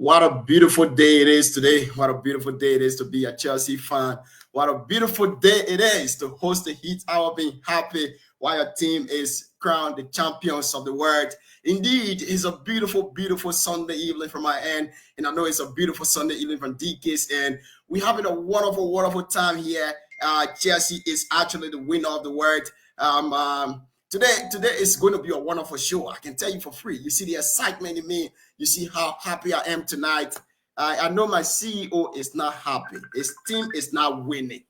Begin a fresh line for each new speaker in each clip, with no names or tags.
What a beautiful day it is today. What a beautiful day it is to be a Chelsea fan. What a beautiful day it is to host the Heat Hour, being happy while your team is crowned the champions of the world. Indeed, it's a beautiful, beautiful Sunday evening from my end. And I know it's a beautiful Sunday evening from DK's end. We're having a wonderful, wonderful time here. Chelsea is actually the winner of the world. Today is going to be a wonderful show. I can tell you for free. You see the excitement in me. You see how happy I am tonight. I know my CEO is not happy. His team is not winning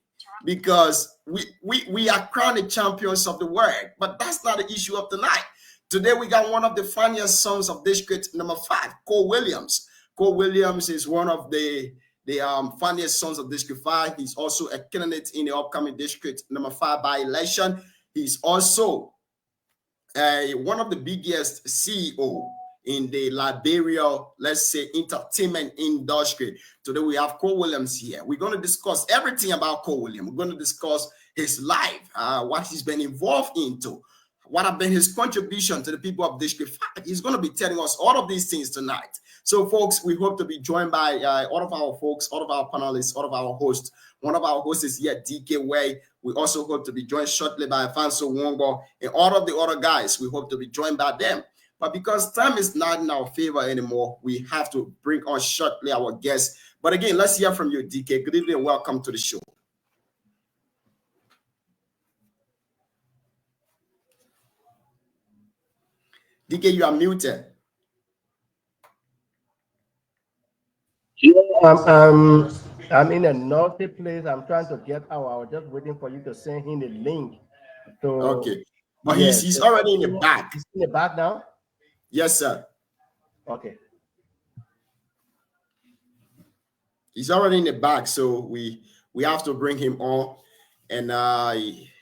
because we are crowned the champions of the world. But that's not the issue of tonight. Today we got one of the funniest sons of District number 5, Cole Williams. Cole Williams is one of the funniest sons of District 5. He's also a candidate in the upcoming District number 5 by election. He's also one of the biggest CEO in the Liberia, let's say, entertainment industry. Today we have Cole Williams here. We're going to discuss everything about Cole Williams. We're going to discuss his life, what he's been involved into, what have been his contribution to the people of District 5. He's going to be telling us all of these things tonight. So, folks, we hope to be joined by all of our folks, all of our panelists, all of our hosts. One of our hosts is here, DK Way. We also hope to be joined shortly by Afanso Wongo and all of the other guys. We hope to be joined by them. But because time is not in our favor anymore, we have to bring on shortly our guests. But again, let's hear from you, DK. Good evening and welcome to the show. DK, you are muted.
Yeah, I'm in a naughty place. I'm trying to get out. I was just waiting for you to send him the link. So,
okay. But yes, he's already in the back.
He's in the back now?
Yes, sir.
Okay.
He's already in the back, so we have to bring him on. And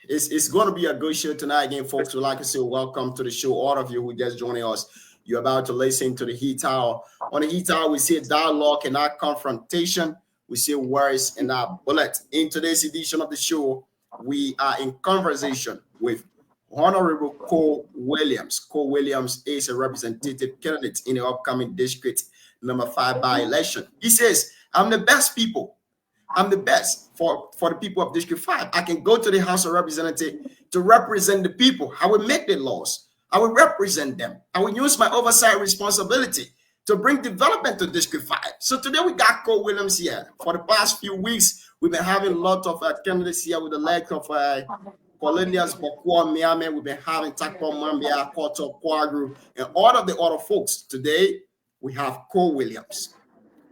it's going to be a good show tonight again, folks. We'd like to say welcome to the show. All of you who just joining us, you're about to listen to the Heat Hour. On the Heat Hour, we see dialogue and not confrontation. We see words and not bullet. In today's edition of the show, we are in conversation with Honorable Cole Williams. Cole Williams is a representative candidate in the upcoming District number 5 by-election. He says, I'm the best people. I'm the best for the people of District 5. I can go to the House of Representatives to represent the people. I will make the laws. I will represent them. I will use my oversight responsibility to bring development to District 5. So today we got Cole Williams here. For the past few weeks, we've been having a lot of candidates here with the leg of Colonials, Bokwa, Miami. We've been having Takpo Mambia, Koto, Quagru, and all of the other folks. Today, we have Cole Williams.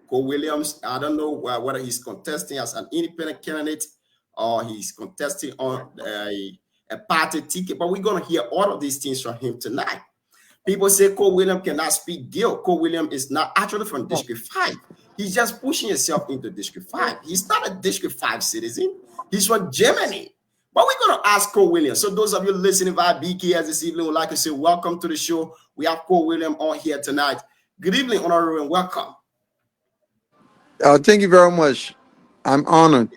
Cole Williams, I don't know whether he's contesting as an independent candidate or he's contesting on a party ticket, but we're going to hear all of these things from him tonight. People say Cole Williams cannot speak Gill. Cole Williams is not actually from District 5. He's just pushing himself into District 5. He's not a District 5 citizen. He's from Germany. But we're going to ask Cole Williams. So those of you listening via BKS this evening would like to say welcome to the show. We have Cole Williams on here tonight. Good evening, Honorable, and welcome.
Thank you very much. I'm honored.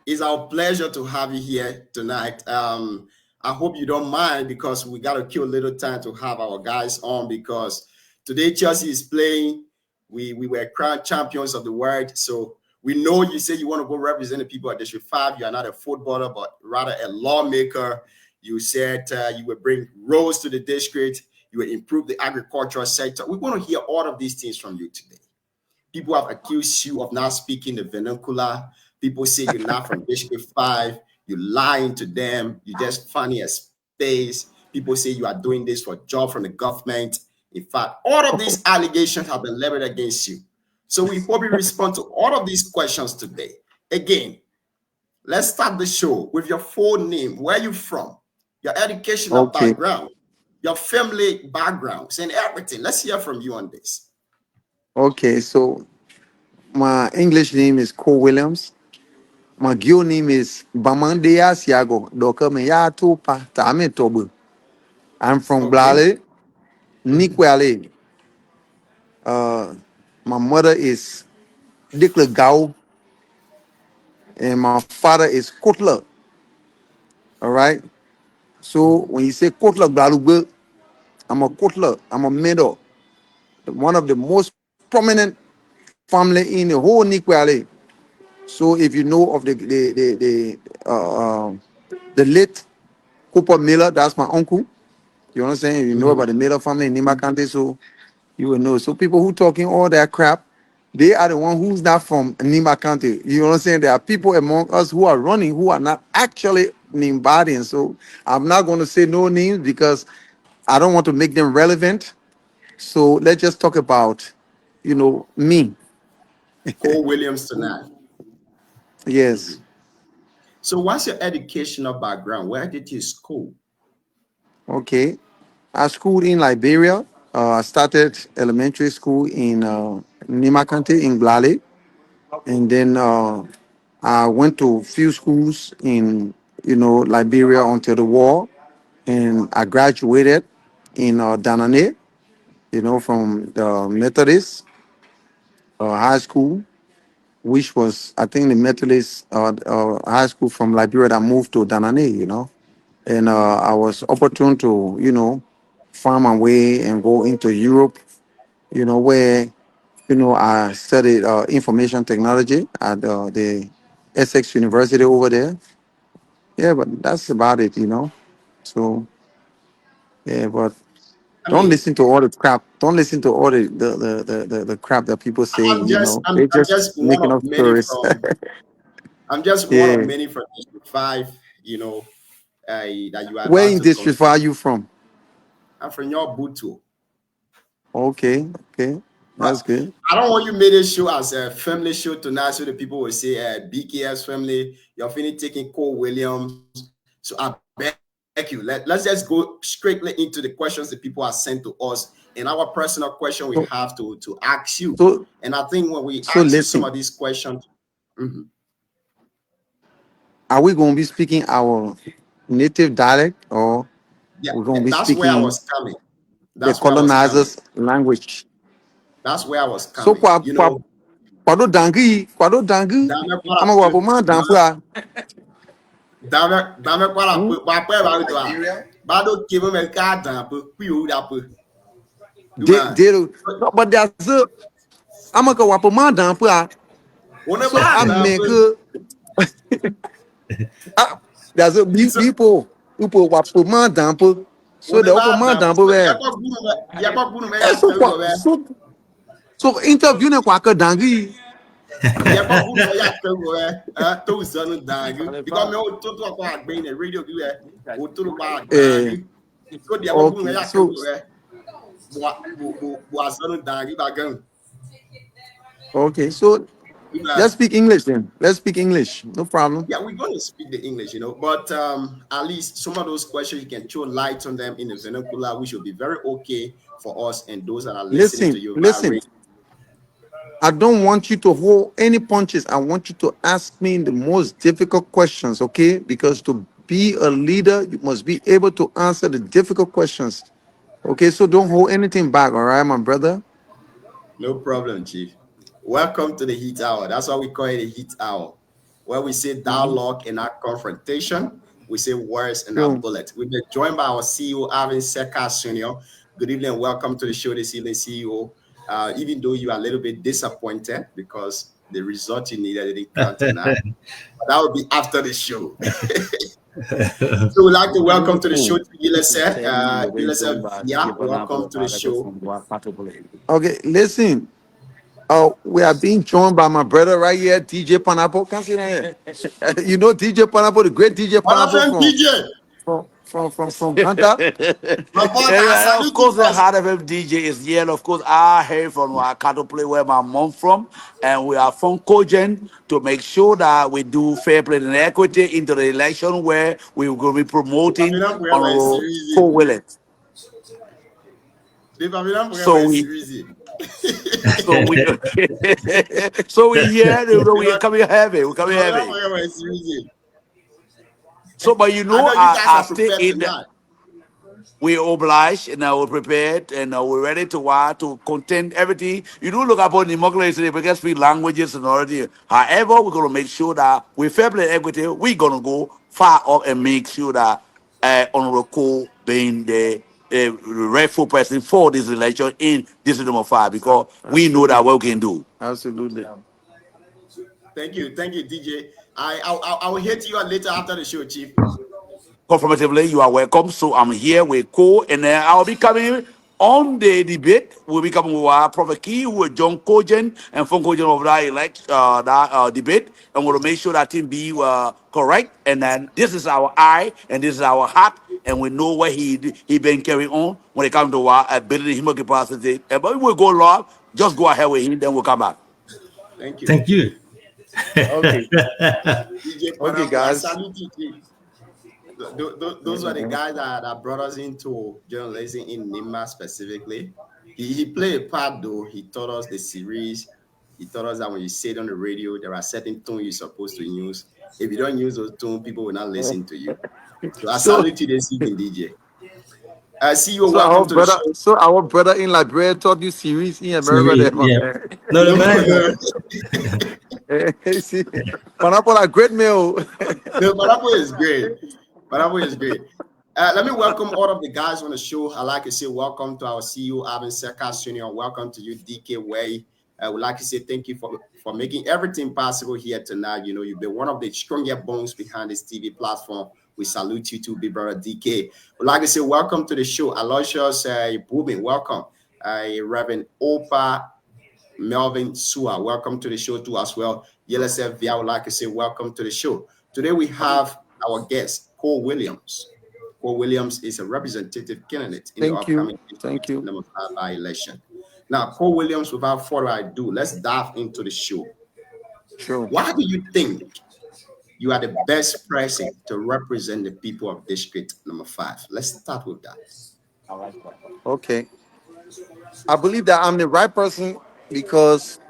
It's our pleasure to have you here tonight. I hope you don't mind because we got to kill a little time to have our guys on because today Chelsea is playing. We were crowned champions of the world. So we know you say you want to go represent the people at District 5. You are not a footballer, but rather a lawmaker. You said you would bring roads to the district. You would improve the agricultural sector. We want to hear all of these things from you today. People have accused you of not speaking the vernacular. People say you're not from District 5. You're lying to them. You're just funny as space. People say you are doing this for a job from the government. In fact, all of these allegations have been leveled against you. So we hope you respond to all of these questions today. Again, let's start the show with your full name, where you're from, your educational background, your family backgrounds, and everything. Let's hear from you on this.
Okay, so my English name is Cole Williams. My Geo name is Bamandea Siago. I'm from Blale, Nikwale. My mother is Dikla Gao, and my father is Kotler. All right. So when you say Kotler Galugbe, I'm a Kotler. I'm a mentor. One of the most prominent family in the whole Nikwale. So if you know of the late Cooper Miller, that's my uncle. You understand? If you know about the Miller family in Nima County, so you will know. So people who talking all that crap, they are the one who's not from Nima County. You understand? There are people among us who are running who are not actually Nimbadians. So I'm not going to say no names because I don't want to make them relevant. So let's just talk about, me.
Cole Williams tonight.
Yes.
So, what's your educational background? Where did you school?
Okay. I schooled in Liberia. I started elementary school in Nima County in Blale. And then I went to few schools in, Liberia until the war. And I graduated in Danane, from the Methodist high school, which was, I think, the Methodist high school from Liberia that moved to Danane, And I was opportune to, find my way and go into Europe, where, I studied information technology at the Essex University over there. Yeah, but that's about it. So, yeah, but
I
don't
mean,
listen to all the crap. Don't listen to all the crap that people say,
I'm just I'm,
They're
I'm
just
just one
making
of
up
many
stories.
from I'm just one of
Yeah.
many from District 5, that you are
Where
about
in
to
district
compete.
are you from?
I'm from your Butu.
Okay, okay.
But
That's good.
I don't want you made this show as a family show tonight, so the people will say, BKS family, you're finna taking Cole Williams. So I beg you, let's just go straight into the questions the people are sent to us and our personal question we have
So
to ask you.
so
And I think when we
so
ask you some of
listen.
these questions, mhm,
Are we gonna be speaking our native dialect or
yeah,
we're gonna be
that's where I
speaking
was coming.
the
That's where I was coming.
colonizers' language?
That's where I was
So
coming. You know,
kwado dangi,
dame kwa
ama
pe,
wapo ma dampua.
dame kwa la
Hmm?
pe, wa pe ba do a. Ba do ke me ka dan pe, ku yo da pe. You man.
They no, but there's a ama ka wapo ma dampua.
On ne
So
ba
I
dan
make
pe.
there's a
So
people wapo ma dampu.
on
So
ne
the open
ba
ma
dan pe.
dampu
So
where.
dia kwa gunu me
Eh,
ya
so
kan
kwa
go be.
so interview ne kwa ka dangi.
Dia kwa gunu me ya kan go be. To so no dan gu. Because me o to kwa agbe in the radio gu e. O to kwa dan
Eh,
gu. So dia kwa gunu me
okay.
ya kan
So
go be. Bo so no dan gu ba gan.
okay. So let's
Man.
speak English then. Let's speak English. No problem.
Yeah, we're going to speak the English, but at least some of those questions you can throw light on them in the vernacular, which will be very okay for us and those that are listening to
Listen,
you via
listen.
radio.
I don't want you to hold any punches. I want you to ask me the most difficult questions, okay? Because to be a leader, you must be able to answer the difficult questions. Okay, so don't hold anything back, all right, my brother?
No problem, Chief. Welcome to the Heat Hour. That's why we call it a Heat Hour, where we say
Mhm.
dialogue and not confrontation. We say words and not
Sure.
bullets. We've been joined by our CEO, Alvin Seka Sr. Good evening and welcome to the show this evening, CEO. Even though you are a little bit disappointed because the result you needed didn't come tonight, that will be after the show. So we'd like to welcome to the show
Beautiful.
to Ilese. Ilese Via, welcome to the show.
Okay, listen. Oh, we are being joined by my brother right here, DJ Pineapple. Can see that? You know DJ Pineapple, the great DJ
What
Pineapple
FM
from
DJ?
Hunter.
My boss, I
Yeah, of
salute you
course, the
because
Hard FM DJ is here. Of course, I heard from our cattle play where my mom from, and we are from Cogen to make sure that we do fair play and equity into the election where we will be
I'm
promoting
not going to
Honorable
series.
Cole Willett.
I'm not
So
going to
we,
series.
so we, so we here. We coming heavy. We coming
I'm not
heavy.
going to series.
So, but
I know you guys
I
are
stay
prepared
in the.
tonight.
We obliged and we're prepared and we're ready to contend everything. You do look upon democracy, we can speak languages and already. However, we're going to make sure that with fair play equity, we're going to go far up and make sure that Honorable Cole being the a rightful person for this election in district number 5 because we know that what we can do.
Absolutely.
Thank you, DJ. I will hit you later after the show, Chief.
Confirmatively, you are welcome. So I'm here with Co, and I'll be coming on the debate. We'll be coming with Prophet Key, with John Cogen and Fon Cogen of that debate, and we'll make sure that team be correct. And then this is our eye, and this is our heart, and we know what he been carrying on when it comes to building human capacity. But we will go long. Just go ahead with him, then we'll come back.
Thank you.
Thank you.
Okay.
DJ
Okay,
Panampo, I
guys.
salute you, Chief. Those were the guys that brought us into journalism in Nima specifically. He played a part though. He taught us the series. He taught us that when you say it on the radio, there are certain tones you're supposed to use. If you don't use those tones, people will not listen to you. So I
So,
salute you this evening, DJ. I see you.
so
Welcome to the show.
our brother in Liberia taught you series in
Siri,
America.
yeah.
There.
No, the
No,
man,
See, pineapple a great meal.
no, Panampo is great. Panampo is great. Let me welcome all of the guys on the show. I'd like to say welcome to our CEO, Alvin Seka Senior. Welcome to you, DK Way. I would like to say thank you for making everything possible here tonight. You know, you've been one of the strongest bones behind this TV platform. We salute you too, big brother DK. Would like to say welcome to the show. Aloysius Boobin, welcome. Reverend Opa Melvin Sua, welcome to the show too as well. Yelesef Via would like to say welcome to the show. Today we have our guest, Cole Williams. Cole Williams is a representative candidate in the
Thank you.
upcoming
Thank you.
number 5 by-election. Now, Cole Williams, without further ado, let's dive into the show.
Sure.
Why do you think you are the best person to represent the people of District number 5? Let's start with that.
Okay. I believe that I'm the right person because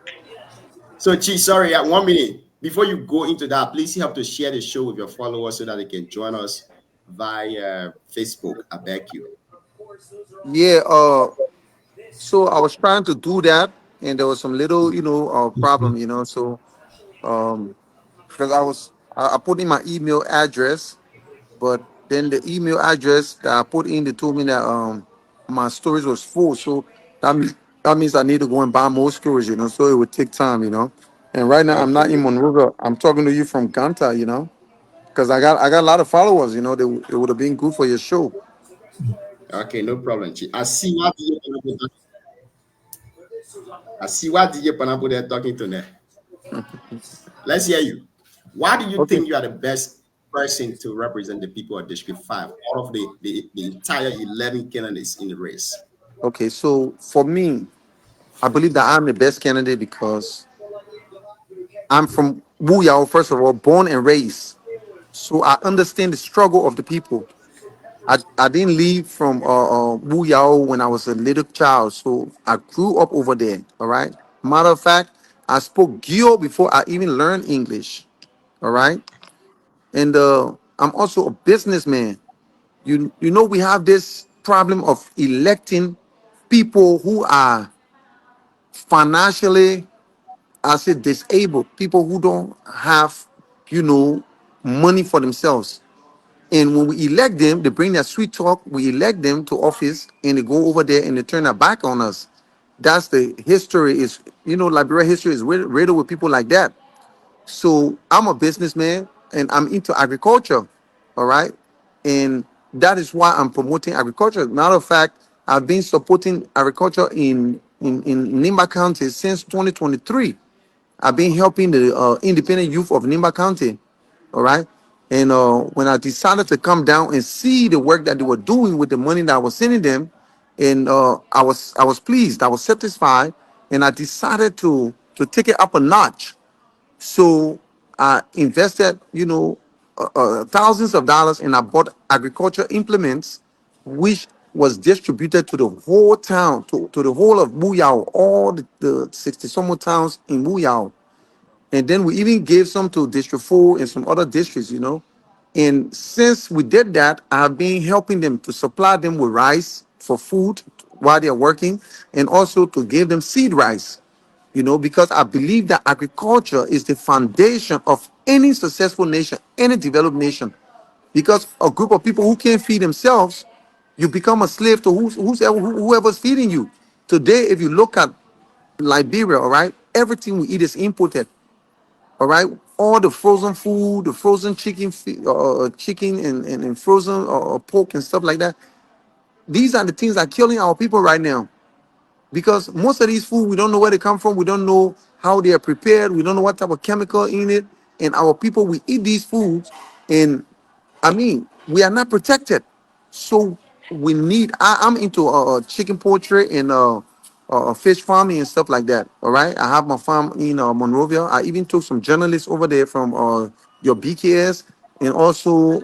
So, Chi, sorry, 1 minute. Before you go into that, please help to share the show with your followers so that they can join us via Facebook. I beg you.
yeah, so I was trying to do that and there was some little, problem, so because I put in my email address, but then the email address that I put in, they told me that my storage was full. So that means I need to go and buy more storage, so it would take time. And right now I'm
Okay,
not in Monrovia. I'm talking to you from Ganta, because I got a lot of followers, it would have been good for your show.
okay, no problem, Chi. I see what DJ Panabo they're talking to now. Let's hear you. Why do you
Okay.
think you are the best person to represent the people of District 5 out of the entire 11 candidates in the race?
Okay. So for me, I believe that I'm the best candidate because I'm from Wuyao, first of all, born and raised. So I understand the struggle of the people. I didn't leave from Wuyao when I was a little child. So I grew up over there. All right. Matter of fact, I spoke Gyo before I even learned English. All right. And I'm also a businessman. You know we have this problem of electing people who are financially, I say, disabled, people who don't have, you know, money for themselves. And when we elect them, they bring their sweet talk. We elect them to office, and they go over there and they turn their back on us. That's the history. Is Liberia history is riddled with people like that. So I'm a businessman and I'm into agriculture. All right. And that is why I'm promoting agriculture. Matter of fact, I've been supporting agriculture in Nimba County since 2023. I've been helping the independent youth of Nimba County. All right. And when I decided to come down and see the work that they were doing with the money that I was sending them, and I was pleased, I was satisfied, and I decided to take it up a notch. So I invested, thousands of dollars, and I bought agriculture implements, which was distributed to the whole town, to the whole of Buyao, all the 60 some more towns in Buyao. And then we even gave some to District 4 and some other districts. And since we did that, I've been helping them to supply them with rice for food while they're working, and also to give them seed rice, because I believe that agriculture is the foundation of any successful nation, any developed nation. Because a group of people who can't feed themselves, You become a slave to whoever's feeding you. Today, if you look at Liberia, all right, everything we eat is imported. All right, all the frozen food, the frozen chicken, chicken and frozen pork and stuff like that. These are the things that are killing our people right now, because most of these food we don't know where they come from. We don't know how they are prepared. We don't know what type of chemical in it. And our people, we eat these foods, and I mean, we are not protected. So we need. I'm into chicken poultry and fish farming and stuff like that. All right, I have my farm in Monrovia. I even took some journalists over there from your BKS and also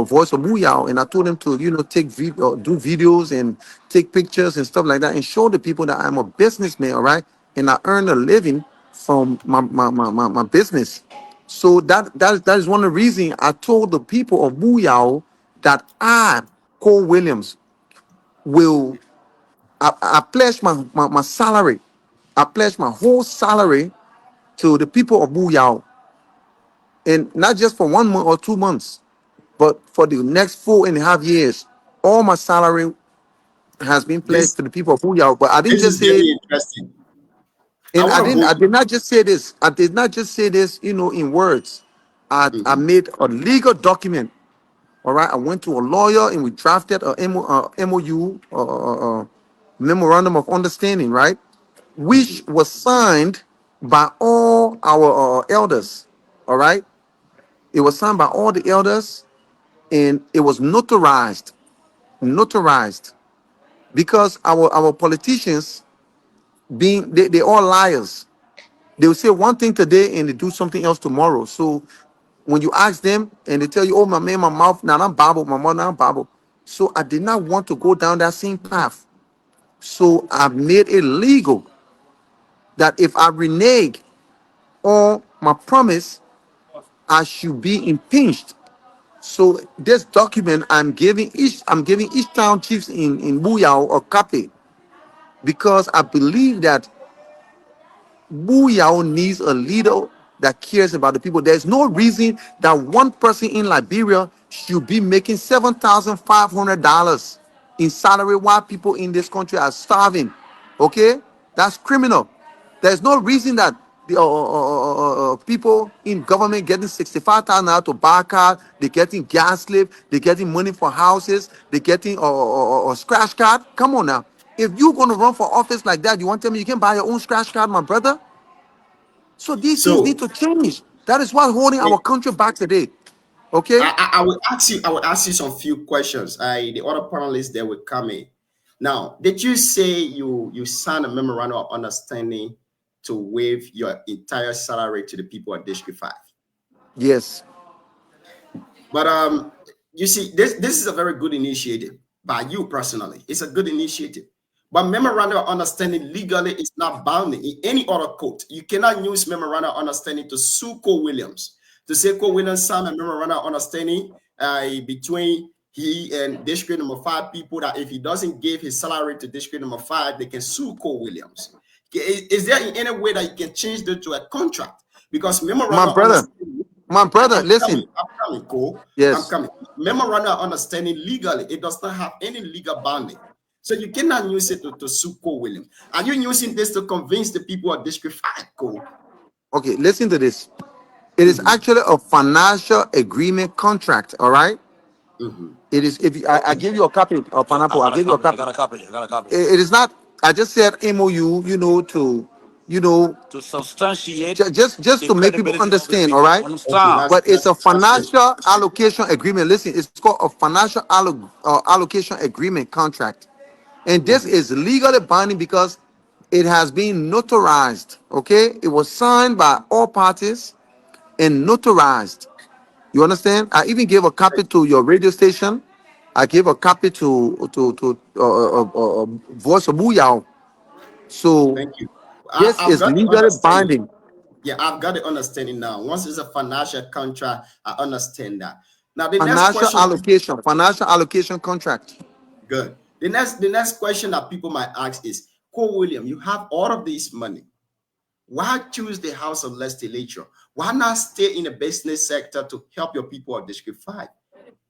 Voice of Booyah, and I told them to take do videos and take pictures and stuff like that, and show the people that I'm a businessman. All right, and I earn a living from my business. So that is one of the reasons I told the people of Booyah that I, Cole Williams, will I pledge my salary. I pledge my whole salary to the people of Booyah. And not just for 1 month or 2 months, but for the next 4.5 years. All my salary has been pledged
This
to the people of Booyah. But I didn't
this
just
is
say it,
very interesting. I
and
want to
I
hold
did
you.
not just say this. I did not just say this, in words. I
Mhm.
made a legal document. All right, I went to a lawyer and we drafted a MOU, memorandum of understanding, right, which
Mhm.
was signed by all our elders. All right, it was signed by all the elders, and it was notarized, because our politicians, being they all liars. They will say one thing today and they do something else tomorrow. So when you ask them and they tell you, "Oh, my man, my mouth now I'm babble, my mouth now I'm babble." So I did not want to go down that same path. So I made it legal that if I renege on my promise, I should be impeached. So this document I'm giving each town chiefs in Buyao a copy, because I believe that Buyao needs a leader that cares about the people. There's no reason that one person in Liberia should be making $7,500 in salary while people in this country are starving. Okay, that's criminal. There's no reason that the people in government getting 65,000 out to buy a car, they're getting gas slip, they're getting money for houses, they're getting a scratch card. Come on now. If you're going to run for office like that, you want to tell me you can buy your own scratch card, my brother? So these things need
So
to change. That is what's holding our country back today. Okay?
I will ask you. I will ask you some few questions. The other panelists that will come in. Now, did you say you signed a memorandum of understanding to waive your entire salary to the people of District 5?
Yes.
But you see, this is a very good initiative by you personally. It's a good initiative. But memorandum of understanding legally is not bounding in any other court. You cannot use memorandum of understanding to sue Cole Williams. To say Cole Williams signed a memorandum of understanding between he and district number 5 people, that if he doesn't give his salary to district number 5, they can sue Cole Williams. Is there in any way that you can change that to a contract? Because
My
memorandum of
brother,
understanding,
my brother,
I'm
listen.
coming. I'm coming, Cole. I'm
Yes.
coming. Memorandum of understanding legally, it does not have any legal bounding. So you cannot use it to sue Cole Williams. Are you using this to convince the people of District 5, Cole?
Okay, listen to this. It is
Mm-hmm.
actually a financial agreement contract. All right.
Mm-hmm.
It is. If I give you a copy of
I
pineapple, I
got a
give you a
copy. I
copy.
got a copy. I got a copy.
It is not. I just said MOU. To you know
To substantiate
just
the
to make people
credibility of the
understand. All
people.
right.
Okay,
Understand?
But it's a
that's good.
financial allocation agreement. Listen, it's called a financial allocation agreement contract. And this
Mm-hmm.
is legally binding because it has been notarized. Okay, it was signed by all parties and notarized. You understand? I even gave a copy to your radio station. I gave a copy to Voice of Booyah. So
Thank you.
this
I've
is
got the
legally
understanding.
binding.
Yeah, I've got the understanding now. Once it's a financial contract, I understand that. Now, the next question.
Financial allocation contract.
Good. The next question that people might ask is, Cole William, you have all of this money. Why choose the House of Legislature? Why not stay in the business sector to help your people of District 5?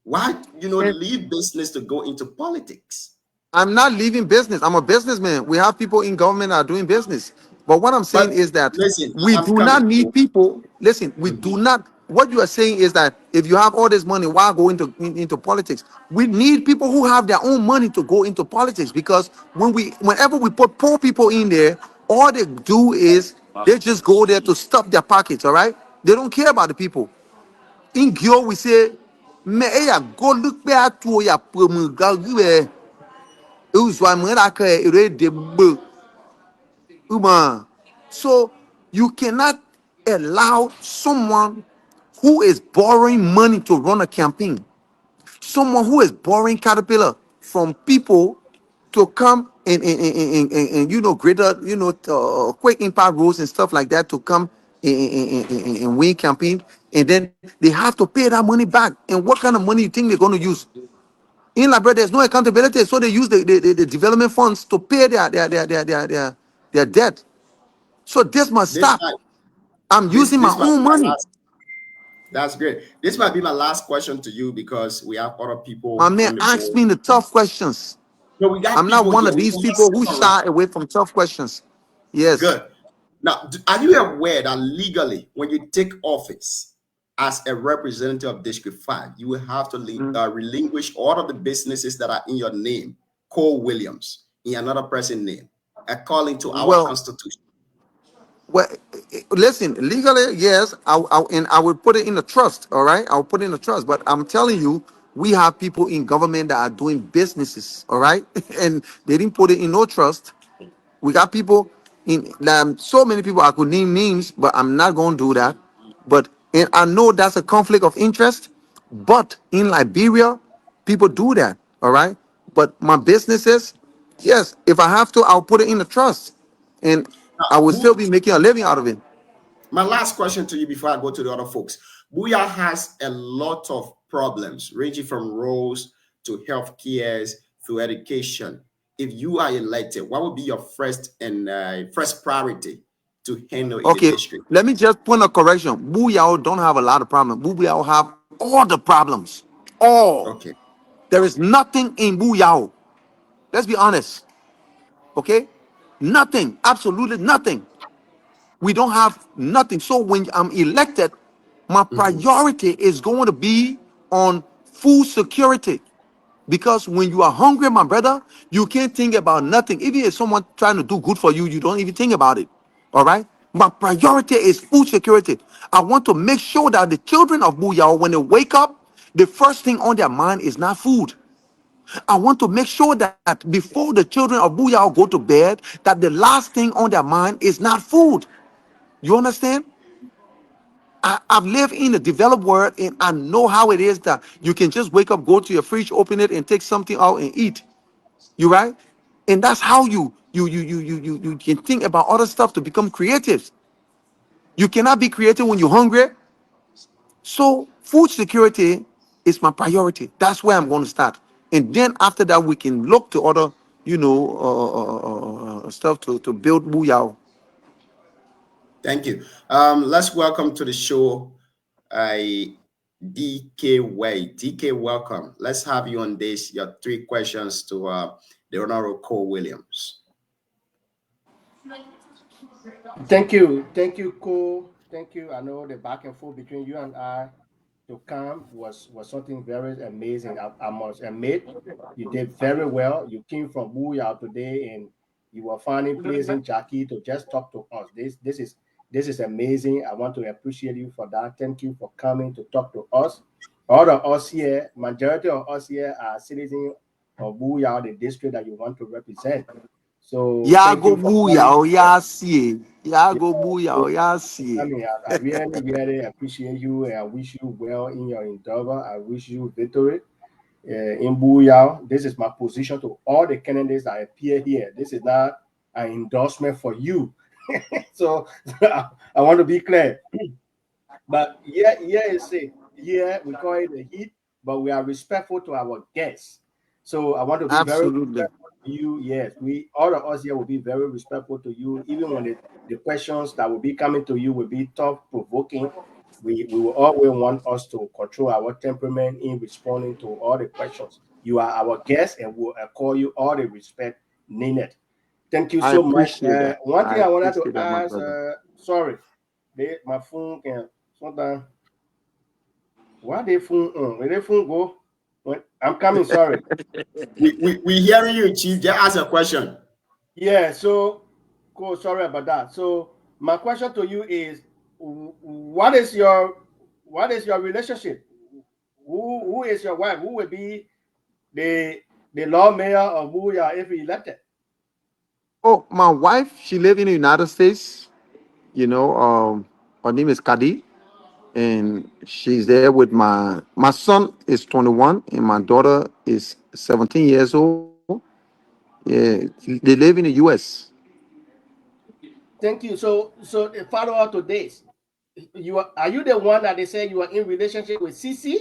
Why,
And
leave business to go into politics?
I'm not leaving business. I'm a businessman. We have people in government that are doing business. But what I'm saying
But
is that
listen,
we
I'm
do not
coming.
need people. Listen, we do
Mhm.
not. What you are saying is that if you have all this money, why go into politics? We need people who have their own money to go into politics, because whenever we put poor people in there, all they do is they just go there to stuff their pockets. All right, they don't care about the people. In Gyo, we say, "Me ya go look back to ya promuga." So you cannot allow someone who is borrowing money to run a campaign, someone who is borrowing caterpillar from people to come and greater quick impact roles and stuff like that to come and win campaign, and then they have to pay that money back. And what kind of money you think they're going to use? In Liberia, there's no accountability, so they use the development funds to pay their debt. So this must
This
stop.
might
I'm
this
using my
this might
own
be my
money.
last. That's great. This might be my last question to you because we have other
My
people
man,
on the
ask
board.
me the tough questions.
No, we got
I'm not
people
one
here.
of
We're
these
gonna
people who
sit around.
shy away from tough questions. Yes.
Good. Now, are you aware that legally, when you take office as a representative of District 5, you will have to
Mm.
relinquish all of the businesses that are in your name, Cole Williams, in another person's name, according to our
Well,
constitution.
well, listen, legally, yes, and I will put it in the trust. All right, I'll put it in the trust. But I'm telling you, we have people in government that are doing businesses. All right, and they didn't put it in no trust. We got people in so many people I could name names, but I'm not going to do that. But and I know that's a conflict of interest. But in Liberia, people do that. All right. But my businesses, yes, if I have to, I'll put it in the trust, and
Now,
I will still be making a living out of it.
my last question to you before I go to the other folks. Booyah has a lot of problems, ranging from roads to health cares to education. If you are elected, what would be your first priority to handle in the
Okay,
district?
let me just point a correction. Booyah don't have a lot of problems. Booyah have all the problems. All.
Okay.
There is nothing in Booyah. Let's be honest. Okay? Nothing, absolutely nothing. We don't have nothing. So when I'm elected, my
Mhm.
priority is going to be on food security. Because when you are hungry, my brother, you can't think about nothing. Even if someone trying to do good for you, you don't even think about it. All right? My priority is food security. I want to make sure that the children of Booyah, when they wake up, the first thing on their mind is not food. I want to make sure that before the children of Booyah go to bed, that the last thing on their mind is not food. You understand? I've lived in the developed world and I know how it is that you can just wake up, go to your fridge, open it, and take something out and eat. You right? And that's how you can think about other stuff to become creative. You cannot be creative when you're hungry. So food security is my priority. That's where I'm going to start, and then after that we can look to other, stuff to build Booyah.
Thank you. Let's welcome to the show uh, DK Way. DK, welcome. Let's have you on this. Your three questions to the Honorable Cole Williams.
Thank you, Cole. Thank you. I know the back and forth between you and I to come was something very amazing. I must admit, you did very well. You came from Booyah today, and you were finding place in Jackie to just talk to us. This is amazing. I want to appreciate you for that. Thank you for coming to talk to us. All of us here, majority of us here are citizens of Booyah, the district that you want to represent. So thank
Yago
you for coming.
Booyah, yeah, see.
Yeah,
Yago
so
Booyah, yeah, see.
I mean, I really, really appreciate you, and I wish you well in your endeavor. I wish you victory in Booyah. This is my position to all the candidates that appear here. This is not an endorsement for you. So I want to be clear. But here is it. Here we call it the heat, but we are respectful to our guests. So I want to be very
Absolutely.
respectful to you. Yes, we all of us here will be very respectful to you, even when the questions that will be coming to you will be thought provoking. We will always want us to control our temperament in responding to all the questions. You are our guest, and we'll call you all the respect needed. Thank you
I
so much.
appreciate that.
One
I
thing I wanted to
appreciate that, my
ask,
brother.
sorry, my phone can sometimes why they phone on? Where they phone go? When I'm coming, sorry.
We hearing you, Chief. Just ask a question.
Yeah, so cool. Sorry about that. So my question to you is, what is your relationship? Who is your wife? Who will be the the law mayor of Booyah if he elected?
Oh, my wife, she live in the United States. You know, her name is Kadi, and she's there with my son is 21, and my daughter is 17 years old. Yeah, they live in the U.S.
Thank you. So a follow up to this. Are you the one that they say you are in relationship with CC?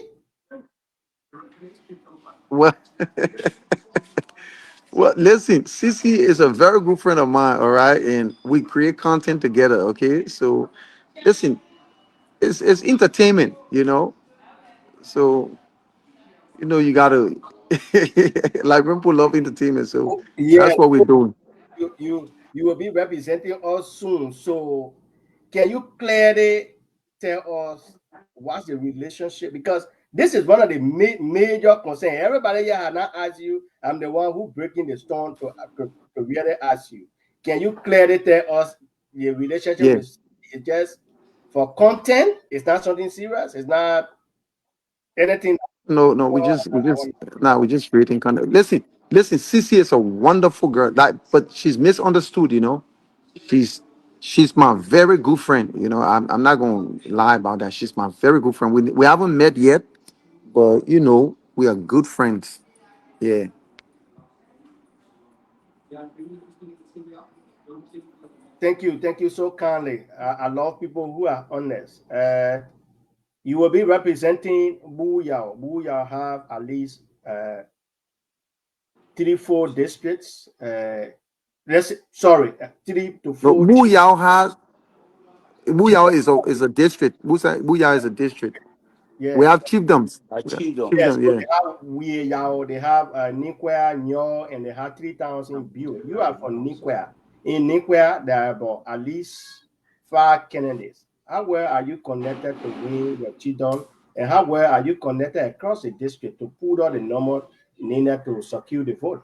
Well, well, listen, Cici is a very good friend of mine. All right, and we create content together. Okay, so listen, it's entertainment. So you gotta like when people love entertainment. So
Oh, yeah.
that's what we're doing.
You will be representing us soon. So can you clearly tell us what's the relationship? Because this is one of the major concerns. Everybody here has not asked you. I'm the one who breaking the stone to really ask you. Can you clearly tell us the relationship
Yeah.
with is just for content? It's not something serious. It's not anything.
No, no, we just creating content. Listen, Cici is a wonderful girl. Like, but she's misunderstood. She's she's my very good friend. I'm not gonna lie about that. She's my very good friend. We haven't met yet, but we are good friends. Yeah.
Thank you so kindly. I love people who are honest. You will be representing Booyah. Booyah have at least 3 4 districts. Sorry, 3 to 4
No,
chiefs.
Muyao is a district. Muyao is a district. We
Yeah,
have chiefdoms. We have
Achieved them.
yes.
chiefdoms.
So
Yeah.
they have Yao, they have Nikwea, Nyo, and they have 3,000 built. You are from Nikwea. In Nikwea, there are about at least 5 candidates. How well are you connected to win your Chidon? And how well are you connected across the district to put all the number needed to secure the vote?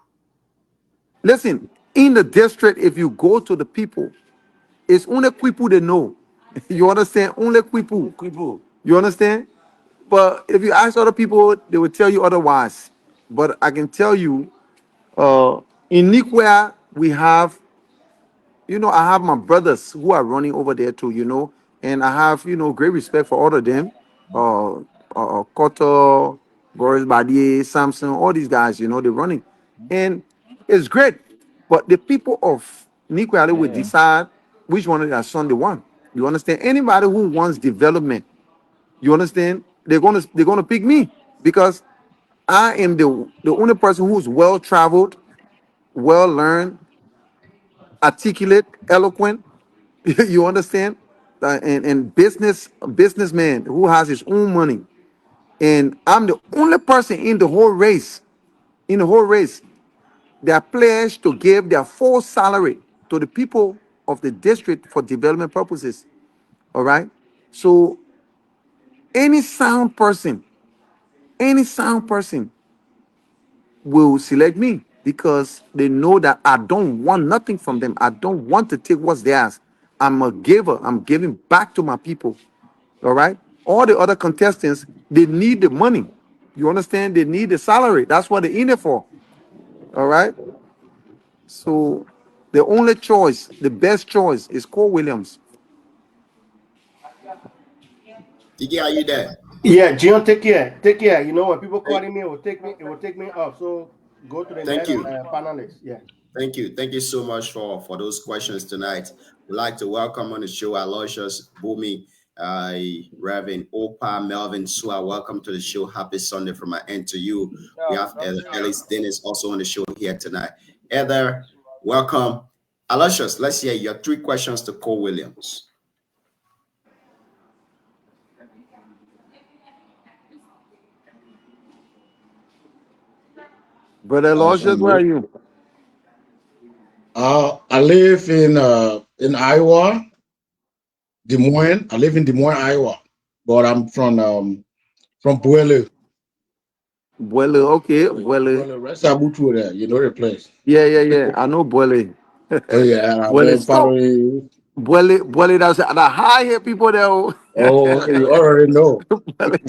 Listen, in the district, if you go to the people, it's only people they know. You understand? Only people.
People.
You understand? But if you ask other people, they will tell you otherwise. But I can tell you, uh, in Nikwea, we have, I have my brothers who are running over there too, and I have, great respect for all of them. Koto, Boris Badier, Samson, all these guys, they're running. And it's great. But the people of Nikwea will
Yeah.
decide which one of their son they want. You understand? Anybody who wants development, you understand? They're gonna pick me because I am the only person who's well traveled, well learned, articulate, eloquent. You understand? And businessman who has his own money. And I'm the only person in the whole race, that pledged to give their full salary to the people of the district for development purposes. All right. So any sound person, any sound person will select me because they know that I don't want nothing from them. I don't want to take what's theirs. I'm a giver. I'm giving back to my people. All right. All the other contestants, they need the money. You understand? They need the salary. That's what they're in it for. All right. So the only choice, the best choice, is Cole Williams.
Tiki, are you there?
Yeah, Jion, take care. Take care. You know, when people
Thank,
calling me, it will take me off. So go to the
thank
next
you.
panelist. Yeah.
Thank you. Thank you so much for those questions tonight. We'd like to welcome on the show Aloysius Bumi, Reverend Opa Melvin Sua. Welcome to the show. Happy Sunday from my end to you. We have Ellis Dennis also on the show here tonight. Heather, welcome. Aloysius, let's hear your 3 questions to Cole Williams.
Brother Aloysius,
I'm
where are
good.
you?
I live in Iowa, Des Moines. I live in Des Moines, Iowa, but I'm from Buelle.
Buele, okay, Buele.
Buelle, West Abutu there. You know the place.
Yeah, yeah, yeah. I know Buele.
Oh yeah, I've
Buele,
been
stop.
following.
Buele, that's the high here people there. Oh.
Oh, okay, you already know.
Buele.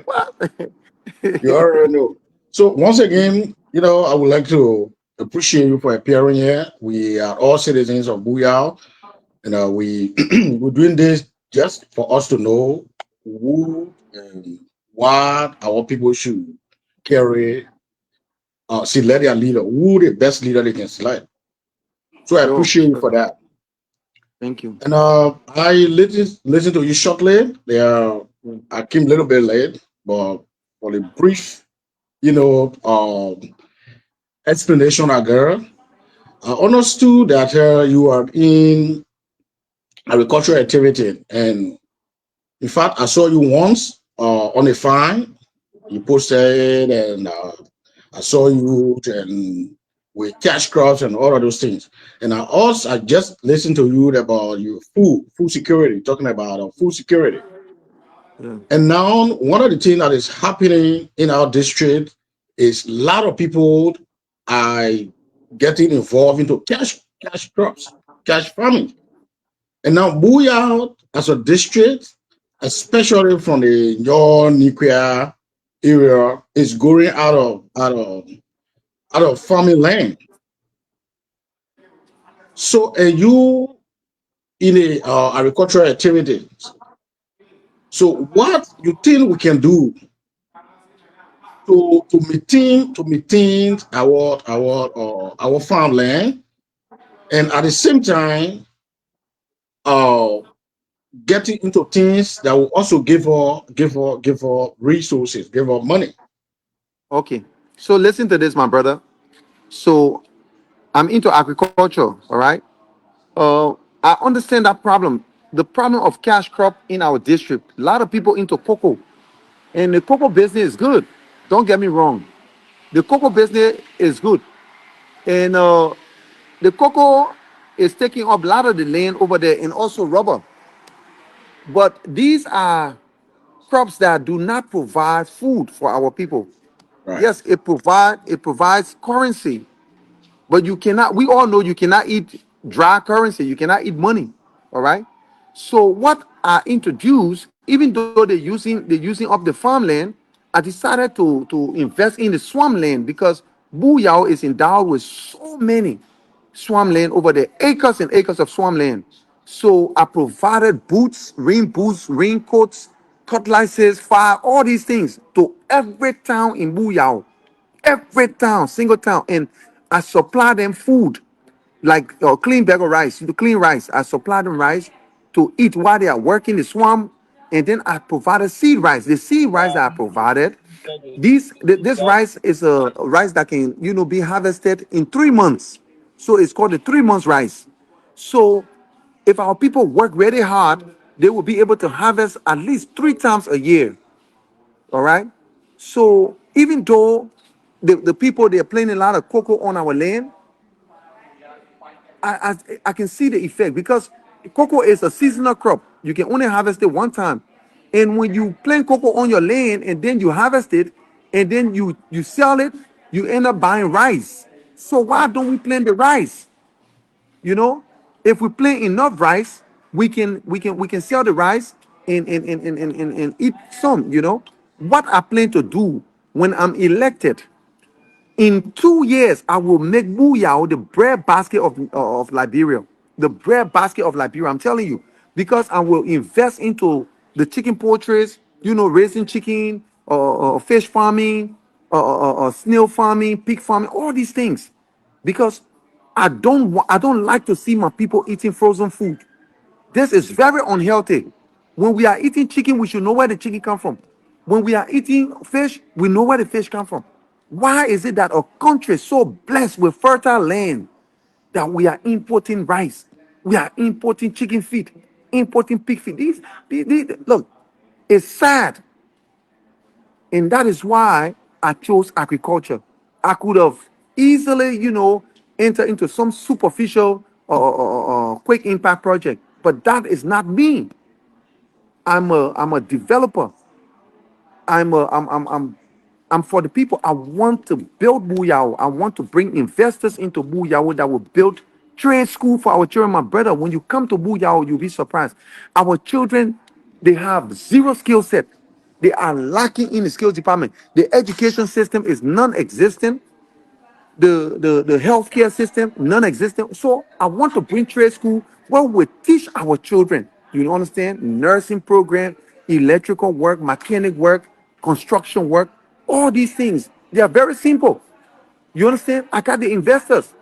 What?
You already know. So once again, I would like to appreciate you for appearing here. We are all citizens of Booyah. We we're doing this just for us to know who and what our people should carry, select their leader, who the best leader they can select. So I
Sure,
appreciate you
sure.
for that.
Thank you.
And I listen to you shortly. I came a little bit late, but for the brief, explanation I got, I understood that you are in agricultural activity, and in fact, I saw you once on a farm. You posted, and I saw you and with cash crops and all of those things. And I just listened to you about your food security, talking about food security.
Yeah.
And now one of the things that is happening in our district is a lot of people are getting involved into cash crops, cash farming. And now Booyah as a district, especially from the non-nuclear area, is going out of farming land. So you in a agricultural activities. So what you think we can do to maintain our farmland, and at the same time uh getting into things that will also give her resources, give her money.
Okay. So listen to this, my brother. So I'm into agriculture, all right? I understand that problem. The problem of cash crop in our district. A lot of people into cocoa. And the cocoa business is good. Don't get me wrong. The cocoa business is good. And the cocoa is taking up a lot of the land over there and also rubber. But these are crops that do not provide food for our people.
Right.
Yes, it provides currency, but you cannot, we all know you cannot eat dry currency, you cannot eat money. All right. So what I introduced, even though they're using up the farmland, I decided to invest in the swampland because Booyah is endowed with so many swampland over there, acres and acres of swampland. So I provided boots, raincoats, cutlasses, fire, all these things to every town in Booyah, every town, single town, and I supply them food like clean bag of rice, to clean rice. I supply them rice to eat while they are working the swamp, and then I provided seed rice. The seed rice that I provided, this rice is a rice that can be harvested in 3 months. So it's called the 3 months rice. So if our people work really hard, they will be able to harvest at least 3 times a year. All right. So even though the people they're planting a lot of cocoa on our land, I can see the effect because cocoa is a seasonal crop. You can only harvest it one time. And when you plant cocoa on your land and then you harvest it and then you sell it, you end up buying rice. So why don't we plant the rice? You know, if we plant enough rice, we can sell the rice and eat some. What I plan to do when I'm elected in 2 years, I will make Booyah the bread basket of Liberia. The bread basket of Liberia. I'm telling you, because I will invest into the chicken poultries, raising chicken, fish farming, snail farming, pig farming, all these things. Because I don't like to see my people eating frozen food. This is very unhealthy. When we are eating chicken, we should know where the chicken come from. When we are eating fish, we know where the fish come from. Why is it that a country so blessed with fertile land that we are importing rice, we are importing chicken feed, importing pig feed? Look, it's sad, and that is why. I chose agriculture. I could have easily, enter into some superficial or quick impact project, but that is not me. I'm a developer. I'm for the people. I want to build Booyah. I want to bring investors into Booyah that will build trade school for our children. My brother, when you come to Booyah, you'll be surprised. Our children, they have zero skill set. They are lacking in the skills department. The education system is non-existent. The healthcare system non-existent. So I want to bring trade school where we teach our children. You understand? Nursing program, electrical work, mechanic work, construction work, all these things. They are very simple. You understand? I got the investors.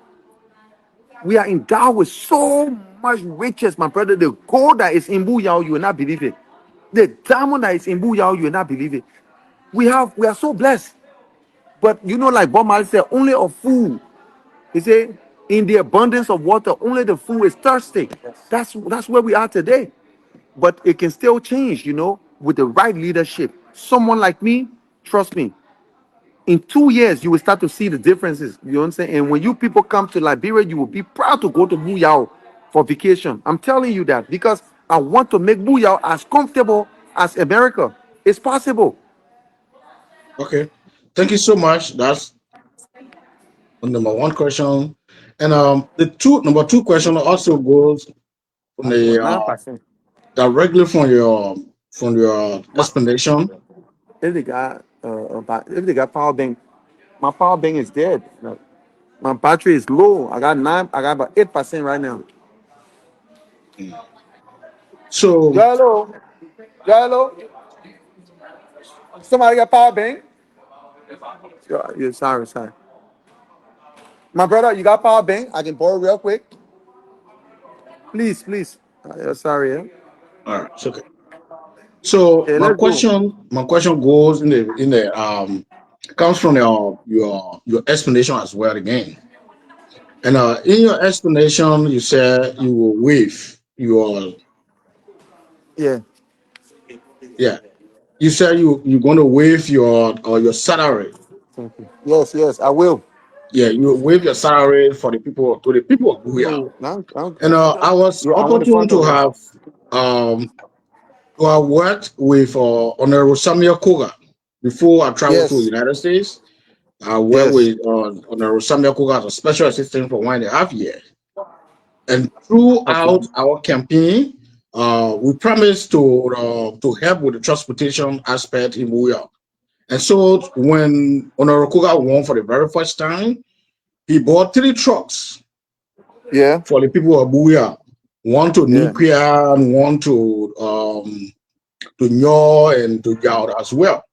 We are endowed with so much riches, my brother. The gold that is in Booyah, you will not believe it. The diamond that is in Booyah, you will not believe it. We are so blessed. But like Bob Marley said, only a fool. He said, in the abundance of water, only the fool is thirsty. That's where we are today. But it can still change, with the right leadership. Someone like me, trust me, in 2 years, you will start to see the differences. You understand? And when you people come to Liberia, you will be proud to go to Booyah for vacation. I'm telling you that because I want to make Booyah as comfortable as America. It's possible.
Okay. Thank you so much. That's number one question. And the number two question also goes from
That's
the
9%.
directly from your explanation.
If they got power bank, my power bank is dead. My battery is low. I got about 8% right now.
So
Hello. Hello. Somebody got power bank? Yeah, sorry. My brother, you got power bank? I can borrow real quick. Please. Sorry, yeah.
all right, it's okay. So
Yeah, let's go.
my question goes in the comes from your explanation as well again. And in your explanation, you said you will waive your
Yeah.
yeah. You said you're going to waive your salary.
Thank you. Yes, I will.
Yeah, you waive your salary for the people to the people of Booyah.
No, no.
And I was
Yeah, I'm on the
opportune
front
to
of it.
have um worked with Honorable Samuel Koga before I traveled to the
Yes,
United States. I worked
yes.
with Honorable Samuel Koga as a special assistant for 1.5 years. And throughout
Okay.
our campaign, we promised to help with the transportation aspect in Booyah. And so when Honorable Koga won for the very first time, he bought 3 trucks
Yeah,
for the people of Booyah. One to
yeah.
Nikia and one to Nyo and to Yaud as well.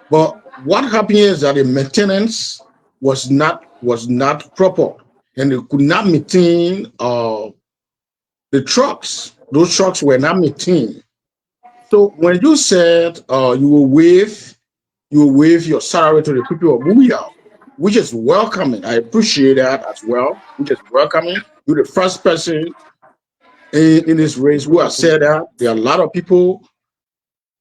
But what happened is that the maintenance was not proper, and they could not maintain the trucks. Those trucks were not maintained. So when you said you will waive your salary to the people of Booyah, which is welcoming. I appreciate that as well, which is welcoming. You're the first person in this race who has said that. There are a lot of people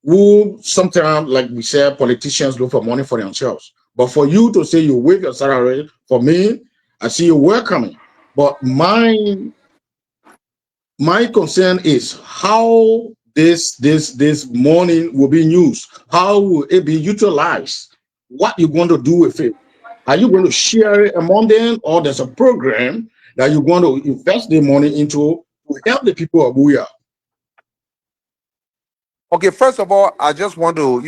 who sometimes, like we said, politicians look for money for themselves. But for you to say you waive your salary, for me, I see you welcoming. But my concern is how this money will be used. How will it be utilized? What you going to do with it? Are you going to share it among them, or there's a program that you're going to invest the money into to help the people of Booyah?
Okay, first of all, I just want to,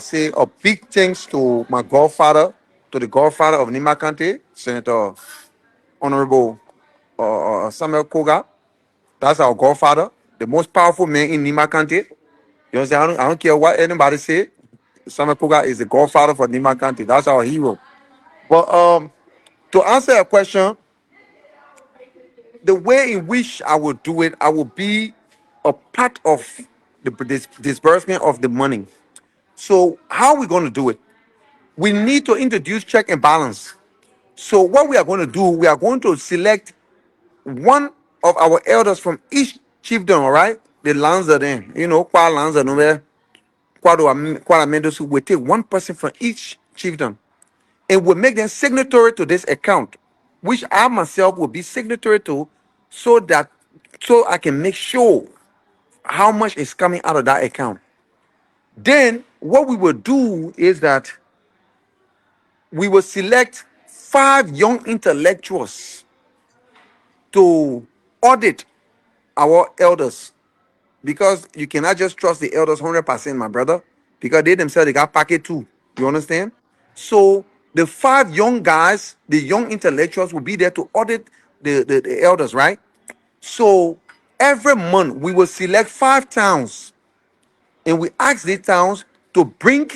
say a big thanks to my godfather, to the godfather of Nima County, Senator Honorable Samuel Koga. That's our godfather, the most powerful man in Nima County. You understand? I don't care what anybody say. Samuel Koga is the godfather for Nima County. That's our hero. But to answer your question, the way in which I will do it, I will be a part of the disbursement of the money. So how are we going to do it? We need to introduce check and balance. So what we are going to do, we are going to select one of our elders from each chiefdom, all right? The lands are then, kwa lands are nowhere. Kuala will take one person from each chiefdom and will make them signatory to this account, which I myself will be signatory to, so that so I can make sure how much is coming out of that account. Then what we will do is that we will select 5 young intellectuals to audit our elders, because you cannot just trust the elders 100%, my brother, because they themselves they got packet too. You understand? So the 5 young guys, the young intellectuals, will be there to audit the elders, right? So every month we will select 5 towns, and we ask these towns to bring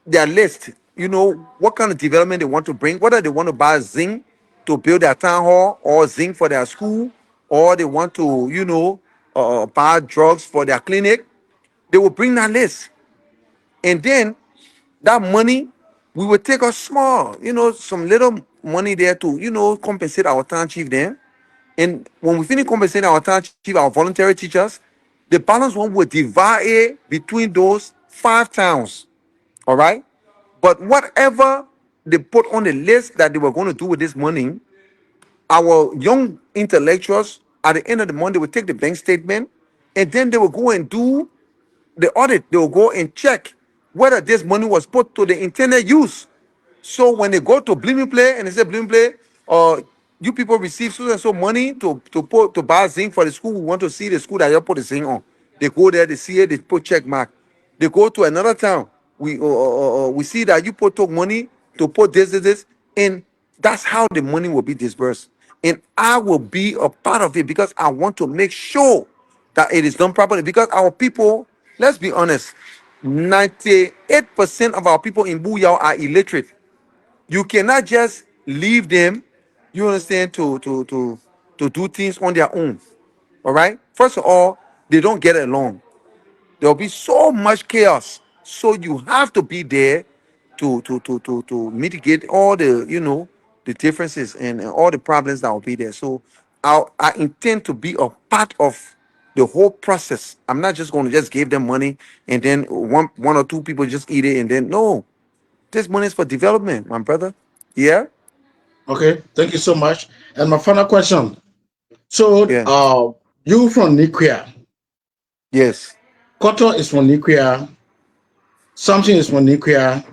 their list. You know what kind of development they want to bring, whether they want to buy zinc to build their town hall, or zinc for their school, or they want to, buy drugs for their clinic. They will bring that list, and then that money, we will take a small, some little money there to, compensate our town chief then. And when we finish compensating our town chief, our voluntary teachers, the balance one will divide it between those 5 towns. All right. But whatever they put on the list that they were going to do with this money, our young intellectuals at the end of the month, they will take the bank statement, and then they will go and do the audit. They will go and check whether this money was put to the intended use. So when they go to Blooming Play and they say Blooming Play, you people receive so and so money to buy zinc for the school. We want to see the school that you put the zinc on. They go there, they see it, they put check mark. They go to another town. We see that you put took money to put this, and that's how the money will be dispersed. And I will be a part of it because I want to make sure that it is done properly. Because our people, let's be honest, 98% of our people in Buyao are illiterate. You cannot just leave them, you understand, to do things on their own. All right. First of all, they don't get along. There'll be so much chaos. So you have to be there to mitigate all the the differences and all the problems that will be there. So I intend to be a part of the whole process. I'm not just going to just give them money and then one or two people just eat it and then no. This money is for development, my brother. Yeah?
Okay, thank you so much. And my final question. So,
Yeah.
you from Niquia,
Yes.
Koto is from Niquia, something is from Niquia.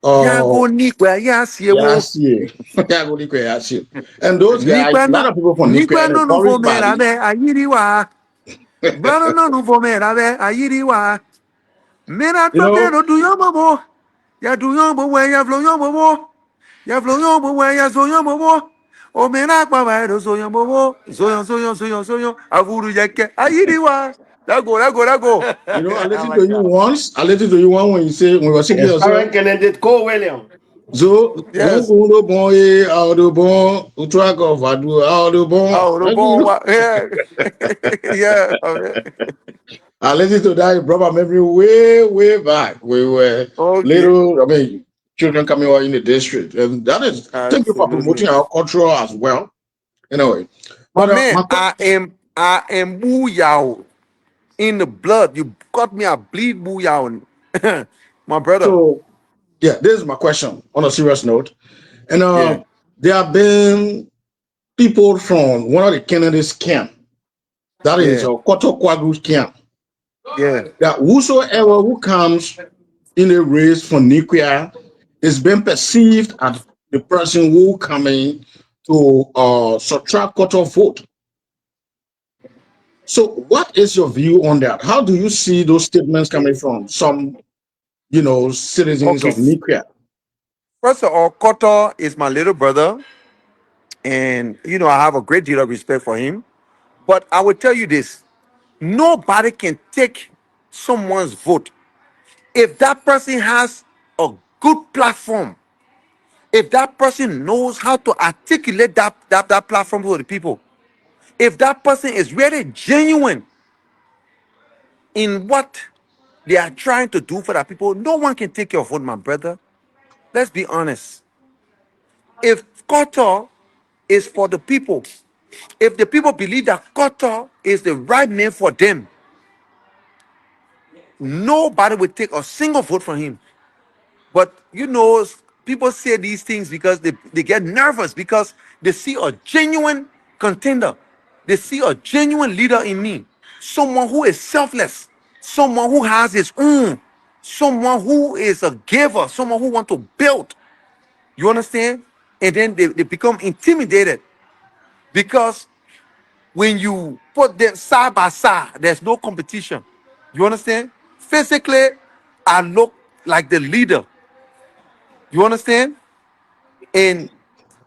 Ya
Uh,
go nikwa ya
yeah, I
siewo.
see. Yeah, go Niquia, I see. And those guys,
Nikwa
a lot
no
of people from Niquia,
nikwa
and
no no
Boris
for me
Bali.
rabe ayiri wa. Brother no no for me rabe ayiri wa. Mena
You
tote
know,
no do yo bobo. Ya do yo bobo ya flo yo bobo. Ya flo yo bobo ya so yo bobo. O mena kwa ba do so yo bobo. So yo. Avuru yeke ayiri wa. Lago.
I
I
listened to
like
you
that.
once. I listened to you once when you say when we were singing
His
your song.
current candidate, Cole William.
So, bon,
Yes.
bon, bon, out of bon, utrack of Adu, out of bon.
Oh, the bone. Yeah. Yeah. Okay.
I listened to that. It brought my memory way, way back. We were
Okay.
little, children coming out in the district. And that is, thank you for
Absolutely.
promoting our culture as well. Anyway,
My
but
man, I am booyah in the blood. You got me a bleed booyah. My brother.
so, yeah, this is my question on a serious note. And
Yeah.
there have been people from one of the Kennedy's camp, that is
Yeah.
Koto Kwagu's camp,
Yeah.
that whosoever who comes in a race for nuclear is being perceived as the person who coming to subtract Koto vote. So, what is your view on that? How do you see those statements coming from some, citizens
Okay.
of nuclear?
First of all, Koto is my little brother, and I have a great deal of respect for him. But I will tell you this: nobody can take someone's vote if that person has a good platform, if that person knows how to articulate that platform to the people, if that person is really genuine in what they are trying to do for that people, no one can take your vote, my brother. Let's be honest. If Qatar is for the people, if the people believe that Qatar is the right name for them, Nobody would take a single vote from him. But you know, people say these things because they get nervous because they see a genuine contender. They see a genuine leader in me. Someone who is selfless, someone who has his own, someone who is a giver, someone who wants to build. You understand? And then they become intimidated because when you put them side by side, there's no competition. You understand? Physically, I look like the leader. You understand? And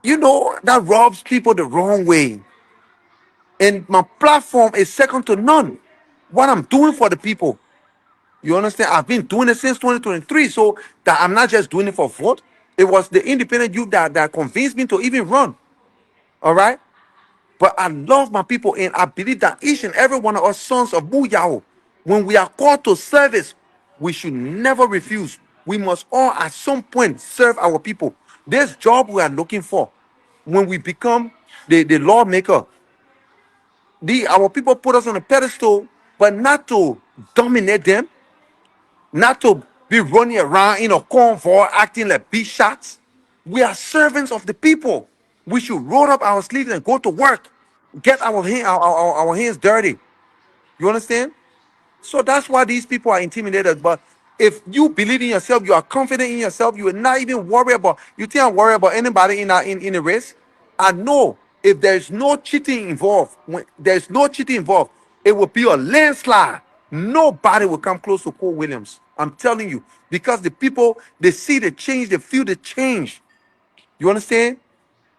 you know that rubs people the wrong way. And my platform is second to none. What I'm doing for the people. You understand? I've been doing it since 2023. So that I'm not just doing it for vote. It was the independent youth that convinced me to even run. All right. But I love my people, and I believe that each and every one of us sons of Booyah, when we are called to service, we should never refuse. We must all at some point serve our people. This job we are looking for, when we become the lawmaker, our people put us on a pedestal, but not to dominate them, not to be running around in a convoy acting like big shots. We are servants of the people. We should roll up our sleeves and go to work, get our hands dirty. You understand? So that's why these people are intimidated. But if you believe in yourself, you are confident in yourself, you will not even worry about, you think I worry about anybody in the race? I know if there's no cheating involved, when there's no cheating involved, it will be a landslide. Nobody will come close to Cole Williams. I'm telling you, because the people, they see the change, they feel the change. You understand?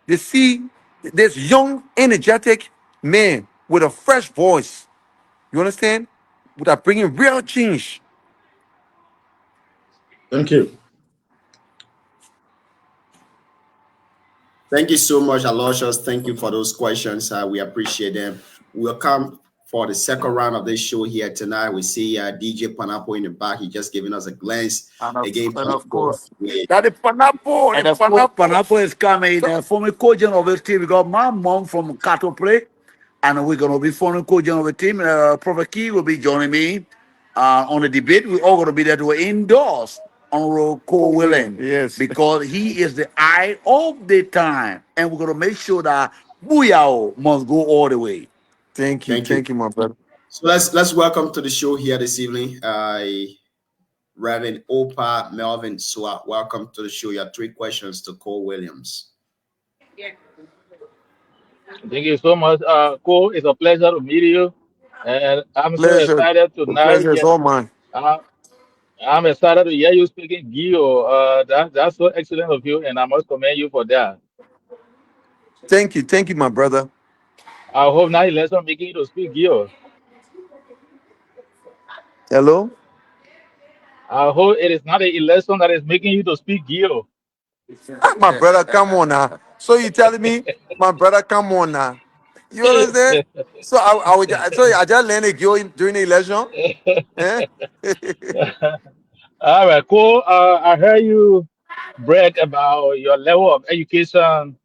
They see this young, energetic man with a fresh voice. You understand? Without bringing real change.
Thank you.
Thank you so much, Aloysius. Thank you for those questions. We appreciate them. We'll come for the second round of this show here tonight. We see DJ Panapo in the back. He just giving us a glance. Again,
And of
Panapo,
course, and of course, Panapo is coming, former co-general of the team. We got my mom from Cattle Play, and we're going to be forming co-general of the team. Prophet Key will be joining me on the debate. We're all going to be there to endorse Honorable Cole Willing
Yes.
because he is the eye of the time, and we're going to make sure that Booyah must go all the way.
Thank you.
thank you.
Thank you, my brother.
So let's welcome to the show here this evening, Reverend Opa Melvin Swat. Welcome to the show. Your three questions to Cole Williams.
Thank you so much. Cole, it's a pleasure to meet you. And I'm so
Pleasure.
excited
The
tonight.
pleasure is all mine.
Uh, I'm excited to hear you speaking Gio. That's so excellent of you, and I must commend you for that.
Thank you. Thank you, my brother.
I hope now lesson making you to speak Gio.
Hello?
I hope it is not a lesson that is making you to speak Gio.
Ah, my brother, come on now. So you telling me, my brother, come on now. You understand? So I just learned a girl during the election. Eh?
All right, cool. I heard you brag about your level of education,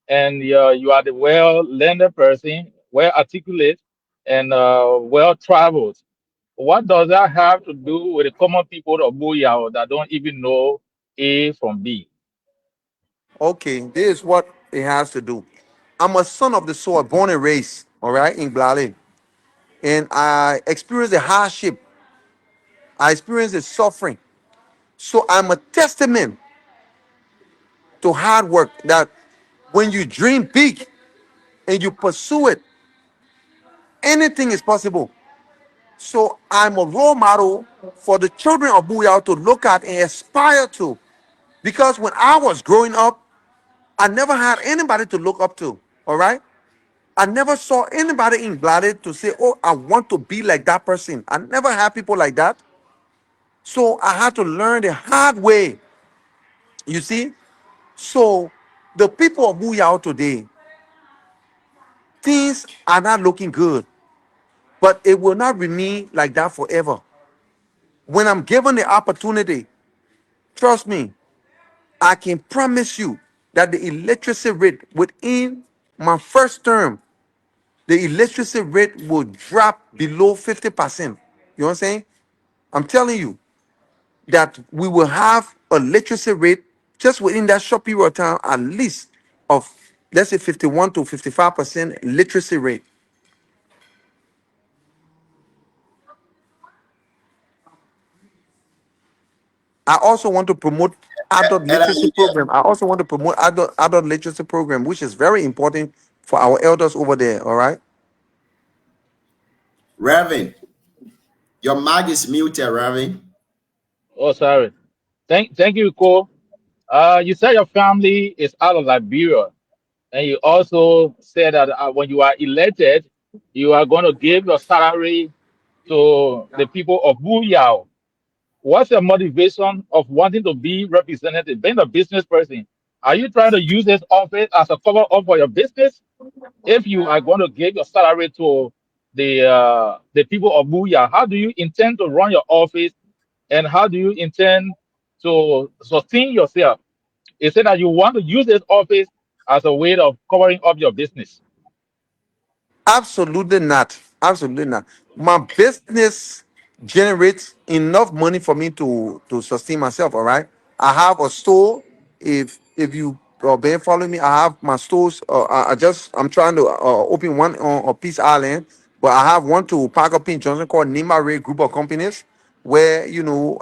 and you are the well-learned person, well articulate, and well traveled. What does that have to do with the common people of Booyah that don't even know A from B?
Okay, this is what it has to do. I'm a son of the soil, born and raised, all right, in Blale. And I experienced the hardship, I experienced the suffering. So I'm a testament to hard work that when you dream big and you pursue it, anything is possible. So I'm a role model for the children of Booyah to look at and aspire to. Because when I was growing up, I never had anybody to look up to. All right. I never saw anybody in Gladys to say, oh, I want to be like that person. I never had people like that. So I had to learn the hard way. You see? So the people of Booyah today, things are not looking good, but it will not remain like that forever. When I'm given the opportunity, trust me, I can promise you that the electricity rate within my first term, the electricity rate will drop below 50%. You know what I'm saying? I'm telling you that we will have a literacy rate just within that short period of time, at least of, let's say, 51 to 55% literacy rate. I also want to promote adult
And are
literacy
you there?
program. I also want to promote adult literacy program, which is very important for our elders over there. All right.
Reverend, your mic is muted, Reverend.
Oh, sorry. Thank you, Cole. You said your family is out of Liberia, and you also said that when you are elected, you are going to give your salary to the people of Buyao. What's your motivation of wanting to be represented, being a business person? Are you trying to use this office as a cover up for your business? If you are going to give your salary to the people of Buyao, how do you intend to run your office, and how do you intend to sustain yourself? Is it that you want to use this office as a way of covering up your business?
Absolutely not. Absolutely not. My business generates enough money for me to sustain myself. All right. I have a store. If you been following me, I have my stores. I'm trying to open one on Peace Island, but I have one to Park Up in Johnson called Nima Ray Group of Companies, where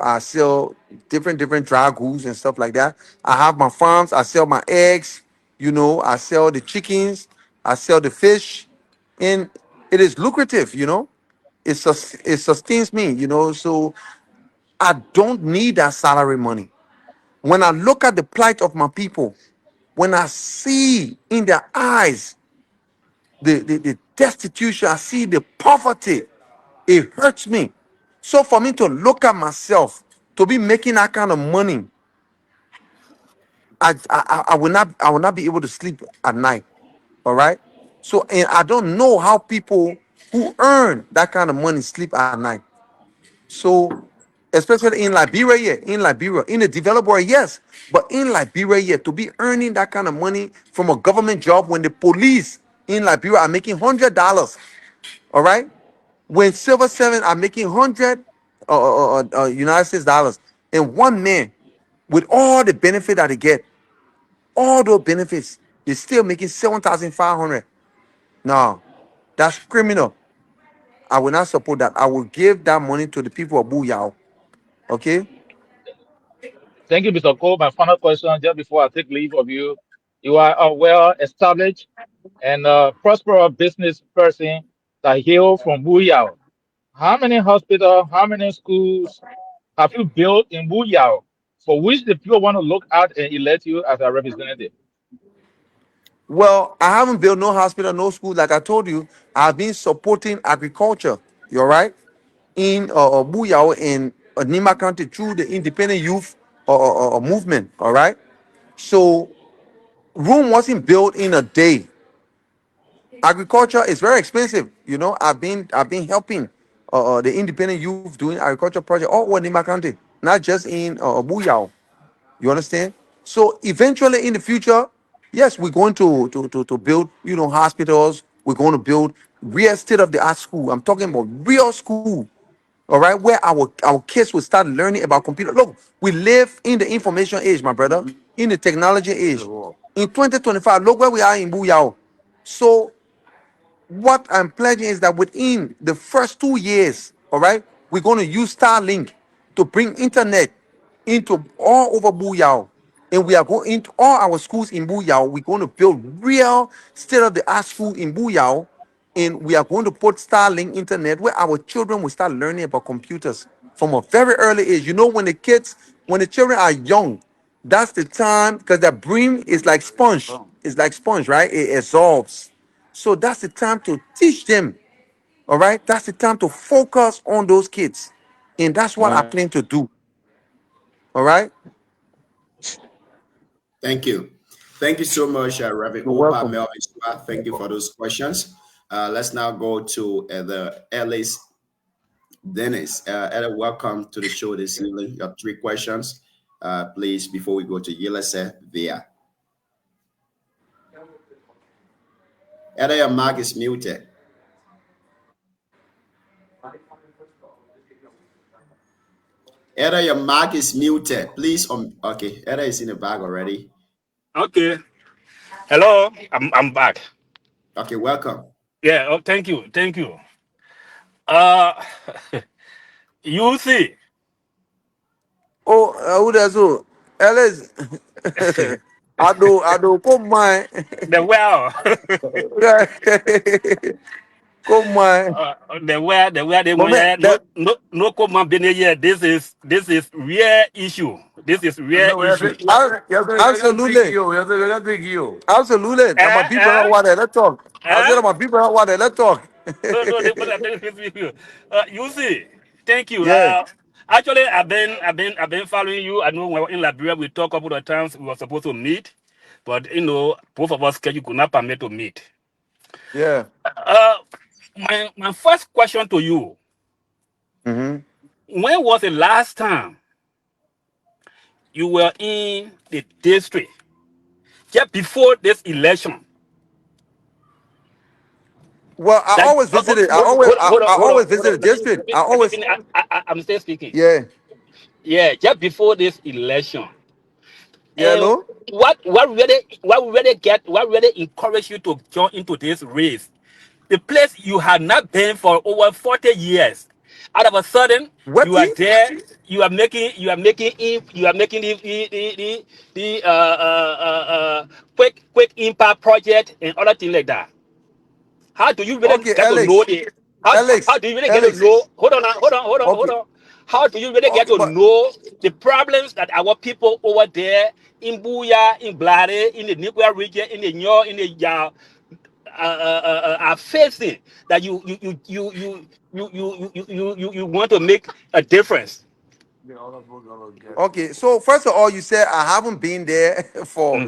I sell different dry goods and stuff like that. I have my farms. I sell my eggs. I sell the chickens. I sell the fish, and it is lucrative. It sustains me. So I don't need that salary money. When I look at the plight of my people, when I see in their eyes the destitution, I see the poverty, it hurts me. So for me to look at myself to be making that kind of money, I will not be able to sleep at night. All right. So, and I don't know how people who earn that kind of money sleep at night. So, especially in Liberia, yeah, in the developed world, yes, but in Liberia, yeah, to be earning that kind of money from a government job when the police in Liberia are making $100, all right, when civil servants are making 100 United States dollars, and one man with all the benefit that they get, all those benefits, they're still making 7,500. No, that's criminal. I will not support that. I will give that money to the people of Buyao. Okay.
Thank you, Mr. Cole. My final question, just before I take leave of you. You are a well established and prosperous business person that hail from Buyao. How many hospitals, how many schools have you built in Buyao for which the people want to look at and elect you as a representative?
Well, I haven't built no hospital, no school. Like I told you, I've been supporting agriculture. You're right. In Buyao in Nima County through the independent youth movement. All right. So Rome wasn't built in a day. Agriculture is very expensive. I've been helping the independent youth doing agriculture project all over Nima County, not just in Buyao. You understand? So eventually in the future, yes, we're going to build, hospitals. We're going to build real state of the art school. I'm talking about real school. All right, where our kids will start learning about computer. Look, we live in the information age, my brother, in the technology age. In 2025, look where we are in Buyao. So what I'm pledging is that within the first 2 years, all right, we're going to use Starlink to bring internet into all over Buyao. And we are going into all our schools in Buyao. We're going to build real state-of-the-art school in Buyao. And we are going to put Starlink internet where our children will start learning about computers from a very early age. When the children are young, that's the time because their brain is like sponge. It's like sponge, right? It absorbs. So that's the time to teach them. All right. That's the time to focus on those kids. And that's what I plan to do. All right.
Thank you. Thank you so much, Reverend
You're
Opa
welcome.
Melvin Swat. Thank you for those questions. Let's now go to the Ellis Dennis. Ella, welcome to the show this evening. Your three questions, please, before we go to Yelese Via. Ella, your mic is muted. Either your mic is muted. Please, okay, Either is in the bag already.
Okay. Hello. I'm back.
Okay, welcome.
Yeah. Oh, thank you. Thank you. Uh, you see
Oh, who that's who? Alice. I do come my.
the well,
Come my.
the where they
But
want.
man,
Yeah, no,
that
no, no. Come on, Benny. Yeah, this is real issue. This is real issue.
absolutely. Absolutely. I'm a
Eh,
big brother
eh,
what let's talk. I said
eh.
I'm a big brother what let's talk.
No, no. You see. Thank you.
Yeah,
Actually, I've been following you. I know when we were in Liberia, we talked a couple of times. We were supposed to meet, but both of us schedule could not permit to meet.
yeah.
Uh, my first question to you:
Hmm.
when was the last time you were in the district just before this election?
Well, I
That
always
hold,
visited.
hold, hold, hold on,
I
hold on,
always
hold on.
visited the district.
Let me finish. I'm still speaking.
Yeah,
Yeah, just before this election.
yeah,
And
no.
what really encouraged you to join into this race? The place you had not been for over 40 years. All of a sudden,
What
you are
the?
there. You are making the quick impact project and other things like that. How do you really
Okay,
get to know
Alex,
the how do you really get to
Alex.
know? Hold on, now, hold
Okay,
on. How do you really get
okay,
to
but
know the problems that our people over there in Buya, in Blare, in the nuclear region, in the Nyo, in the are facing that you want to make a difference?
okay. So first of all, you said I haven't been there for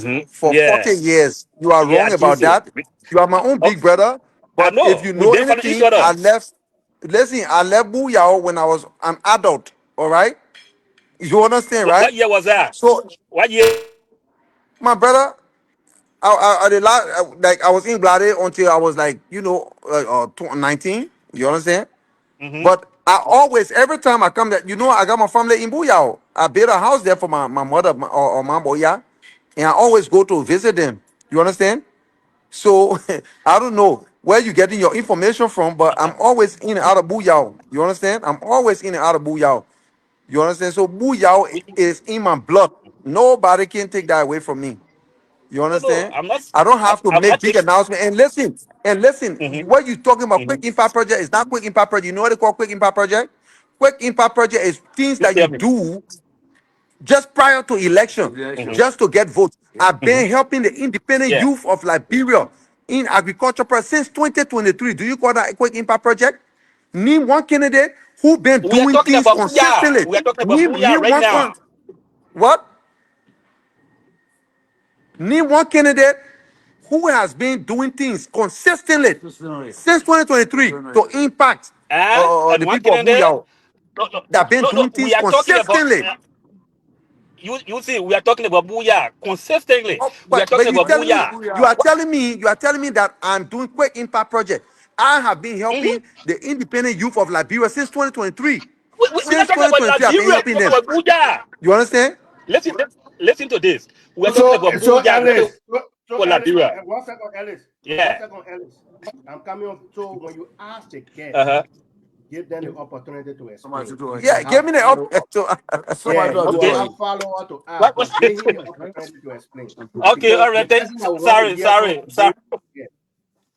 Yeah,
40 years. You are
yeah, I
wrong
think
about
so.
that. You are my own
Oh,
big brother.
I
But if
know
you
we've
know
been following each
anything,
other.
I left. Listen, I left Booyah when I was an adult. All right, you understand,
What
right?
year was that?
So
What year?
my brother, I did like I was in Blade until I was like 19. You understand?
Mm-hmm.
But I always every time I come there, I got my family in Buyao. I built a house there for my mother or my boy, yeah, and I always go to visit them. You understand? So I don't know where you getting your information from, but I'm always in and out of Buyao. You understand? I'm always in and out of Buyao. You understand? So Buyao is in my blood. Nobody can take that away from me. You
No, no,
understand?
I'm not.
I don't have to
I'm
make
not
big
taking.
announcement. And listen,
Mm-hmm.
what you talking about
Mm-hmm.
quick impact project is not quick impact project. You know what they call quick impact project? Quick impact project is things
You
that you
tell me.
do just prior to election,
Mm-hmm.
just to get votes. I've
Mm-hmm.
been helping the independent
Yeah.
youth of Liberia in agriculture since 2023. Do you call that a quick impact project? Name one candidate who been
We are
doing
talking
things
about Booyah.
consistently.
We are talking about Booyah
Name
right
one
now.
what? Name one candidate who has been doing things consistently since 2023 to impact
And
the
one
people of
candidate.
Buyao
No, no,
that have been
no.
doing
We
things
are talking about.
consistently.
You see, we are talking about Booyah consistently.
Oh,
We are
but
talking about Booyah.
you are telling me that I'm doing quick impact project. I have been
Mm-hmm.
helping the independent youth of Liberia since 2023.
We're not
Since
talking about
2023, I've been
Liberia.
helping
We're
them.
talking about Booyah.
You understand?
Listen to this. We are talking
So,
about
so
Booyah. We're talking
Alice, so
about
Alice,
Liberia.
one second, Alice,
Yeah.
I'm coming on. So when you ask the guests,
Uh-huh.
give them the opportunity to explain. You can
Yeah, give
have
me the
follow
up.
up. Yeah, you will
Okay.
have follow up to ask,
What?
but give him the opportunity to explain
Okay.
because
All
the
right.
person that will want to
Sorry.
hear from
Sorry.
today.
Sorry.
Yeah,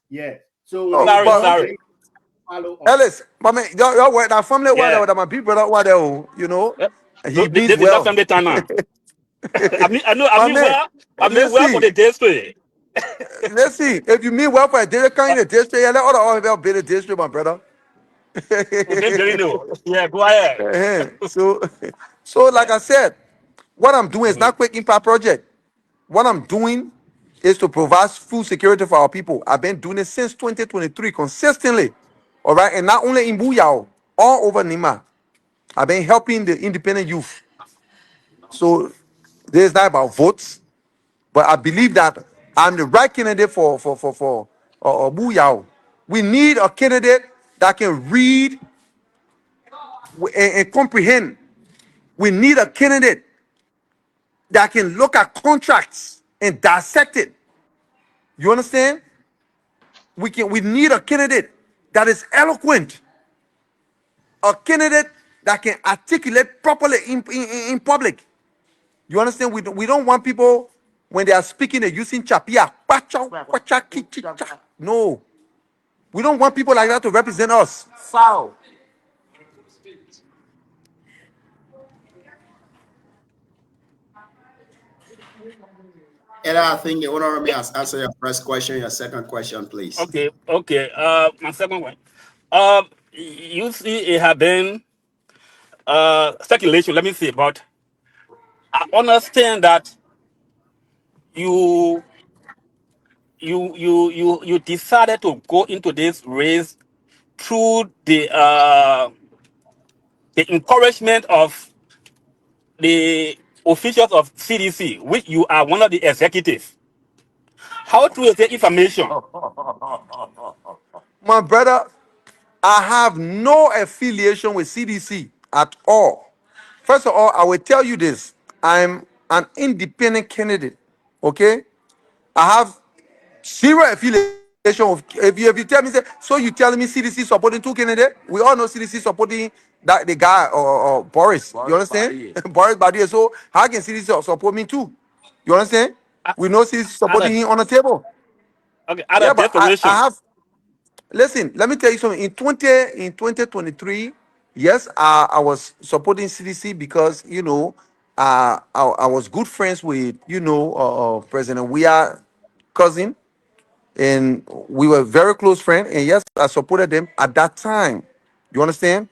yeah. So when
Oh,
he's
Sorry.
but
done,
Sorry.
then follow up.
Ellis, but man, y'all work that family over there
Yeah.
with my big brother over there, and
No,
he means
this is not
well.
family time now. I know. I
My
mean
man,
well. I mean well for
listen,
the district.
let's see. If you mean well for a district, can you the district? Yeah, let all be the district, my brother.
We've been very new. Yeah. Go ahead.
so, so like
Yeah.
I said, what I'm doing is
Mm-hmm.
not quick impact project. What I'm doing is to provide food security for our people. I've been doing it since 2023 consistently. All right, and not only in Buyao, all over Nima. I've been helping the independent youth. So this is not about votes, but I believe that I'm the right candidate for Buyao. We need a candidate that can read and comprehend We need a candidate that can look at contracts and dissect it. You understand? We need a candidate that is eloquent, a candidate that can articulate properly in public. You understand? We don't want people when they are speaking they're using chapia. No. We don't want people like that to represent us. Foul.
And I think the honorable has answered your first question. Your second question, please.
Okay, okay. My second one. You see, it have been speculation. Let me see, but I understand that you you decided to go into this race through the encouragement of the officials of CDC, which you are one of the executives. How true is the information?
My brother, I have no affiliation with CDC at all. First of all, I will tell you this. I'm an independent candidate. Okay? I have zero affiliation with if you tell me say, so you telling me CDC supporting two candidates? We all know CDC supporting that the guy or Boris. You understand? Boris Badia. So how can CDC support me too? You understand?
Uh,
We know CDC
Out
supporting
of,
him on the table.
okay, out
Yeah,
of
but I
desperation.
have listen, let me tell you something. In 2023, yes, I was supporting CDC because I was good friends with President We are cousin, and we were very close friends. And yes, I supported them at that time. You understand?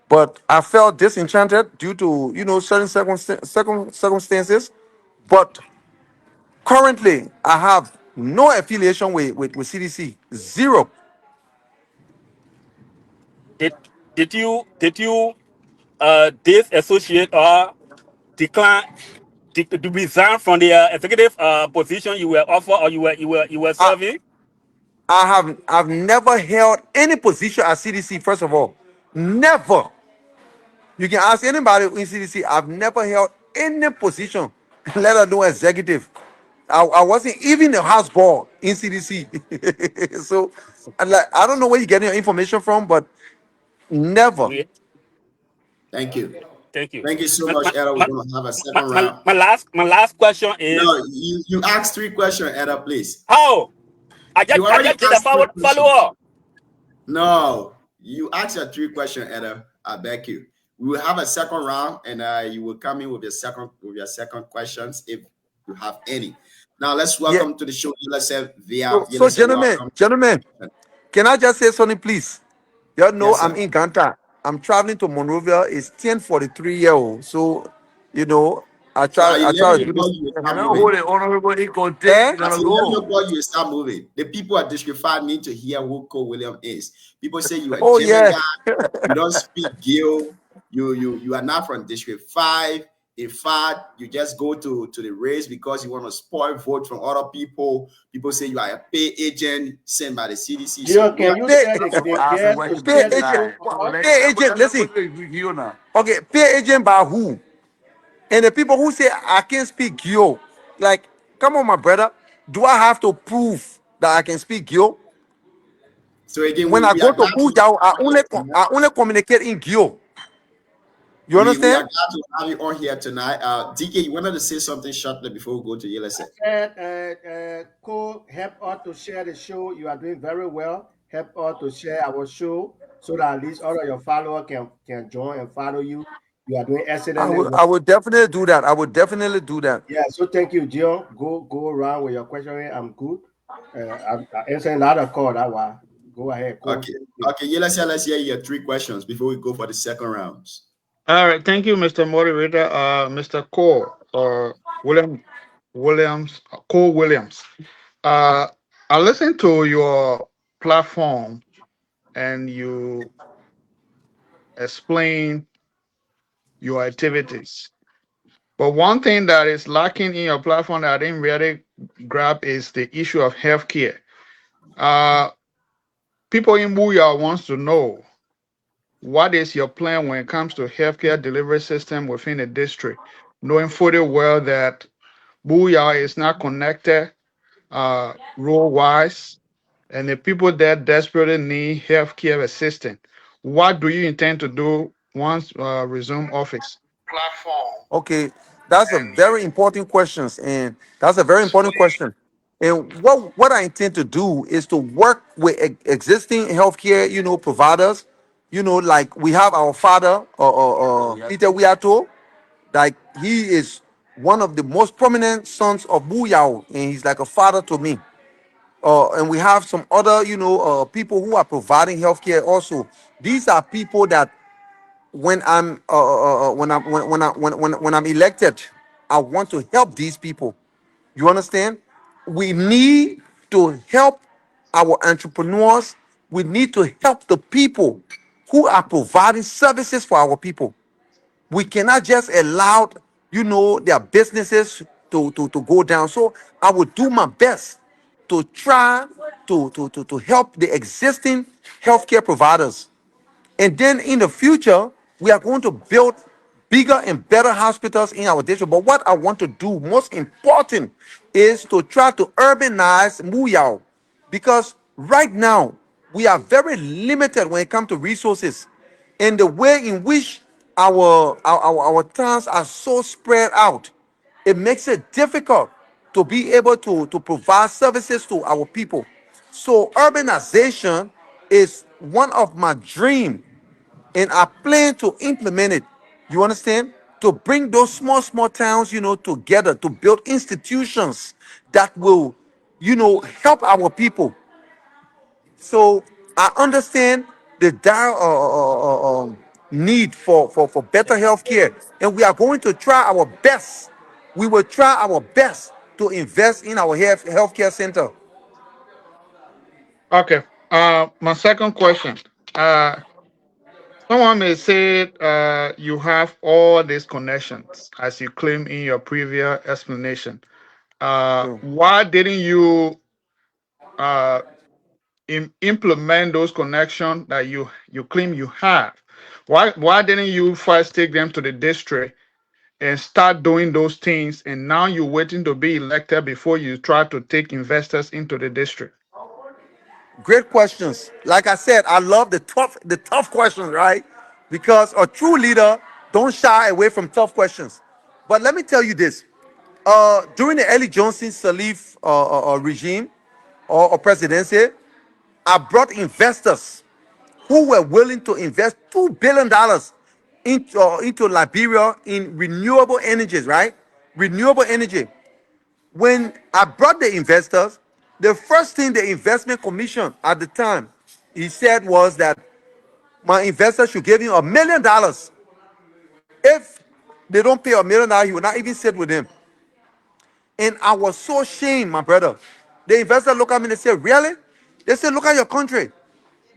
But I felt disenchanted due to certain circumstances. But currently, I have no affiliation with CDC. Zero.
Did did you disassociate or decline to resign from the executive position you were offered or you were
I,
serving?
I've never held any position at CDC. First of all, never. You can ask anybody in CDC. I've never held any position, let alone executive. I wasn't even a house ball in CDC. So, I don't know where you're getting your information from, but never.
Okay,
Thank you.
thank you.
Thank you so
My,
much,
my,
Eda. We're
my,
going to have a
my,
second
my,
round.
my last question is
No, you asked three questions, Eda, plee.
how I just
You
I
already
just did a
asked three
follow
questions.
up.
No, you asked your three question, Eda. I beg you. We will have a second round, and you will come in with your second questions if you have any. Now let's
Yeah.
welcome to the show. Let's say via.
So
Let's say
gentlemen,
welcome.
can I just say something, please? Y'all know
Yes,
I'm
sir.
in Ganta. I'm traveling to Monrovia. It's 10:43 year old. So, you know, I
So
try
at
I try to
11
do this.
o'clock, you will
You
start
know who
moving.
the honorable he can take,
Eh?
you
At
gotta
11
go.
o'clock, you will start moving. The people at District 5 need to hear who Cole William is. People say you are a
Oh
German
yeah.
guy. You don't speak Gill. You are not from District 5. In fact, you just go to the race because you want to spoil vote from other people. People say you are a pay agent sent by the CDC. So
Gio,
we are
can you
Pay
tell
I'm
the
asking
guests
where
to
he
pay
share
been
the
agent.
show
tonight.
for us?
Pay agent. Listen.
You know.
Okay, pay agent by who? And the people who say I can't speak Gyo, like, come on, my brother. Do I have to prove that I can speak Gyo?
so again,
When
we,
I
we
go
are
to
glad to
Bujao,
have you tonight.
I only communicate in Gyo. You
We are
understand?
glad to have you on here tonight. DK, you wanted to say something shortly before we go to Yelese.
And Cole, help us to share the show. You are doing very well. Help us to share our show so that at least all of your followers can join and follow you. You are doing excellently well.
I will definitely do that. I will definitely do that.
Yeah, so thank you, Jill. Go around with your question. I'm good. I answering a lot of call that way. Go ahead, Cole.
Okay.
Thank you.
Okay, let's hear your three questions before we go for the second rounds.
All right, thank you, Mr. Moderator. Mr. Cole, Williams, Cole Williams. Uh, I listened to your platform and you explain your activities. But one thing that is lacking in your platform that I didn't really grab is the issue of healthcare. Uh, People in Booyah wants to know
What is your plan when it comes to healthcare delivery system within the district, knowing fully well that Booyah is not connected role wise, and the people that desperately need healthcare assistance? What do you intend to do once resume office?
Okay, that's a very important question, and that's a very important question. And what I intend to do is to work with existing healthcare, providers. Like we have our father, Peter Wiato. Like he is one of the most prominent sons of Buyao, and he's like a father to me. And we have some other, people who are providing healthcare also. These are people that when I'm when I'm elected, I want to help these people. You understand? We need to help our entrepreneurs. We need to help the people who are providing services for our people. We cannot just allow, their businesses to go down. So I will do my best to try to help the existing healthcare providers. And then in the future, we are going to build bigger and better hospitals in our district. But what I want to do, most important, is to try to urbanize Muyao. Because right now, we are very limited when it comes to resources. And the way in which our towns are so spread out, it makes it difficult to be able to provide services to our people. So urbanization is one of my dreams, and I plan to implement it. You understand? To bring those small towns, together to build institutions that will, help our people. So I understand the dire need for better health care, and we are going to try our best. We will try our best to invest in our healthcare center.
Okay. My second question. Uh, Someone may say you have all these connections, as you claim in your previous explanation. Why didn't you uh, implement those connections that you claim you have? Why didn't you first take them to the district and start doing those things? And now you're waiting to be elected before you try to take investors into the district.
Great questions. Like I said, I love the tough questions, right? Because a true leader don't shy away from tough questions. But let me tell you this: during the Ellie Johnson Sirleaf regime or presidency, I brought investors who were willing to invest $2 billion into Liberia in renewable energies, right? Renewable energy. When I brought the investors, the first thing the investment commission at the time he said was that my investors should give him $1 million. If they don't pay $1 million, he will not even sit with him. And I was so ashamed, my brother. The investor look at me and they said, "Really?" They said, "Look at your country.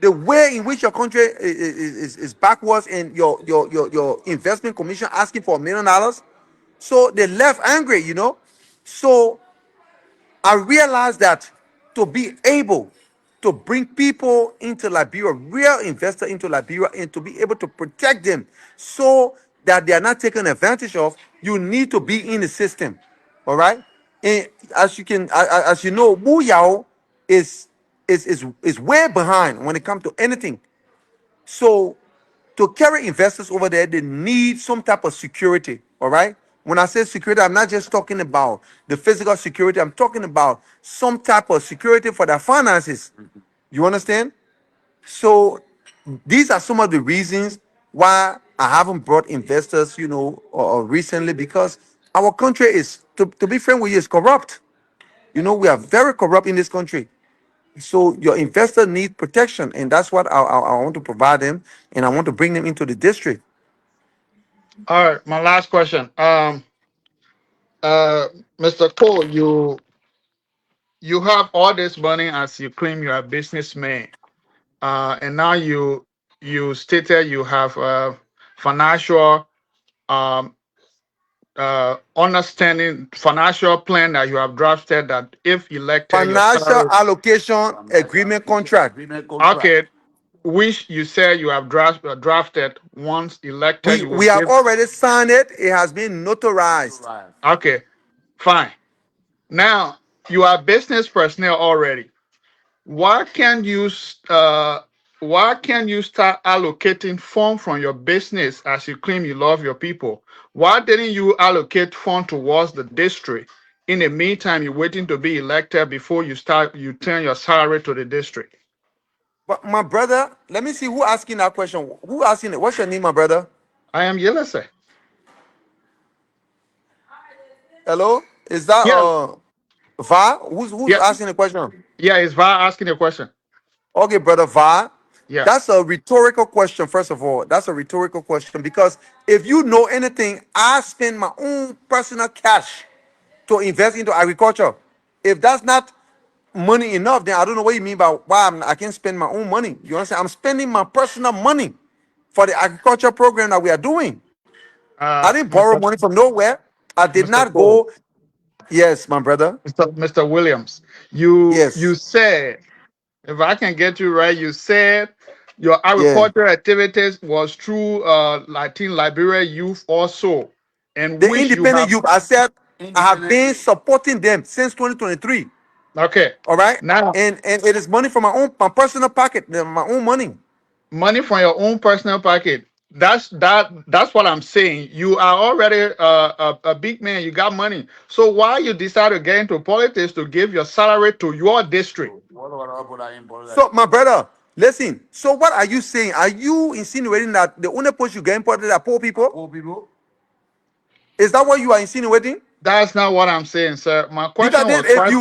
The way in which your country is backwards, and your investment commission asking for $1 million." So they left angry. So I realized that to be able to bring people into Liberia, real investor into Liberia, and to be able to protect them so that they are not taken advantage of, you need to be in the system. All right. And as you know, Muyao is way behind when it comes to anything. So to carry investors over there, they need some type of security. All right. When I say security, I'm not just talking about the physical security. I'm talking about some type of security for their finances. You understand? So these are some of the reasons why I haven't brought investors, recently, because our country is, to be frank with you, is corrupt. We are very corrupt in this country. So your investor need protection, and that's what I want to provide them, and I want to bring them into the district.
All right, my last question. Uh, Mr. Cole, you have all this money as you claim you're a businessman, and now you stated you have a financial um, understanding, financial plan that you have drafted that if elected, your
Financial
salary.
allocation agreement contract.
Okay, which you said you have drafted. Once elected, you will
We have
give.
already signed it. It has been notarized.
Okay, fine. Now you are business personnel already. Why can't you why can't you start allocating funds from your business as you claim you love your people? Why didn't you allocate funds towards the district? In the meantime, you're waiting to be elected before you turn your salary to the district.
But my brother, let me see who asking that question. Who asking it? What's your name, my brother?
I am Yelese.
Hello? Is that
Yeah,
Va? Who's
yeah,
asking the question?
yeah, it's Va asking a question.
Okay, brother Va.
Yeah.
That's a rhetorical question, first of all. That's a rhetorical question because if you know anything, I spend my own personal cash to invest into agriculture. If that's not money enough, then I don't know what you mean by why I can't spend my own money. You understand? I'm spending my personal money for the agriculture program that we are doing. I didn't borrow
Mr.
money from nowhere. I did
Mr.
not
Cole,
go. Yes, my brother.
Mr. Williams, you
Yes.
said, if I can get you right, you said your
Yeah.
agricultural activities was through Latin Liberia Youth also, and
The
which you
independent
have.
youth, I said, I have been supporting them since 2023.
Okay,
All right.
now
And it is money from my personal pocket, my own money.
money from your own personal pocket. That's what I'm saying. You are already a big man. You got money. So why you decide to get into politics to give your salary to your district?
So, my brother, listen. So, what are you saying? Are you insinuating that the only post you get imported are poor people? Poor people. Is that what you are insinuating?
That's not what I'm saying, sir. My
Because
question
then
was first.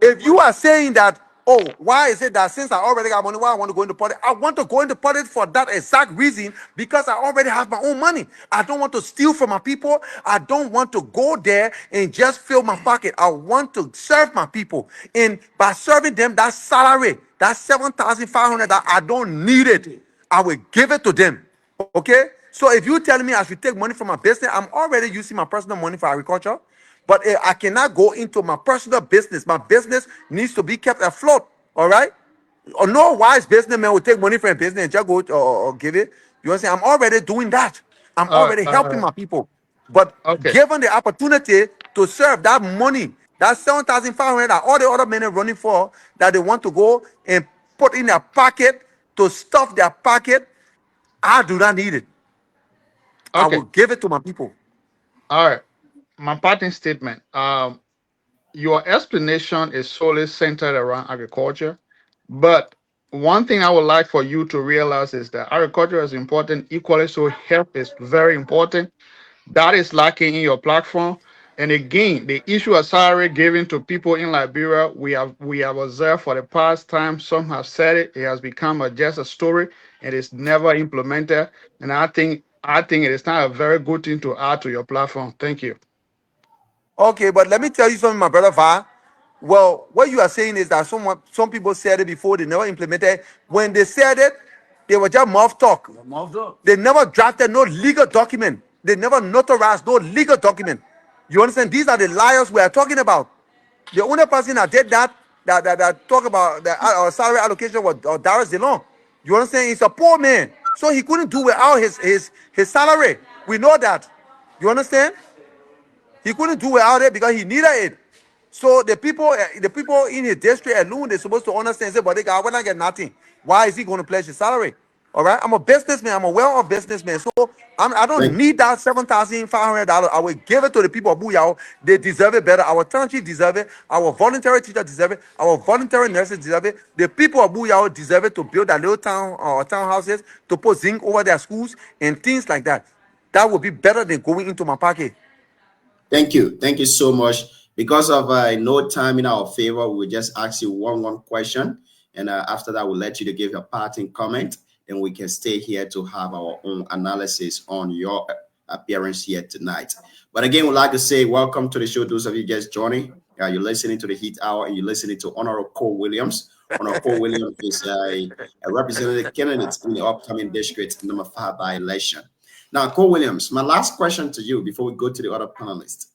if you are saying that, oh, why is it that since I already got money, why I want to go into politics? I want to go into politics for that exact reason because I already have my own money. I don't want to steal from my people. I don't want to go there and just fill my pocket. I want to serve my people. And by serving them, that salary, that 7,500, that I don't need it. I will give it to them. Okay? So if you tell me I should take money from my business, I'm already using my personal money for agriculture. But I cannot go into my personal business. My business needs to be kept afloat. All right? Or no wise businessman will take money from a business and just go or give it. You understand? I'm already doing that. I'm
Uh,
already helping
uh,
my people. But
okay,
given the opportunity to serve that money, that 7,500 that all the other men are running for, that they want to go and put in their pocket to stuff their pocket, I do not need it. I
okay,
will give it to my people.
all right. My parting statement. Your explanation is solely centered around agriculture, but one thing I would like for you to realize is that agriculture is important equally. So health is very important. That is lacking in your platform. And again, the issue of salary given to people in Liberia, we have observed for the past time. Some have said it. It has become just a story, and it's never implemented. And I think it is not a very good thing to add to your platform. Thank you.
Okay, but let me tell you something, my brother Va. Well, what you are saying is that some people said it before, they never implemented. When they said it, they were just mouth talk. They never drafted no legal document. They never notarized no legal document. You understand? These are the liars we are talking about. The only person that did that talk about the salary allocation was Darius DeLong. You understand? He's a poor man, so he couldn't do without his salary. We know that. You understand? He couldn't do without it because he needed it. So the people in his district alone, they're supposed to understand. Say, but they got, we're not getting nothing. Why is he going to pledge his salary? All right, I'm a businessman. I'm a well-off businessman. So I don't
Thank,
need that $7,500. I will give it to the people of Booyah. They deserve it better. Our township deserve it. Our voluntary teachers deserve it. Our voluntary nurses deserve it. The people of Booyah deserve it to build their little townhouses, to put zinc over their schools and things like that. That would be better than going into my pocket.
thank you. Thank you so much. Because of no time in our favor, we'll just ask you one question. And after that, we'll let you to give your parting comment. And we can stay here to have our own analysis on your appearance here tonight. But again, we'd like to say welcome to the show. Those of you just joining, you're listening to the Heat Hour and you're listening to Honorable Cole Williams. Honorable Cole Williams is a representative candidate in the upcoming district number 5 by election. Now, Cole Williams, my last question to you before we go to the other panelists.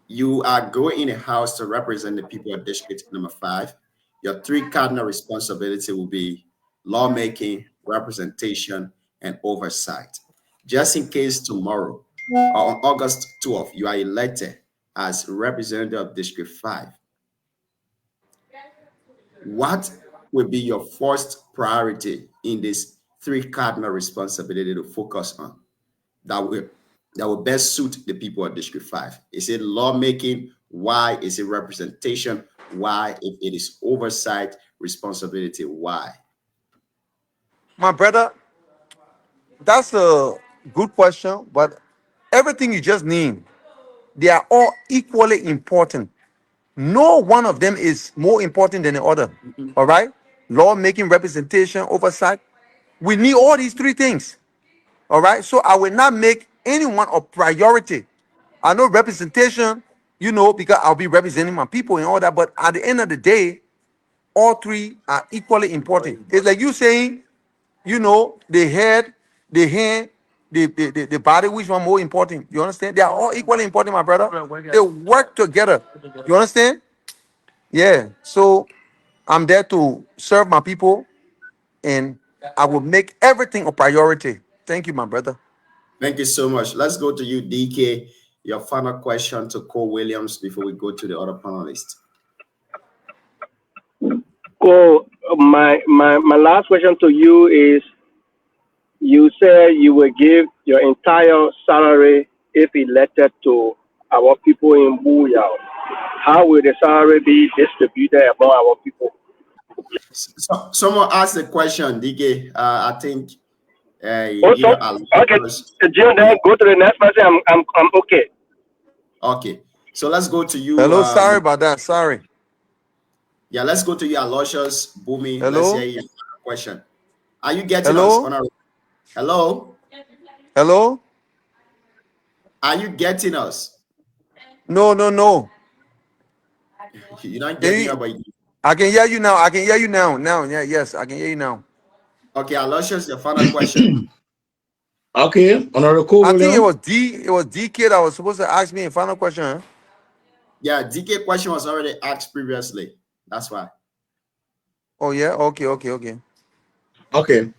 You are going in a house to represent the people of district number 5. Your three cardinal responsibility will be lawmaking, representation, and oversight. Just in case tomorrow, or on August 12th, you are elected as representative of District 5, what will be your first priority in this three cardinal responsibility to focus on that will that will best suit the people of District 5? Is it lawmaking? Why? Is it representation? Why? If it is oversight responsibility, why?
My brother, that's a good question, but everything you just named, they are all equally important. No one of them is more important than the other. All right? Law making, representation, oversight. We need all these three things. All right? So I will not make anyone a priority. I know representation, because I'll be representing my people and all that, but at the end of the day, all three are equally important. It's like you saying, the head, the hand, the body, which one more important? You understand? They are all equally important, my brother. They work together. You understand? Yeah. So I'm there to serve my people, and I will make everything a priority. Thank you, my brother.
Thank you so much. Let's go to you, DK. Your final question to Cole Williams before we go to the other panelists.
So my last question to you is: you said you will give your entire salary if elected to our people in Booyah. How will the salary be distributed among our people?
So, someone asked a question, DK. I think
Oh, so
either
okay,
Aloysius.
Jim, then go to the next person. I'm okay.
Okay, so let's go to you.
Hello. Sorry about that. Sorry.
Yeah, let's go to you, Aloysius Bumi. Let's hear
Hello.
your question. Are you getting us?
Hello.
Hello?
Hello.
Are you getting us?
No, no, no.
You're not
Can
getting
you?
us, but
I can hear you now. I can hear you now. Now, yeah, yes, I can hear you now.
okay, Aloysius, your final question.
Okay, Honorable Cole
I think it
William.
was D. It was DK that was supposed to ask me a final question. Huh?
Yeah, DK question was already asked previously. That's why.
Oh yeah. Okay. Okay. Okay.
Okay,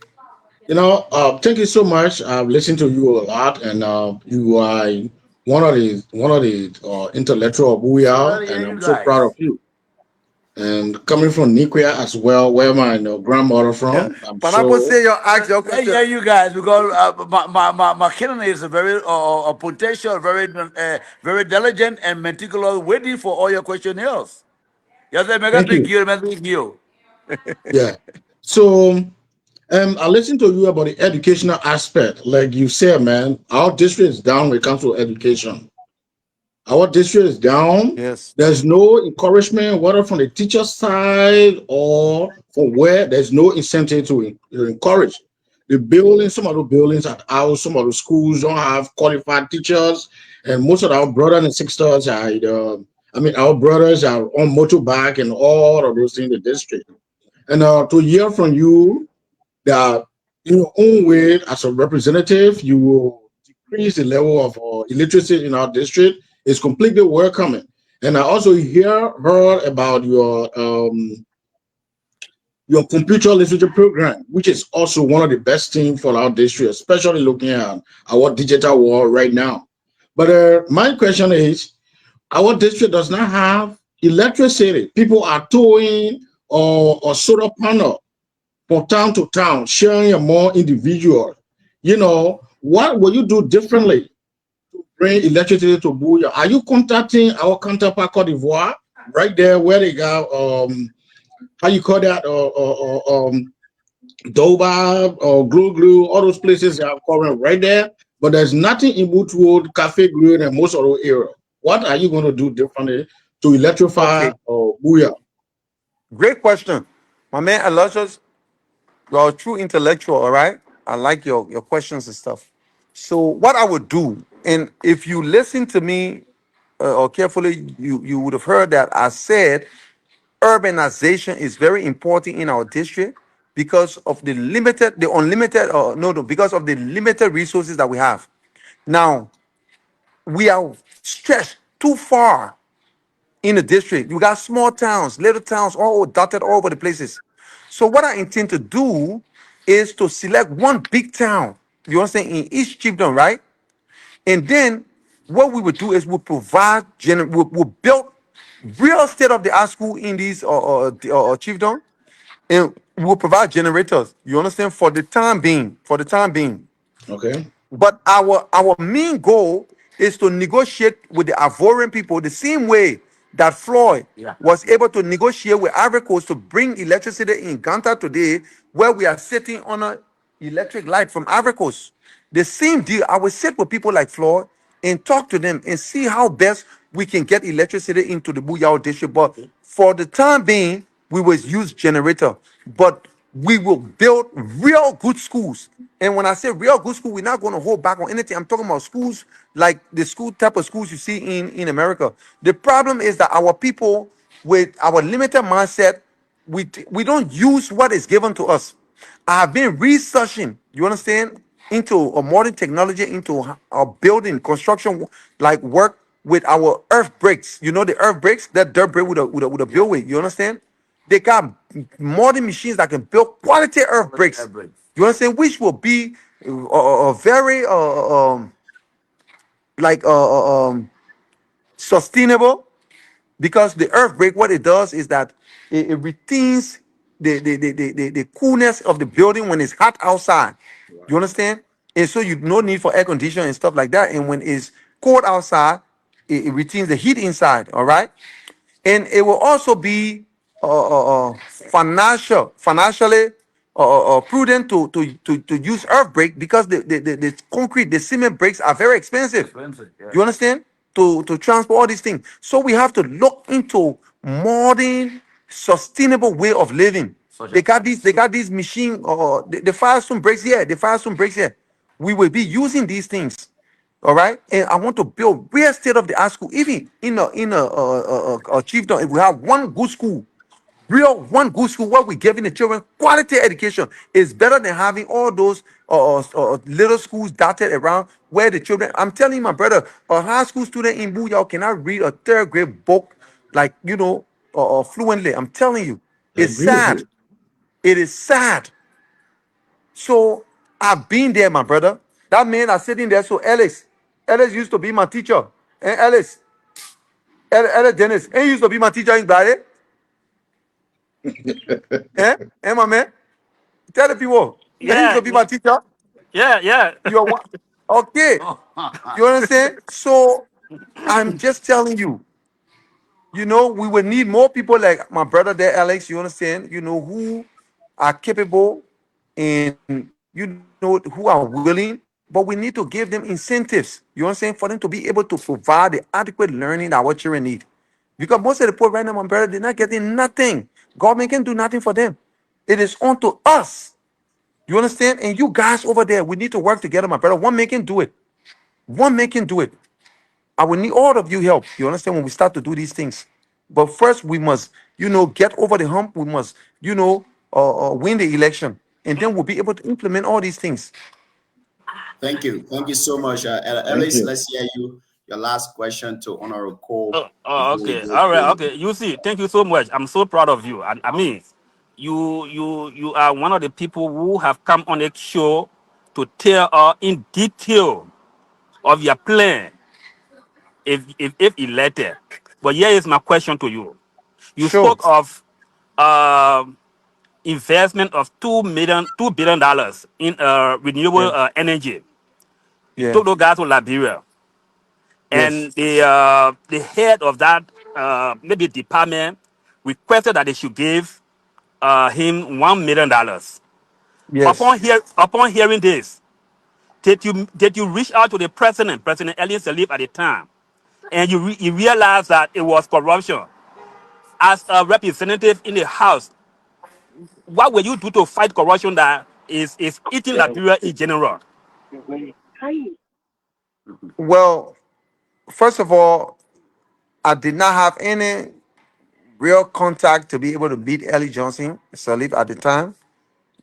thank you so much. I've listened to you a lot, and you are one of the intellectual who we
Well,
are,
yeah,
and
you
I'm so proud of
guys.
you. And coming from Niquia as well, where my grandmother
Yeah.
from, I'm
Pineapple
so
say your ask your
Yeah,
question.
yeah, you guys, because my kidney is a very potential, very very diligent and meticulous, waiting for all your questionnaires. Yes, I make a
thank
big
you.
deal, make a big deal.
Yeah. So I listened to you about the educational aspect. Like you said, man, our district is down when it comes to education. Our district is down.
Yes.
There's no encouragement, whether from the teacher side or from where there's no incentive to encourage. The buildings, some of the buildings at ours, some of the schools don't have qualified teachers, and most of our brothers and sisters are, our brothers are on motorbike and all of those things in the district. And to hear from you that in your own way as a representative, you will decrease the level of illiteracy in our district is completely welcoming. And I also heard about your computer literature program, which is also one of the best things for our district, especially looking at our digital world right now. But my question is, our district does not have electricity. People are towing or solar panel from town to town, sharing a more individual. What will you do differently to bring electricity to Buya? Are you contacting our counterpart Cote d'Ivoire right there where they got how you call that Doba or Glue, all those places that are covering right there, but there's nothing in Boot Road, Cafe Green, and most of those areas. What are you going to do differently to electrify
Okay.
Buya?
Great question, my man. Aloysius, you're a true intellectual. All right. I like your questions and stuff. So what I would do, and if you listen to me or carefully, you would have heard that I said urbanization is very important in our district because of the unlimited, no, because of the limited resources that we have. Now, we are stretched too far in the district. You got small towns, little towns, all dotted all over the places. So what I intend to do is to select one big town, you understand, in each chiefdom, right? And then what we would do is we'll build real state of the art school in these chiefdom, and we'll provide generators. You understand? For the time being,
Okay.
but our main goal is to negotiate with the Ivorian people the same way that Floyd was able to negotiate with Ivory Coast to bring electricity in Ghana today, where we are sitting on a electric light from Ivory Coast. The same deal. I will sit with people like Floyd and talk to them and see how best we can get electricity into the Buyao district. But for the time being, we will use generator. But we will build real good schools. And when I say real good school, we're not going to hold back on anything. I'm talking about schools like the school type of schools you see in America. The problem is that our people, with our limited mindset, we don't use what is given to us. I have been researching, you understand, into a modern technology, into our building construction, like work with our earth bricks. You know the earth bricks, that dirt brick with a build with. You understand? They got modern machines that can build quality earth bricks. You understand? Which will be very like sustainable, because the earth break, what it does is that it retains the coolness of the building when it's hot outside. You understand? And so you no need for air conditioning and stuff like that. And when it's cold outside, it retains the heat inside. All right. And it will also be financially prudent to use earth brake, because the concrete, the cement bricks are very expensive. You understand? To transport all these things. So we have to look into modern, sustainable way of living. They got these machine, the Firestone breaks here, the Firestone breaks here. We will be using these things. All right, and I want to build real state of the art school. Even in a chiefdom, if we have one good school, real one good school where we're giving the children quality education, is better than having all those little schools dotted around where the children. I'm telling you, my brother, a high school student in Buyao cannot read a third grade book like fluently. I'm telling you, it's sad.
Beautiful.
It is sad. So I've been there, my brother. That man are sitting there. So Ellis used to be my teacher. And Ellis Dennis, he used to be my teacher in Bali. My man, tell the people, he used
Yeah,
to be my teacher.
yeah, yeah.
You are one. Okay, you understand? So I'm just telling you, we will need more people like my brother there, Alex. You understand? Who are capable and who are willing, but we need to give them incentives. You understand? For them to be able to provide the adequate learning that our children need. Because most of the poor right now, my brother, they're not getting nothing. Government can do nothing for them. It is on to us. You understand? And you guys over there, we need to work together, my brother. One man can do it. One man can do it. I will need all of you help. You understand, when we start to do these things. But first, we must, get over the hump. We must, win the election, and then we'll be able to implement all these things.
Thank you so much,
Thank
Ellis.
you.
Let's hear your last question to Honorable Cole
Oh,
before we
okay.
go
All right.
to.
Okay. You see, thank you so much. I'm so proud of you. I mean, you are one of the people who have come on the show to tell in detail of your plan if elected. But here is my question to you. You
Sure.
spoke of um investment of $2 billion in renewable
Yeah.
energy. You
Yeah.
took those guys to Liberia,
Yes.
and the head of that maybe department requested that they should give him $1 million.
Yes.
Upon hearing this, did you reach out to the president, President Elias Salif at the time, and you realized that it was corruption? As a representative in the House, what will you do to fight corruption that is eating Liberia in general?
Well, first of all, I did not have any real contact to be able to beat Ellie Johnson Salif at the time.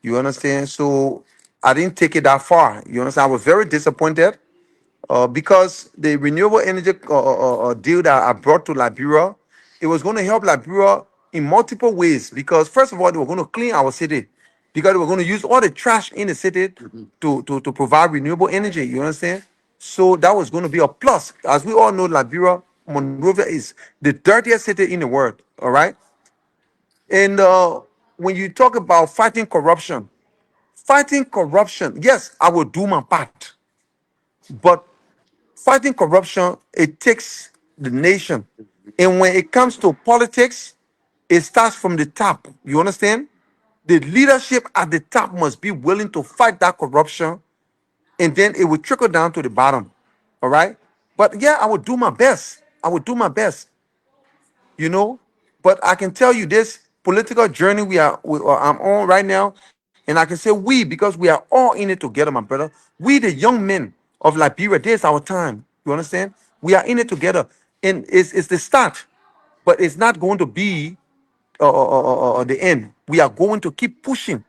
You understand? So I didn't take it that far. You understand? I was very disappointed because the renewable energy deal that I brought to Liberia, it was going to help Liberia in multiple ways. Because first of all, they were going to clean our city, because they were going to use all the trash in the city to provide renewable energy. You understand? So that was going to be a plus. As we all know, Liberia, Monrovia is the dirtiest city in the world. All right. And when you talk about fighting corruption, yes, I will do my part. But fighting corruption, it takes the nation. And when it comes to politics, it starts from the top. You understand? The leadership at the top must be willing to fight that corruption, and then it will trickle down to the bottom. All right. But yeah, I would do my best. I would do my best, you know. But I can tell you this political journey I'm on right now, and I can say we, because we are all in it together, my brother. We, the young men of Liberia, this is our time. You understand? We are in it together, and it's the start, but it's not going to be the end. We are going to keep pushing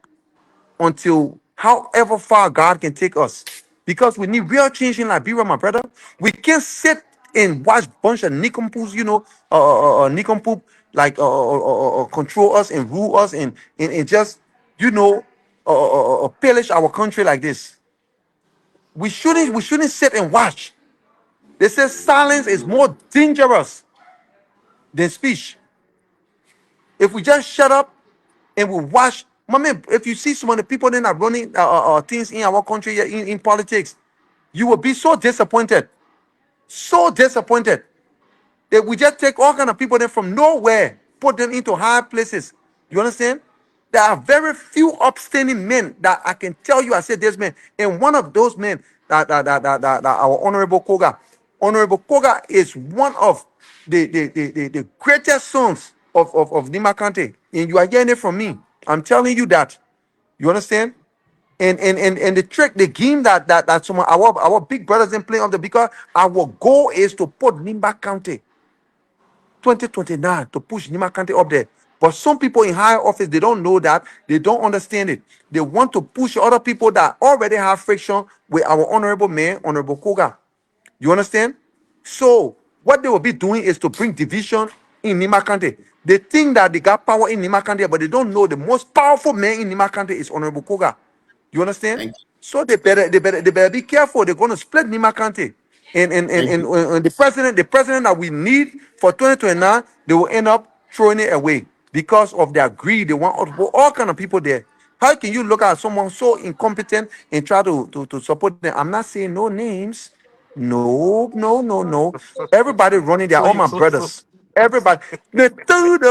until however far God can take us. Because we need real change in Liberia, my brother. We can't sit and watch bunch of nincompoops, nincompoop, like control us and rule us and just, you know, pillage our country like this. We shouldn't sit and watch. They say silence is more dangerous than speech. If we just shut up and we watch, my man, if you see some of the people that are running things in our country, in politics, you will be so disappointed. So disappointed that we just take all kind of people there from nowhere, put them into high places. You understand? There are very few upstanding men that I can tell you. I said this man, and one of those men that our Honorable Koga is one of the greatest sons of Nima Kante, and you are hearing it from me. I'm telling you that. You understand? And the trick, the game that some of our big brothers in playing of the, because our goal is to put Nimba County 2029 to push Nima Kante up there. But some people in higher office, they don't know that. They don't understand it. They want to push other people that already have friction with our honorable man, Honorable Koga. You understand? So what they will be doing is to bring division in Nima Kante. They think that they got power in Nima Kante, but they don't know the most powerful man in Nima Kante is Honorable Koga. You understand?
Thank
So they better be careful. They're going to split Nima Kante.
thank you.
And the president that we need for 2029, they will end up throwing it away because of their greed. They want all kind of people there. How can you look at someone so incompetent and try to support them? I'm not saying no names. No, no, no, no. Everybody running there,
So
all
you
my brothers. Everybody. The third,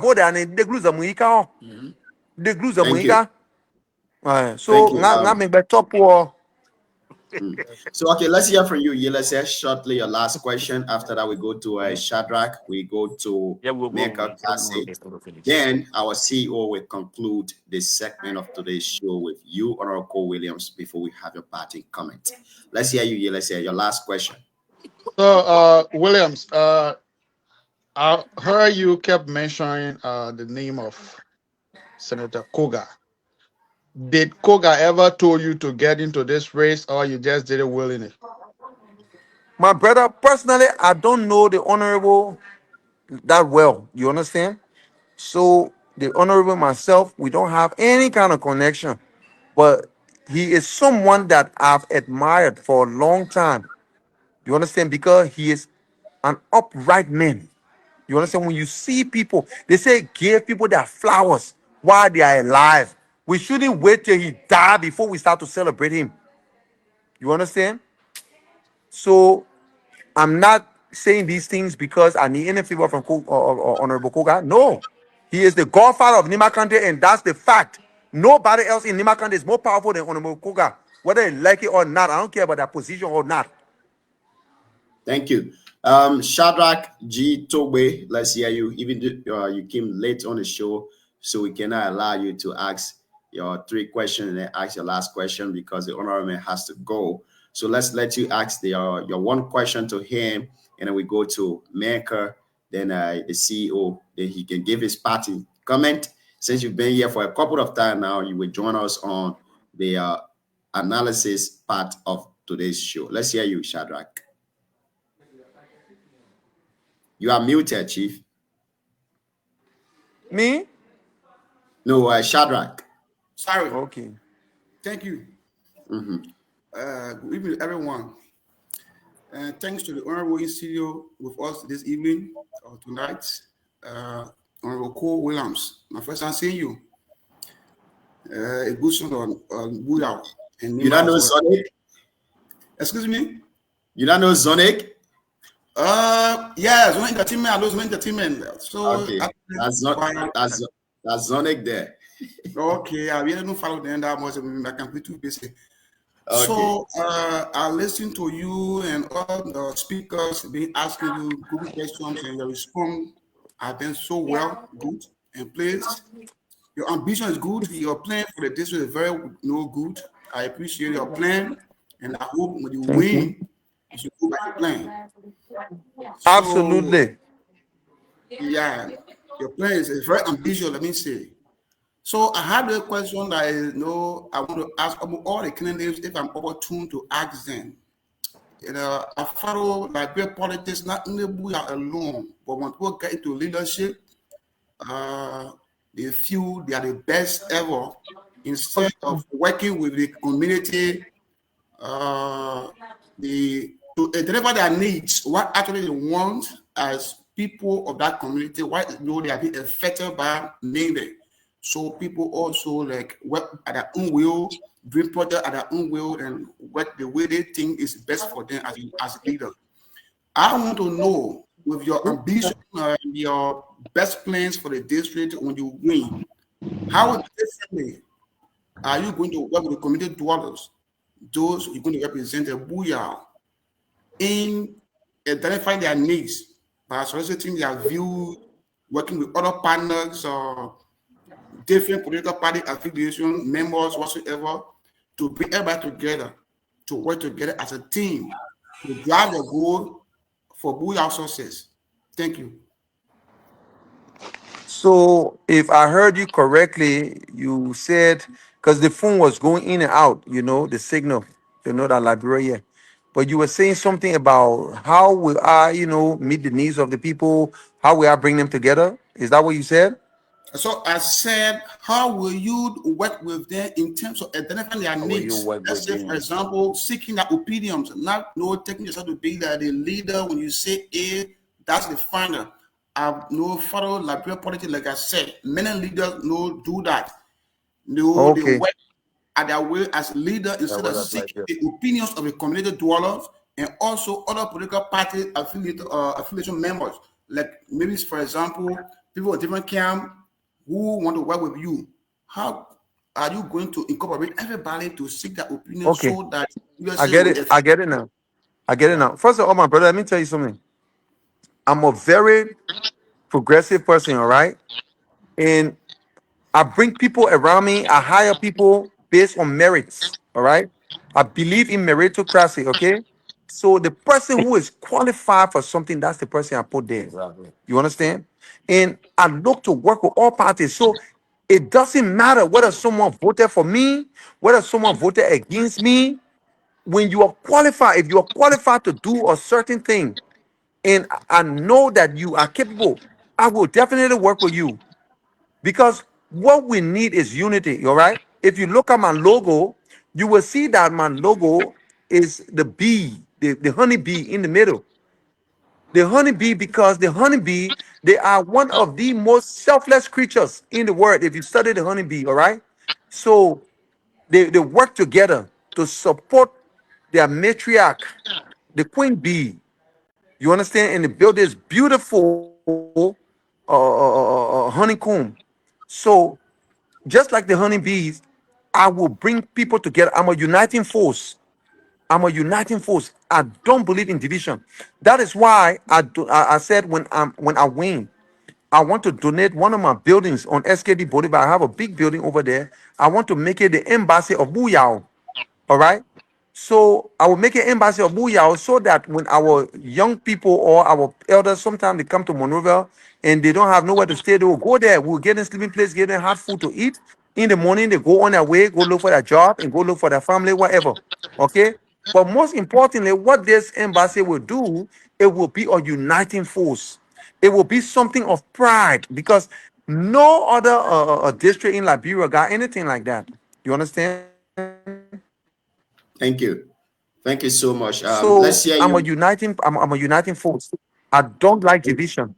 vote and the glues of Muika.
Mhm.
The glues of
Thank you.
Muika.
Thank
So,
you.
nga make the top war.
Mm. So, okay, let's hear from you. Yeah, let's hear shortly your last question. After that, we go to Shadrach, we go to
yeah,
Mecca
we'll
Kasi.
finish.
Then our CEO will conclude this segment of today's show with you, Honorable Cole Williams, before we have your parting comment. Let's hear you. Yeah, let's hear your last question.
So, Williams, I heard you kept mentioning the name of Senator Koga. Did Koga ever told you to get into this race, or you just did it willingly?
My brother, personally, I don't know the honorable that well. You understand? So the honorable myself, we don't have any kind of connection. But he is someone that I've admired for a long time. You understand? Because he is an upright man. You understand? When you see people, they say give people their flowers while they are alive. We shouldn't wait till he die before we start to celebrate him. You understand? So I'm not saying these things because I need any favor from or Honorable Koga. No. He is the godfather of Nima Kante, and that's the fact. Nobody else in Nima Kante is more powerful than Honorable Koga. Whether you like it or not, I don't care about that position or not.
Thank you. Shadrach G. Togbe, let's hear you. Even though you came late on the show, so we cannot allow you to ask your three questions and then ask your last question because the honorable has to go. So let's let you ask your one question to him, and then we go to Maker, then the CEO, then he can give his party comment. Since you've been here for a couple of time now, you will join us on the analysis part of today's show. Let's hear you, Shadrach. You are muted, Chief.
Me?
No, Shadrach.
Sorry.
Okay.
Thank you.
Mhm.
Good evening, everyone. And thanks to the Honorable in studio with us this evening or tonight, uh, Honorable Cole Williams. My first time seeing you. A good son on Buya and
You
Nima
don't
as
know
well.
Sonic?
Excuse me?
You don't know Sonic?
Yeah, Zone Entertainment, I know Zone Entertainment. So,
Okay,
actually,
that's not
quite,
that's Sonic there.
okay, I really don't follow the end that much. I can be too busy.
Okay,
So I listen to you and all the speakers being asking you good questions and your response have been so well, good, and please, your ambition is good. Your plan for the district is very good. I appreciate your plan, and I hope when you
Thank you.
win, you should go by the plan. So
Absolutely.
yeah, your plan is very ambitious. Let me say. So I have a question that is I want to ask about all the candidates if I'm opportune to ask them. I follow Liberia politics not only Buya alone, but when people get into leadership, uh, they feel they are the best ever. Instead of working with the community, uh, to identify their needs, what actually they want as people of that community, what they are being affected by mainly. So people also like work at their own will, dream project at their own will, and what the way they think is best for them as a leader. I want to know with your ambition and your best plans for the district when you win, how differently are you going to work with the community dwellers, those you're going to represent a booyah in identifying their needs by soliciting their views, working with other partners or different political party affiliation, members, whatsoever, to bring everybody together, to work together as a team, to drive the goal for Booyah success. Thank you.
So, if I heard you correctly, you said because the phone was going in and out, the signal, that Liberia. But you were saying something about how will I, meet the needs of the people, how will I bring them together? Is that what you said?
So I said, how will you work with them in terms of identifying their
How will you
needs?
work
Let's
with
say, for
them?
example, seeking their opinions, not taking yourself to be like the leader. When you say A, that's the final. I no follow Liberia politics, like I said. Many leaders no do that. No, they
Okay.
work at their will as leader
Yeah,
instead
well,
of
that's like
seeking
this.
the opinions of the community dwellers and also other political party affiliation members. Like maybe, for example, people in different camp who want to work with you. How are you going to incorporate everybody to seek their opinion
Okay.
so that
I
leadership
get
will
it. I get it now. I get it
yeah.
now. First of all, my brother, let me tell you something. I'm a very progressive person, all right? And I bring people around me. I hire people based on merits. All right. I believe in meritocracy. Okay. So the person who is qualified for something, that's the person I put there.
Exactly.
You understand? And I look to work with all parties. So it doesn't matter whether someone voted for me, whether someone voted against me. When you are qualified, if you are qualified to do a certain thing, and I know that you are capable, I will definitely work with you. Because what we need is unity, all right? If you look at my logo, you will see that my logo is the bee, the honeybee in the middle. The honeybee, because the honeybee, they are one of the most selfless creatures in the world. If you study the honeybee, all right? So they work together to support their matriarch, the queen bee. You understand? And they build this beautiful honeycomb. So just like the honeybees, I will bring people together. I'm a uniting force. I'm a uniting force. I don't believe in division. That is why I said when I win, I want to donate one of my buildings on SKD Bolivar. I have a big building over there. I want to make it the embassy of Buyao. All right. So I will make an embassy of Booyah so that when our young people or our elders sometimes they come to Monrovia and they don't have nowhere to stay, they will go there. We'll get them sleeping place, get them hot food to eat. In the morning, they go on their way, go look for their job and go look for their family, whatever. Okay. But most importantly, what this embassy will do, it will be a uniting force. It will be something of pride because No other district in Liberia got anything like that. You understand?
Thank you. Thank you so much.
So
Let's hear you.
I'm a uniting force. I don't like division.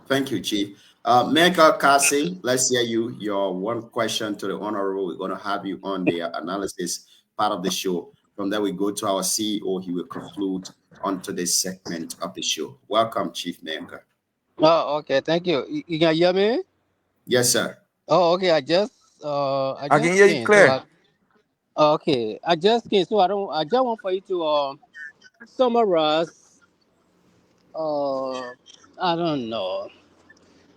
Thank you, Chief. Michael Kasi, let's hear you. Your one question to the honorable. We're going to have you on the analysis part of the show. From there, we go to our CEO. He will conclude on today's segment of the show. Welcome, Chief Menka.
Oh, okay. Thank you. You can hear me?
Yes, sir.
Oh, okay. I
I can
just
hear you
came. So
clear.
I okay. I just came. So I don't. I just want for you to summarize. Uh, I don't know.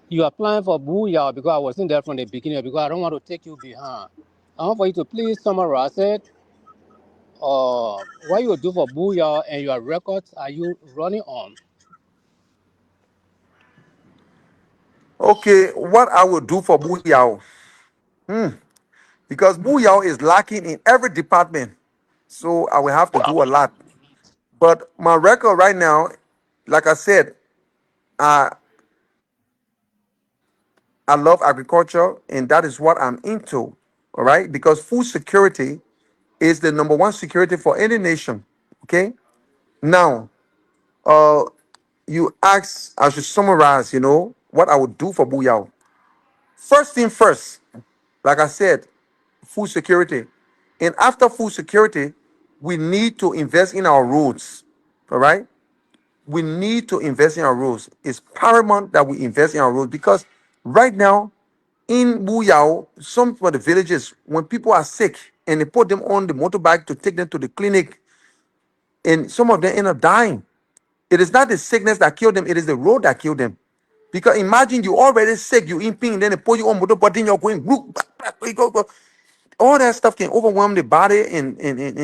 You are applying for Booyah because I wasn't there from the beginning because I don't want to take you behind. I want for you to please summarize it. What you will do for Booyah and your records are you running on?
Okay, what I will do for Booyah. Because Booyah is lacking in every department. So I will have to do a lot. But my record right now, like I said, I I love agriculture and that is what I'm into. All right. Because food security is the number one security for any nation. Okay. Now, uh, you ask, I should summarize, what I would do for Booyah. First thing first, like I said, food security. And after food security, we need to invest in our roads. All right. We need to invest in our roads. It's paramount that we invest in our roads because right now in Buyao, some of the villages, when people are sick and they put them on the motorbike to take them to the clinic, and some of them end up dying. It is not the sickness that killed them, it is the road that killed them. Because imagine you already sick, you in pain, then they put you on motorbike, then you're going, all that stuff can overwhelm the body and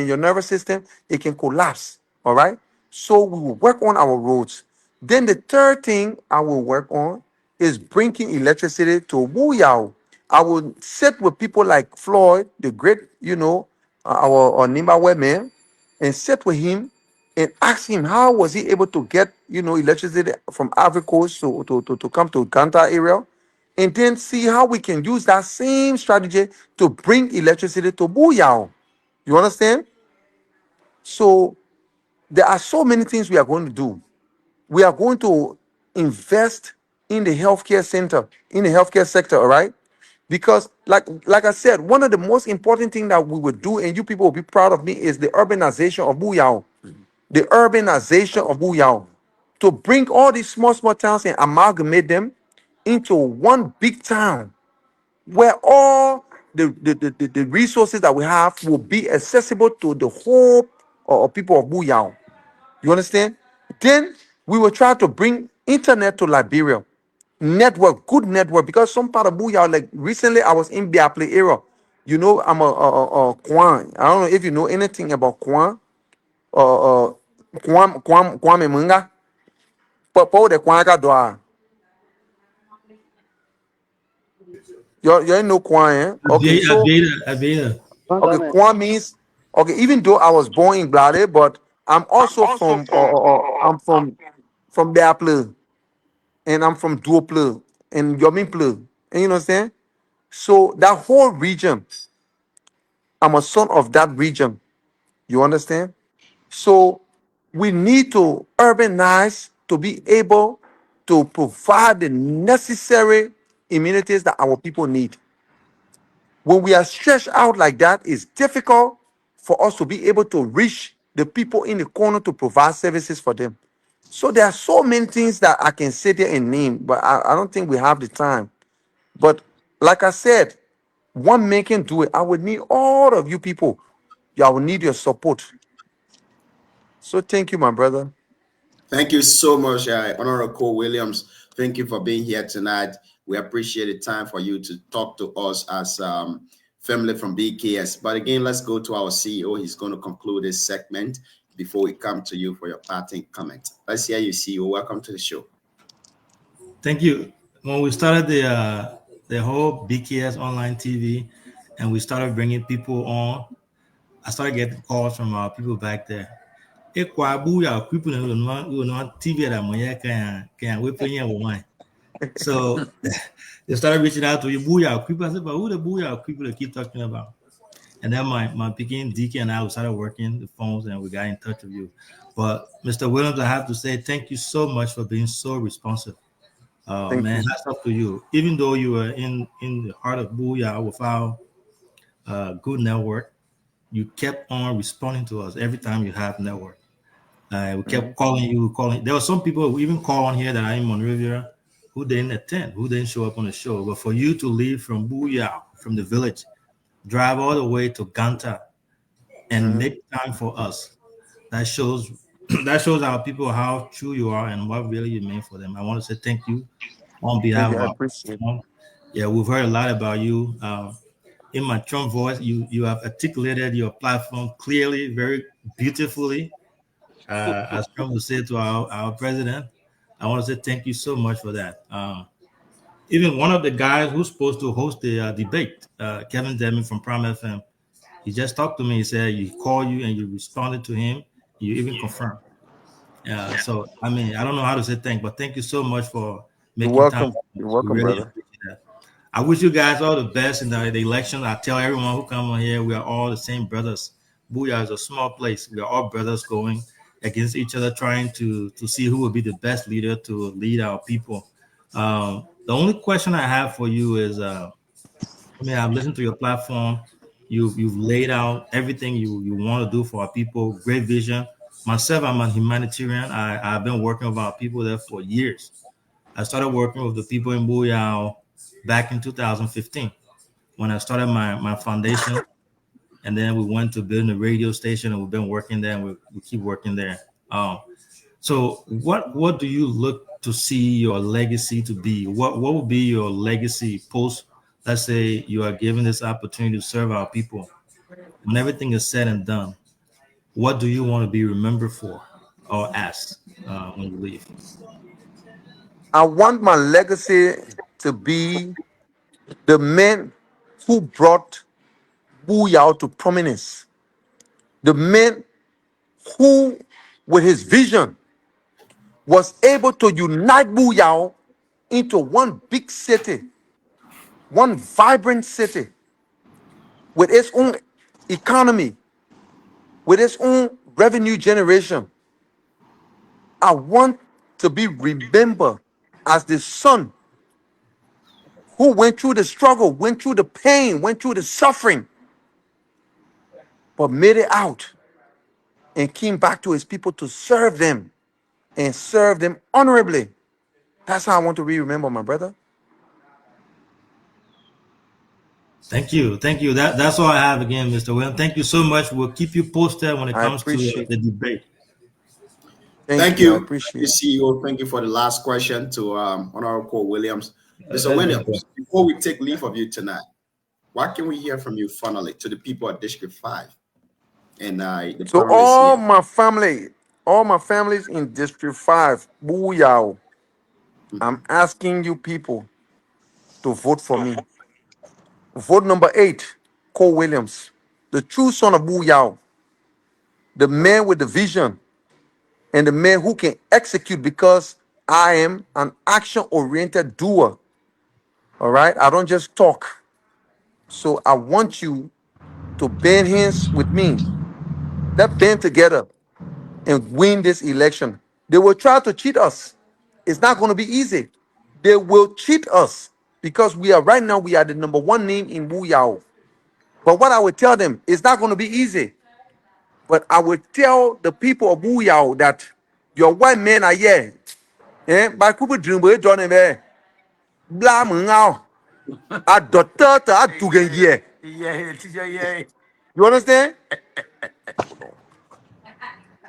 your nervous system. It can collapse. All right. So we will work on our roads. Then the third thing I will work on is bringing electricity to Wuyao. I will sit with people like Floyd, the great, our Nimba man, and sit with him and ask him how was he able to get, electricity from Ivory Coast to come to Ganta area, and then see how we can use that same strategy to bring electricity to Buyao. You understand? So there are so many things we are going to do. We are going to invest in the healthcare center, in the healthcare sector, all right? Because like I said, one of the most important things that we will do, and you people will be proud of me, is the urbanization of Buyao. The urbanization of Buyao. To bring all these small towns and amalgamate them into one big town where all the resources that we have will be accessible to the whole people of Buyao. You understand? Then we will try to bring internet to Liberia. Network, good network, because some part of Buyao, like recently I was in Biaple area. I'm a Kwan. I don't know if you know anything about Kwan. Kwan Menga. Po de Kwan ka doa. You know Kwan, eh? Okay, so
Abela.
okay, Kwan means okay. Even though I was born in Glade, but I'm also from I'm from Biaple, and I'm from Duople and Yominple, and you know what I'm saying. So that whole region, I'm a son of that region. You understand? So we need to urbanize to be able to provide the necessary amenities that our people need. When we are stretched out like that, it's difficult for us to be able to reach the people in the corner to provide services for them. So there are so many things that I can say there and name, but I don't think we have the time. But like I said, one man can do it. I would need all of you people. Yeah, I will need your support. So thank you, my brother.
Thank you so much, Honorable Cole Williams. Thank you for being here tonight. We appreciate the time for you to talk to us as family from BKS. But again, let's go to our CEO. He's going to conclude this segment before we come to you for your parting comment. Let's hear you, CEO. Welcome to the show.
Thank you. When we started the whole BKS online TV, and we started bringing people on, I started getting calls from people back there. People who will not TV that money can we pay you one. So they started reaching out to you, Booyah people. I said, but who the Booyah people they keep talking about? And then my Peking Deacon and I we started working the phones and we got in touch with you. But Mr. Williams, I have to say thank you so much for being so responsive.
Thank
Man,
you.
hats off to you. Even though you were in the heart of Booyah without good network, you kept on responding to us every time you have network. We kept
Mhm.
calling you, calling. There were some people who even call on here that are in Monrovia who didn't attend, who didn't show up on the show. But for you to leave from Booyah, from the village, drive all the way to Ganta and
Mhm.
make time for us, that shows that shows our people how true you are and what really you mean for them. I want to say thank you on
Thank
behalf
you.
of
I
our
appreciate it.
platform. Yeah, we've heard a lot about you. In my Trump voice, you have articulated your platform clearly, very beautifully. As Trump would say to our president, I want to say thank you so much for that. Even one of the guys who's supposed to host the debate, Kevin Deming from Prime FM, he just talked to me. He said you called you and you responded to him. You even confirmed. So I mean, I don't know how to say thank, but thank you so much for
You're
making time.
welcome. You're
We
welcome,
really
brother.
appreciate that. I wish you guys all the best in the election. I tell everyone who come on here, we are all the same brothers. Booyah is a small place. We are all brothers going against each other, trying to see who will be the best leader to lead our people. The only question I have for you is, I mean, I've listened to your platform. You've laid out everything you want to do for our people. Great vision. Myself, I'm a humanitarian. I've been working with our people there for years. I started working with the people in Buyao back in 2015 when I started my foundation. And then we went to building a radio station and we've been working there and we keep working there. So what do you look to see your legacy to be? What will be your legacy post? Let's say you are given this opportunity to serve our people. When everything is said and done, what do you want to be remembered for or as when you leave?
I want my legacy to be the men who brought Booyah to prominence. The man who, with his vision, was able to unite Booyah into one big city, one vibrant city with its own economy, with its own revenue generation. I want to be remembered as the son who went through the struggle, went through the pain, went through the suffering, but made it out and came back to his people to serve them and serve them honorably. That's how I want to be remembered, my brother.
Thank you. Thank you. That's all I have again, Mr. William. Thank you so much. We'll keep you posted when it
I
comes to
appreciate.
the debate.
Thank
Thank
you. I
you. Thank you,
appreciate.
CEO. Thank you for the last question to Honorable Cole Williams. Mr.
That's good.
Williams, before we take leave of you tonight, what can we hear from you finally to the people of District 5 and the
So
panelists here?
all my families in District 5, Booyah, I'm
Mhm.
asking you people to vote for me. Vote number 8, Cole Williams, the true son of Booyah, the man with the vision and the man who can execute because I am an action-oriented doer. All right. I don't just talk. So I want you to band hands with me. Let's band together and win this election. They will try to cheat us. It's not going to be easy. They will cheat us because we are right now, we are the number one name in Booyah. But what I would tell them, it's not going to be easy. But I would tell the people of Booyah that your white men are here. Eh? By people dream we don't even blah mungao. A doctor to a dugan here. You understand?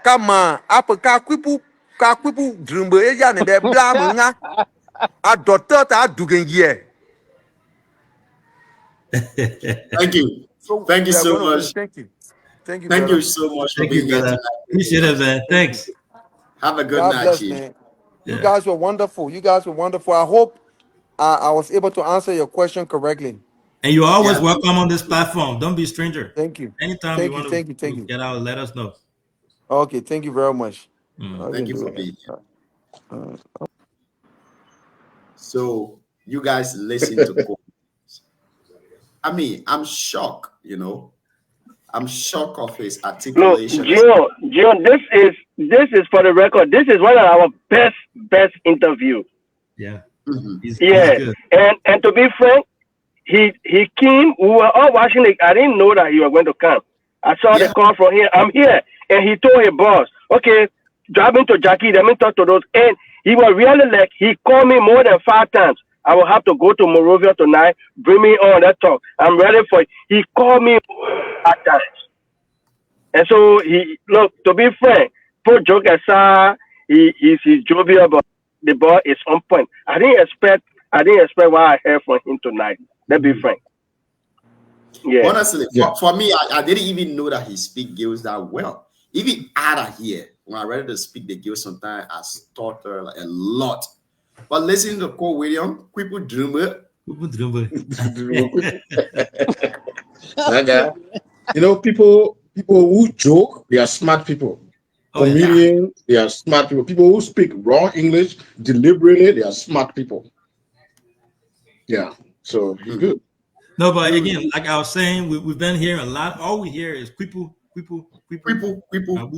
Come on, apa ka kwipu dream we ya ne be blah munga. A doctor to a dugan here.
Thank you.
So
Thank you
we are
so
going to
much.
win. Thank you. Thank you,
Thank you
brother.
so much for
Thank you,
being here
brother.
tonight.
Appreciate it, man. Thanks.
Have a good
God
night,
bless,
Chief.
man. You
Yeah.
guys were wonderful. You guys were wonderful. I hope I was able to answer your question correctly.
And you're always
Yeah,
welcome on this platform. Don't be a stranger.
Thank you.
Anytime you
Thank you.
want
Thank you. Thank
to
you.
get out, let us know.
Okay. Thank you very much.
Mm.
I
thank
can
you
do
for
it.
being here. So you guys listen to Cole. I mean, I'm shocked, you know. I'm shocked of his
Look,
articulation.
Gio, this is for the record. This is one of our best interview.
Yeah,
Mhm.
he's
Yeah,
good.
and to be frank, he came. We were all watching it. I didn't know that he was going to come. I saw the
Yeah.
call from here. I'm here, and he told his boss, "Okay, driving to Jackie. Let me talk to those." And he was really like he called me more than 5 times. I will have to go to Morovia tonight. Bring me on that talk. I'm ready for it. He called me 5 times. And so he look to be frank, put joke aside, he's jovial, but the ball is on point. I didn't expect what I heard from him tonight. Let's be frank. Yeah.
Honestly,
Yeah.
for me, I didn't even know that he speak Gills that well. Even out of here, when I ready to speak the Gills, sometimes I stutter like a lot. But listening to Cole William, people dream it.
That guy. You know, people who joke, they are smart people.
Oh yeah.
Yeah.
Comedians, they are smart people. People who speak raw English deliberately, they are smart people. Yeah. So he's
Mhm.
good.
No, but
Really,
again, like I was saying, we've been hearing a lot. All we hear is people, booyah, people.
people.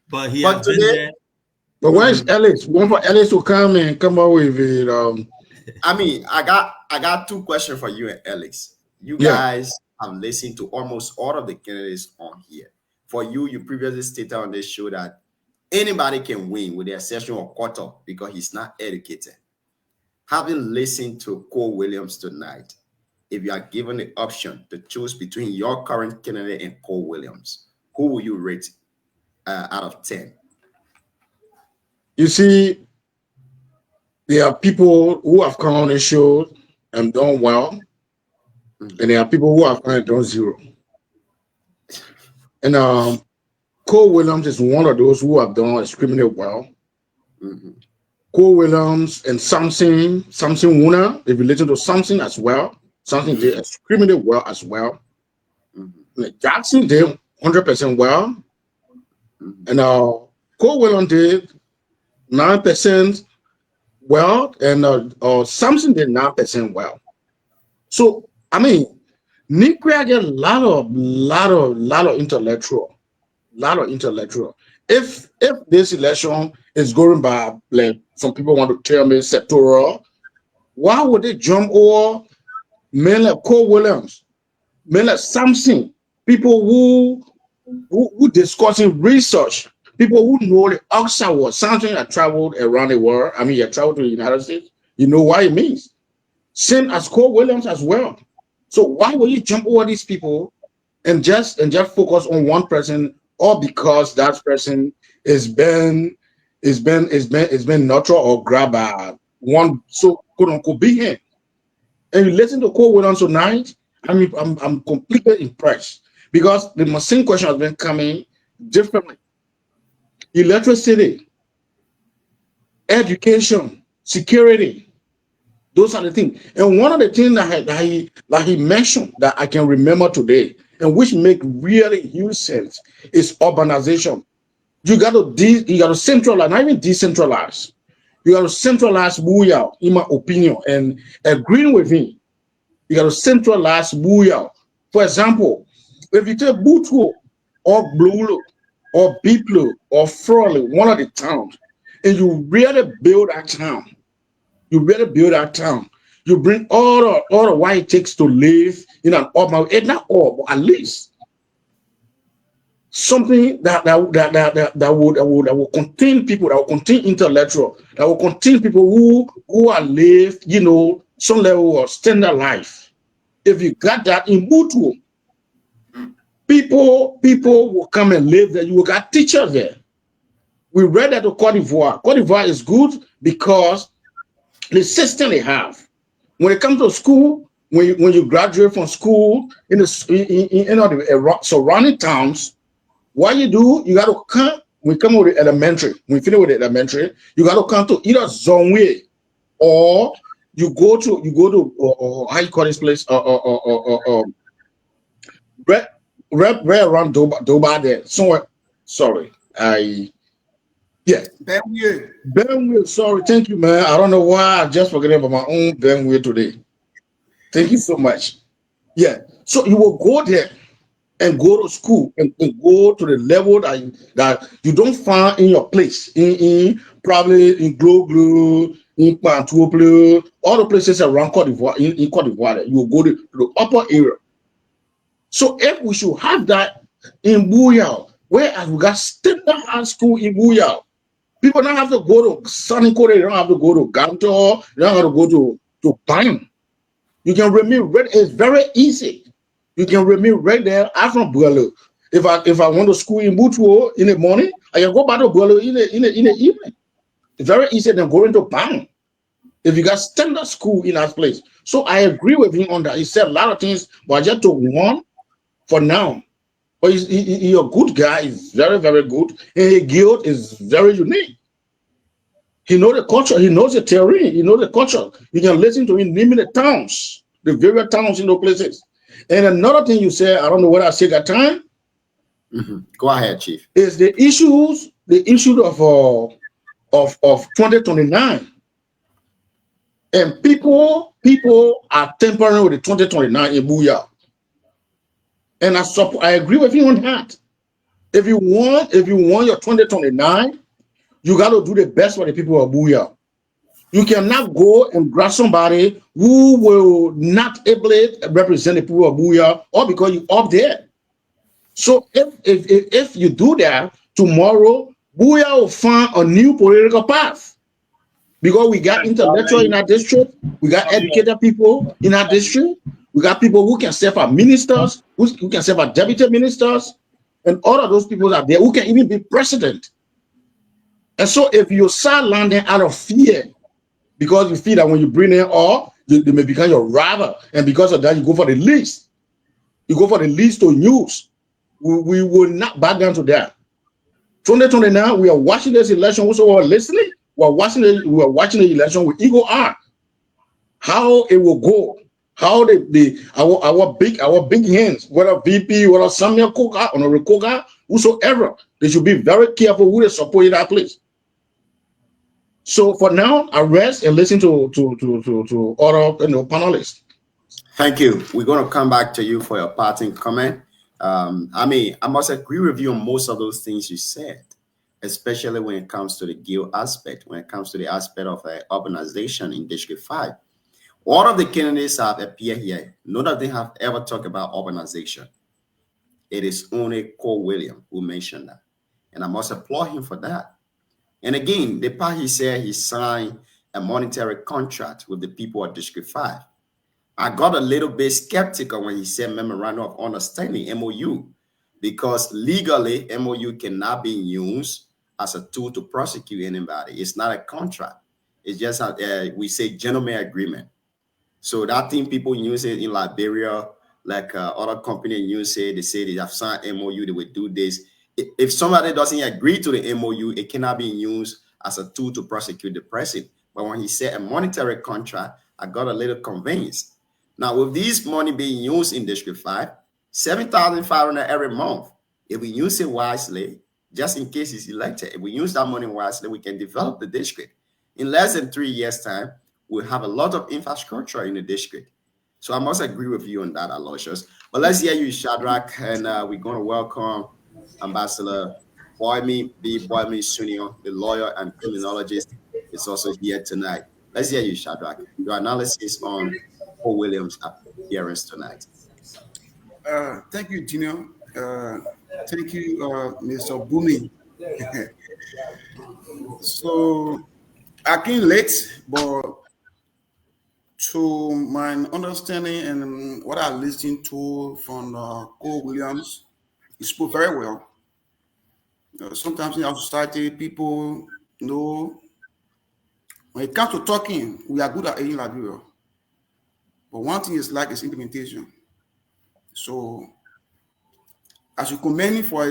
But he
But
has been
today,
there.
But where is
mhm,
Ellis? We want for Ellis to come and come up with it.
I mean, I got two questions for you and Alex. You
Yeah.
guys have listened to almost all of the candidates on here. For you, you previously stated on this show that anybody can win with the exception of Cotto because he's not educated. Having listened to Cole Williams tonight, if you are given the option to choose between your current candidate and Cole Williams, who will you rate out of 10?
You see, there are people who have come on the show and done well,
Mhm,
and there are people who have come and done zero. And Cole Williams is one of those who have done extremely well.
mhm,
Cole Williams and Samson Wuna, if you listen to Samson as well, Samson did extremely well as well.
mhm,
Jackson did 100% well.
mhm,
And Cole Williams did 9% well, and Samson did 9% well. So I mean, Nick Craig get a lot of intellectual. If this election is going by like some people want to tell me sectoral, why would they jump over men like Cole Williams, men like Samson, people who discussing research, people who know the Oxford word, something that traveled around the world. I mean, you traveled to the United States, you know what it means. Same as Cole Williams as well. So why would you jump over these people and just focus on one person, or because that person is been nurtured or grabbed by one so quote unquote big hand? And you listen to Cole Williams tonight, I'm completely impressed because the same question has been coming differently. Electricity, education, security, those are the things. And one of the things that he mentioned that I can remember today, and which make really huge sense, is urbanization. You got to centralize, not even decentralize. You got to centralize Booyah, in my opinion, and agreeing with him. You got to centralize Booyah. For example, if you take Butuo or Blue or Biplo or Frawley, one of the towns, and you really build that town, you really build that town. You bring all the what it takes to live in an urban, and not all, but at least something that will contain people, that will contain intellectual, that will contain people who are live, some level of standard life. If you got that in Butu, people will come and live there. You will got teachers there. We read that to Cote d'Ivoire. Cote d'Ivoire is good because the system they have. When it comes to school, when you graduate from school in the surrounding towns, what you do, you got to come. We come with the elementary. When we finish with the elementary, you got to come to either Zongwe or you go to how you call this place? Right around Doba there somewhere. Sorry, I Yeah. Benway, sorry, thank you, man. I don't know why I just forget about my own Benway today. Thank you so much. Yeah. So you will go there and go to school and go to the level that you don't find in your place, in probably in Gloglo, in Pantuople, all the places around Cote d'Ivoire, in Cote d'Ivoire, you will go to the upper area. So if we should have that in Buyao, whereas we got standard high school in Buyao, people don't have to go to Sunny Korea, they don't have to go to Gantor, they don't have to go to Bam. You can remain right. It's very easy. You can remain right there. I'm from Bualo. If I want to school in Butuo in the morning, I can go back to Bualo in the evening. It's very easy than going to Bang. If you got standard school in that place. So I agree with him on that. He said a lot of things, but I just took one for now. But he's a good guy. He's very, very good. And his guild is very unique. He knows the culture. He knows the terrain. He knows the culture. You can listen to him naming the towns, the various towns in those places. And another thing you said, I don't know what I said at time.
Go ahead, Chief.
Is the issue of 2029, and people are tampering with the 2029 in Booyah. And I agree with you on that. If you want your 2029, you got to do the best for the people of Booyah. You cannot go and grab somebody who will not able to represent the people of Booyah, or because you up there. So if you do that, tomorrow Booyah will find a new political path. Because we got intellectual in our district, we got educated people in our district, we got people who can serve as ministers, who can serve as deputy ministers, and all of those people are there who can even be president. And so if you start landing out of fear, because you feel that when you bring in all, they may become your rival, and because of that, you go for the least. You go for the least to use. We will not back down to that. 2029, we are watching this election. Also, we're listening. We're watching the election with eagle eye. How it will go. How our big hands, whether VP, whether Samuel Koga, Honorable Koga, whosoever, they should be very careful who they support in that place. So for now, I rest and listen to other panelists.
Thank you. We're going to come back to you for your parting comment. I must agree with you on most of those things you said, especially when it comes to the guild aspect, when it comes to the aspect of urbanization in District 5. All of the candidates have appeared here. None of them have ever talked about urbanization. It is only Cole William who mentioned that. And I must applaud him for that. And again, the part he said he signed a monetary contract with the people of District 5. I got a little bit skeptical when he said memorandum of understanding, MOU, because legally MOU cannot be used as a tool to prosecute anybody. It's not a contract. It's just we say gentleman agreement. So that thing people use it in Liberia, like other companies use it. They say they have signed MOU, they will do this. If somebody doesn't agree to the MOU, it cannot be used as a tool to prosecute the president. But when he said a monetary contract, I got a little convinced. Now, with this money being used in District 5, 7,500 every month, if we use it wisely, just in case he's elected, if we use that money wisely, we can develop the district. In less than 3 years' time, we'll have a lot of infrastructure in the district. So I must agree with you on that, Aloysius. But let's hear you, Shadrach, and we're going to welcome Ambassador Boyme B. Boyme Sunio, the lawyer and criminologist, is also here tonight. Let's hear you, Shadrach. Your analysis on Paul Williams' appearance tonight.
Thank you, Gino. Thank you, Mr. Bumi. So I came late, but to my understanding and what I listened to from Cole Williams, he spoke very well. Sometimes in our society, people know when it comes to talking, we are good at in Liberia. But one thing is like its implementation. So as you commend him for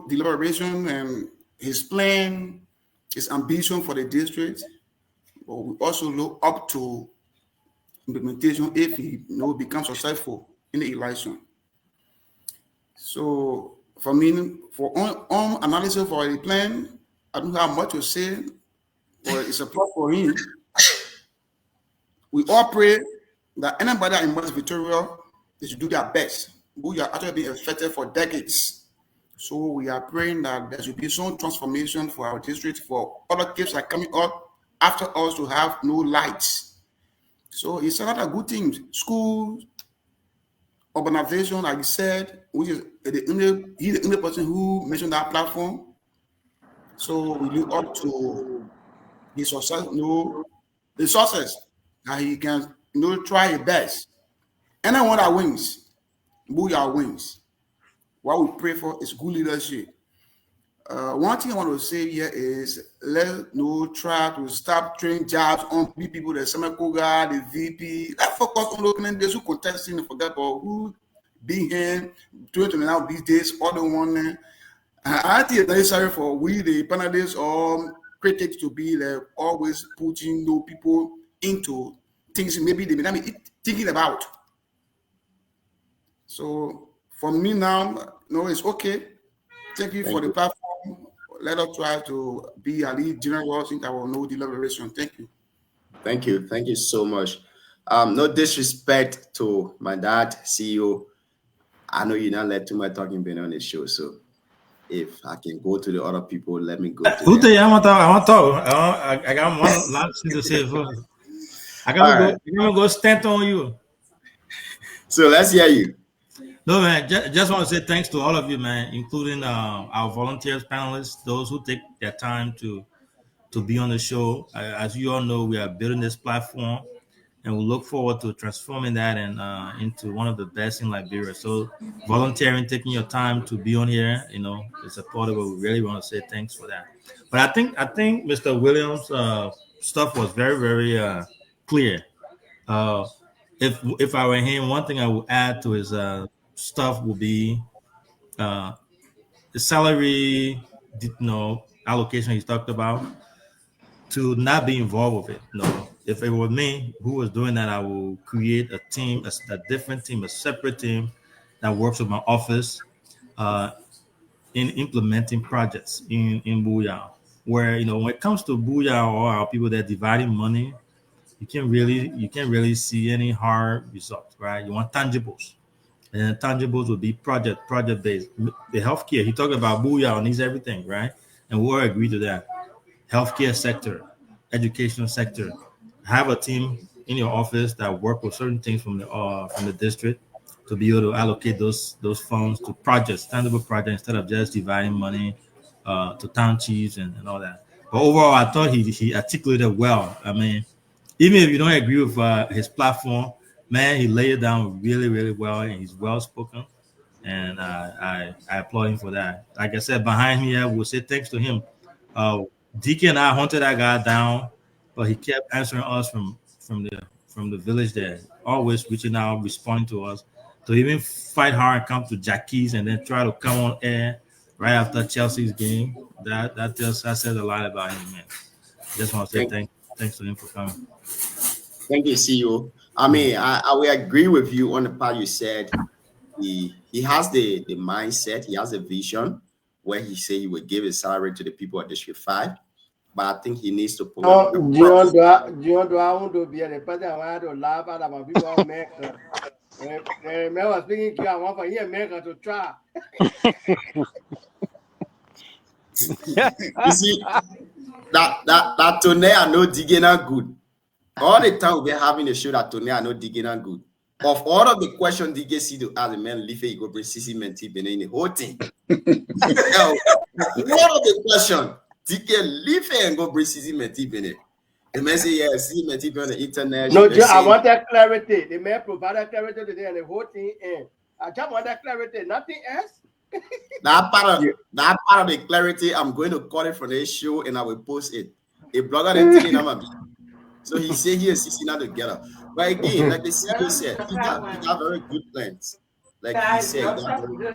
deliberation and his plan, his ambition for the district, but we also look up to implementation if he becomes successful in the election. So for me, for on analysis for the plan, I don't have much to say, but it's a plus for him. We all pray that anybody in West Victoria, they should do their best. We are actually being affected for decades. So we are praying that there should be some transformation for our district, for other kids that are coming up after us to have no lights. So it's another good thing. Schools, urbanization, like you said, which is he's the only person who mentioned that platform. So we look up to his success, the success that he can, try his best. Anyone that wins, Booyah wins. What we pray for is good leadership. One thing I want to say here is let's try to stop training jobs on people, the Semakoga, the VP. Let's focus on those candidates who contesting and forget about who being here, 2029 these days, all the one. I think it's necessary for we, the panelists or critics, to be like always putting people into things maybe they may not be thinking about. So for me now, no, it's okay. Thank you for
Thank
the
you.
platform. Let us try to be a lead generous in our no deliberation. Thank you.
Thank you. Thank you so much. No disrespect to my dad, CEO. I know you're not let too much talking been on the show. So if I can go to the other people, let me go to
Who
them.
tell you I want to talk? I want to talk. I got one last thing to say first. I
All
gotta go.
right.
I gotta go stand on you.
So let's hear you.
No, man, just want to say thanks to all of you, man, including our volunteers, panelists, those who take their time to be on the show. As you all know, we are building this platform, and we look forward to transforming that and into one of the best in Liberia. So, volunteering, taking your time to be on here, it's supportable. We really want to say thanks for that. But I think Mr. Williams' stuff was very, very clear. Uh, if I were him, one thing I would add to his stuff would be uh, the salary, allocation he talked about, to not be involved with it. No, if it were me who was doing that, I will create a team, a different team, a separate team that works with my office uh, in implementing projects in Booyah. Where when it comes to Booyah or our people that are dividing money, you can't really see any hard results, right? You want tangibles. And tangibles would be project based. The healthcare, he talked about Booyah needs everything, right? And we all agree to that. Healthcare sector, educational sector. Have a team in your office that work with certain things from the district to be able to allocate those funds to projects, tangible projects, instead of just dividing money to town chiefs and all that. But overall, I thought he articulated well. I mean, even if you don't agree with his platform, man, he laid it down really, really well, and he's well spoken. And I applaud him for that. Like I said, behind me, I will say thanks to him. Uh, DK and I hunted that guy down, but he kept answering us from the village there, always reaching out, responding to us. To even fight hard and come to Jackie's and then try to come on air right after Chelsea's game. That says a lot about him, man. Just want to say
Thank
thanks to him for coming.
Thank you, CEO. I mean, I will agree with you on the part you said. He has the mindset, he has a vision where he say he will give his salary to the people of District 5. But I think he needs to put a
John, do I want to be the person I want to laugh at my people America? When I was speaking to you, I want for here America to try.
You see, that Tony I know digging are good. All the time we're having a show that Tony I know digging are good. Of all of the questions DK see to ask the man, leave it, go bring CC Menti in the whole thing. What of the question? DK leave it and go bring CC Menti in it. The man say, yeah, CC Menti on the internet.
No, Joe, I want that clarity. The man provided clarity today and the whole thing in. I just want that clarity, nothing else.
That part of the clarity, I'm going to cut it from the show and I will post it. A blogger and thinking I'm a so he said he and CC not together. But again, like the CEO said, he got very good plans. Like he said, he got very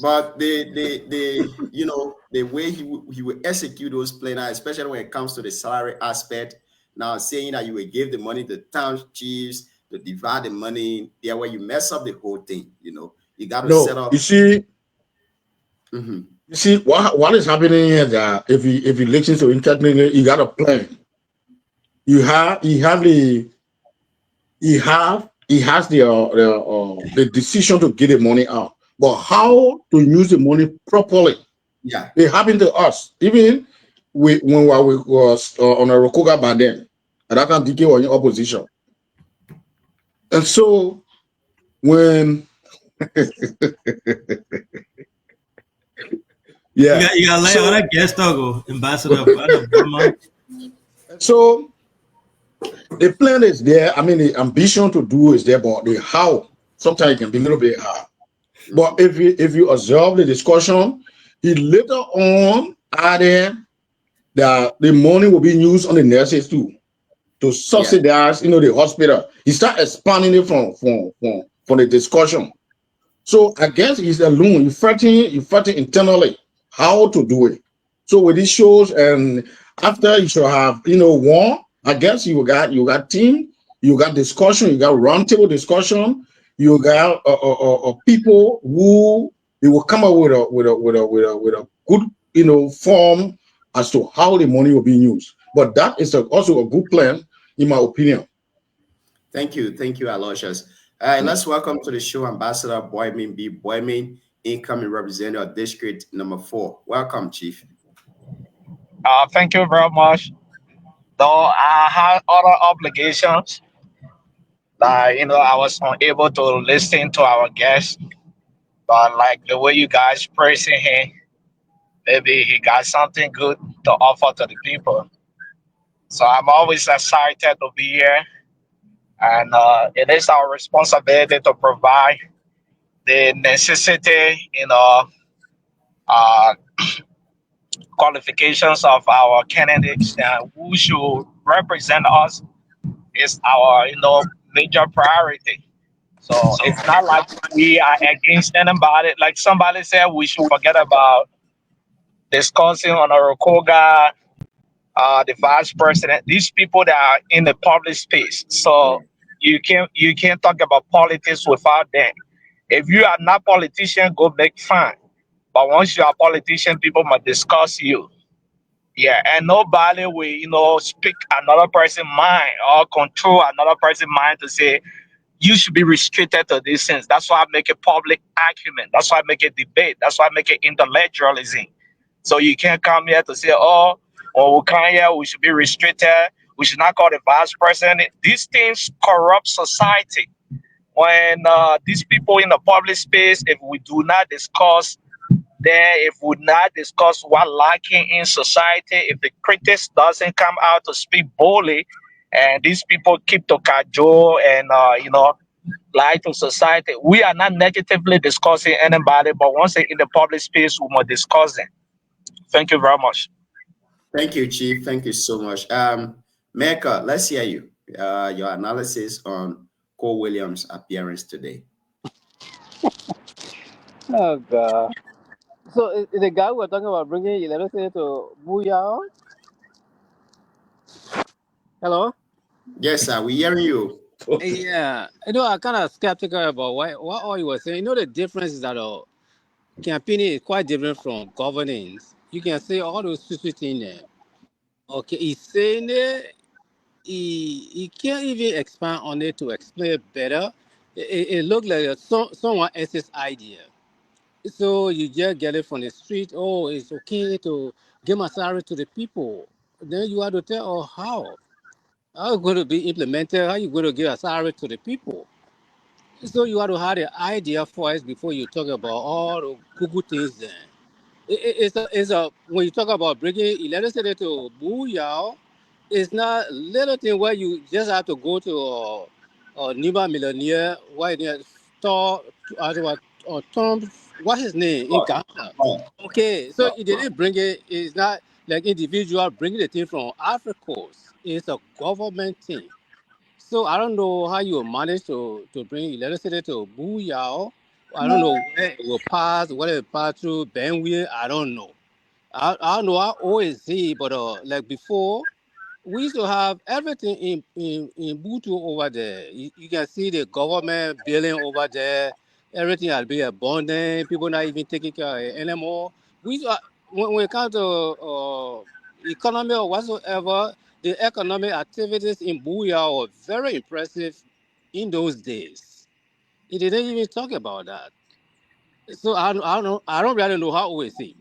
but the way he will execute those plans, especially when it comes to the salary aspect. Now saying that you will give the money to town chiefs to divide the money, there where you mess up the whole thing. You got to set
No,
up.
you see,
Mhm.
what is happening here that if you listen to internet, you got a plan. He has the decision to get the money out, but how to use the money properly?
Yeah.
It happened to us. Even when we was on a Rokoga by then, and I can DK was in opposition. And so when yeah,
You got let
so
other guest go, Ambassador Brother Burma.
so the plan is there. I mean, the ambition to do is there, but the how sometimes it can be a little bit hard. But
Mhm.
if you observe the discussion, he later on added that the money will be used on the nurses too to
Yeah.
subsidize, the hospital. He started expanding it from the discussion. So I guess he's alone. He fighting internally how to do it. So with these shows, and after you should have, one, I guess you got team, you got discussion, you got roundtable discussion, you got people who they will come up with a good, form as to how the money will be used. But that is also a good plan, in my opinion.
Thank you, Aloysius. All right, let's welcome to the show Ambassador Boymin B. Boymin, incoming representative of District Number 4. Welcome, Chief.
Thank you very much. Though I had other obligations, like I was unable to listen to our guest, but like the way you guys praising him, maybe he got something good to offer to the people. So I'm always excited to be here, and it is our responsibility to provide the necessity, uh, qualifications of our candidates who should represent us is our major priority. So it's not like we are against anybody. Like somebody said, we should forget about discussing on a Rokoga, the vice president. These people that are in the public space.
Yeah.
So you can't talk about politics without them. If you are not politician, go make fun. But once you are a politician, people must discuss you. Yeah, and nobody will, speak another person's mind or control another person's mind to say you should be restricted to these things. That's why I make a public argument. That's why I make a debate. That's why I make it intellectualism. So you can't come here to say, oh, we come here, we should be restricted. We should not call the vice president. These things corrupt society. When these people in the public space, if we do not discuss, then if we not discuss what lacking in society, if the critics doesn't come out to speak boldly, and these people keep to cajole and lie to society, we are not negatively discussing anybody, but once they're in the public space, we must discuss them. Thank you very much.
Thank you, Chief. Thank you so much. Mecca, let's hear you. Your analysis on Cole Williams' appearance today.
Oh God. So is the guy we're talking about bringing electricity to Booyah? Hello?
Yes, sir. We hearing you.
Yeah. I'm kind of skeptical about what all you were saying. The difference is that campaigning is quite different from governance. You can say all those sweet things there. Okay, he's saying it, he can't even expand on it to explain it better. It looked like someone else's idea. So you just get it from the street. Oh, it's okay to give my salary to the people. Then you have to tell, oh, how it's going to be implemented, how you going to give a salary to the people. So you have to have the idea first before you talk about all the Google things then. It's a when you talk about bringing electricity to Booyah, it's not little thing where you just have to go to a Nima millionaire where they store Tom, what's his name in
Oh,
Ghana.
oh,
Okay, so
oh.
it didn't bring it. It's not like individual bringing the thing from Africa. It's a government thing. So I don't know how you manage to bring electricity to Booyah. I don't know where it will pass, whether it pass through Benway. I don't know. I don't know how old is he, but like before, we used to have everything in Butu over there. You can see the government building over there. everything will be abundant. People not even taking care of it anymore. We when it comes to economy or whatsoever, the economic activities in Booyah were very impressive in those days. He didn't even talk about that. So I don't really know how we see.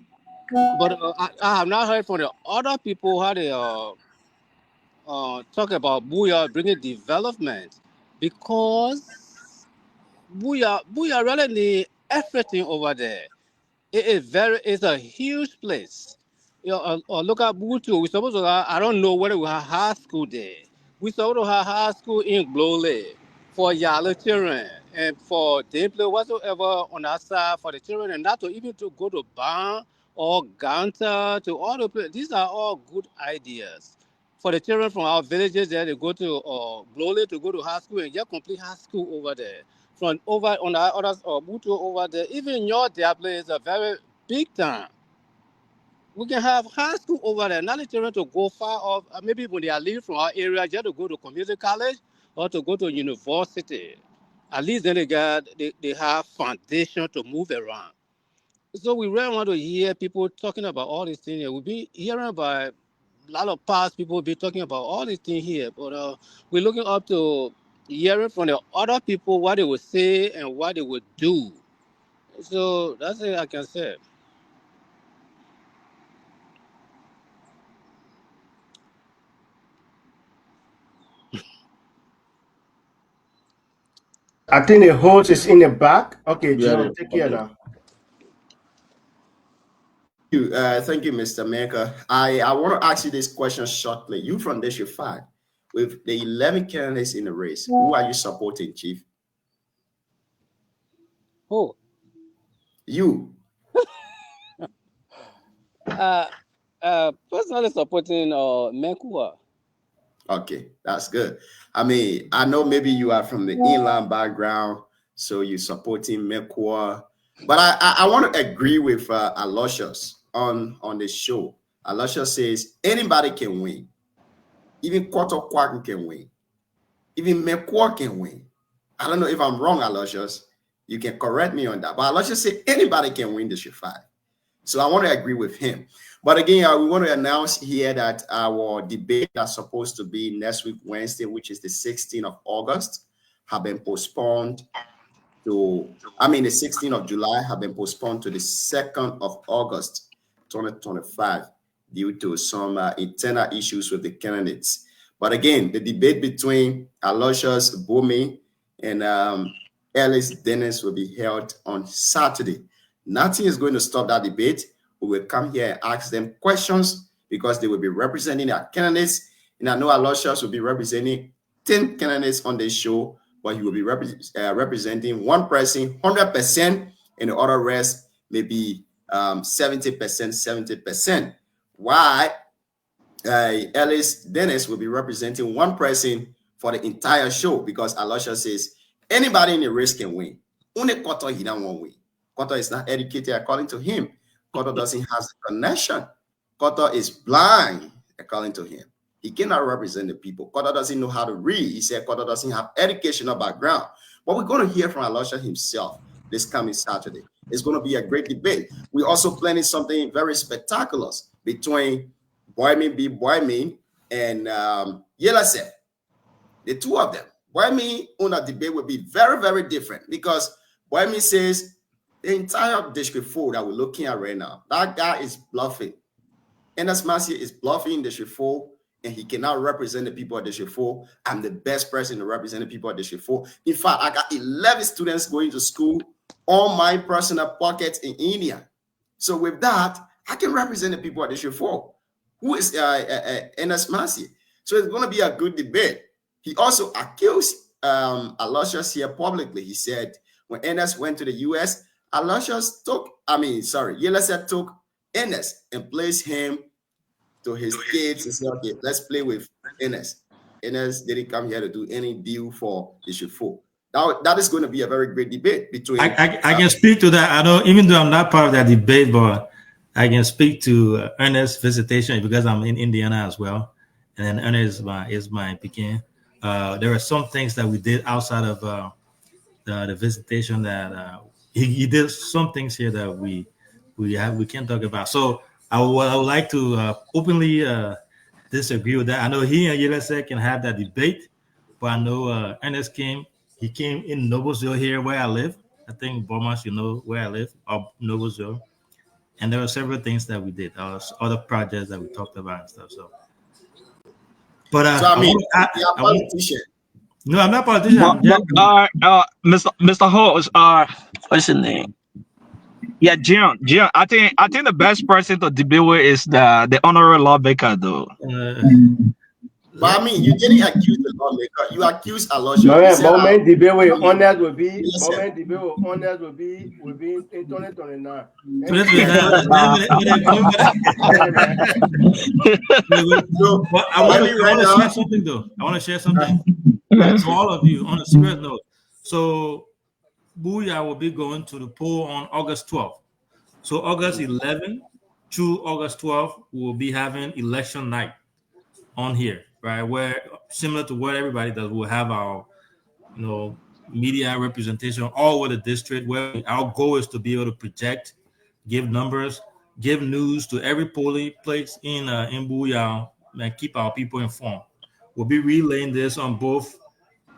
But I have not heard from the other people how they talk about Booyah bringing development because Booyah really need everything over there. It's a huge place. You know, look at Butu. We supposed to have, I don't know whether we have high school there. We supposed to have high school in Blole for Yala children and for Dimple whatsoever on that side for the children and not to even to go to Ban or Ganta to all the places. These are all good ideas. For the children from our villages there, they go to Blole to go to high school and get complete high school over there from over on the other Butu over there. Even your Diablo is a very big town. We can have high school over there, not the children to go far off. Maybe when they are leaving from our area, just to go to community college or to go to university. At least then they have foundation to move around. So we really want to hear people talking about all these things here. We've been hearing about a lot of past people be talking about all these things here, but we're looking up to hearing from the other people what they would say and what they would do. So that's it I can say.
I think the host is in the back. Okay,
Yeah.
John, take care
Okay.
now.
Thank you, Mr. Maker. I want to ask you this question shortly. You from District 5, with the 11 candidates in the race, who are you supporting, Chief?
Oh,
You.
uh, personally supporting Menkua.
Okay, that's good. I mean, I know maybe you are from the inland background, so you're supporting Mekwa. But I want to agree with Aloysius on the show. Aloysius says anybody can win. Even Quarter Quack can win. Even Mekwa can win. I don't know if I'm wrong, Aloysius. You can correct me on that. But Aloysius said anybody can win the District 5. So I want to agree with him. But again, we want to announce here that our debate that's supposed to be next week, Wednesday, which is the 16th of August, have been postponed the 16th of July have been postponed to the 2nd of August, 2025, due to some internal issues with the candidates. But again, the debate between Aloysius Bumi and Ellis Dennis will be held on Saturday. Nothing is going to stop that debate. We will come here and ask them questions because they will be representing our candidates. And I know Aloysius will be representing 10 candidates on the show, but he will be representing one person 100%, and the other rest maybe 70%, 70%. Why? Ellis Dennis will be representing one person for the entire show because Aloysius says anybody in the race can win. Only Koto he don't want win. Koto is not educated according to him. Koto doesn't have the connection. Koto is blind according to him. He cannot represent the people. Koto doesn't know how to read. He said Koto doesn't have educational background. But we're going to hear from Aloysius himself this coming Saturday. It's going to be a great debate. We're also planning something very spectacular between Boymin B. Boymin and Yelasef. The two of them. Boymin on a debate will be very, very different because Boymin says the entire District 4 that we're looking at right now, that guy is bluffing. Enes Massey is bluffing in District 4, and he cannot represent the people of District 4. I'm the best person to represent the people of District 4. In fact, I got 11 students going to school on my personal pockets in India. So with that, I can represent the people of District 4. Who is Enes Massey? So it's going to be a good debate. He also accused Aloysius here publicly. He said when Enes went to the U.S., Aloysius Yelasa took Enes and placed him to his kids and said, okay, let's play with Enes. Enes didn't come here to do any deal for District 4. That is going to be a very great debate between.
I can speak to that. I don't, even though I'm not part of that debate, but I can speak to Ernest's visitation because I'm in Indiana as well. And then Ernest is my Pekin. There are some things that we did outside of the visitation that he did some things here that we can't talk about. So I would like to openly disagree with that. I know he and Yelese can have that debate, but I know Ernest came. He came in Noblesville here, where I live. I think Beaumont, you know where I live, or Noblesville. And there were several things that we did, other projects that we talked about and stuff. So, but
So I
I
mean,
want,
they are
I want.
politician.
No, I'm not a politician. I'm
But
just.
Mr. Host, what's his name? Yeah, Jim. I think the best person to debate with is the honorary lawmaker, though.
Uh,
But I mean, you didn't accuse the lawmaker. You accused Aloysius. You said,
Moment debate with
I mean,
honors will be
listen.
in 2029.
so let's wait
Hey, man.
So
But
let me
I
write
want to share
down.
something though. I want to share something to all of you on a serious note. So Booyah will be going to the poll on August 12th. So August 11th to August 12th, we'll be having election night on here, right? Where similar to what everybody does, we'll have our media representation all over the district. Where our goal is to be able to project, give numbers, give news to every polling place in Booyah, and keep our people informed. We'll be relaying this on both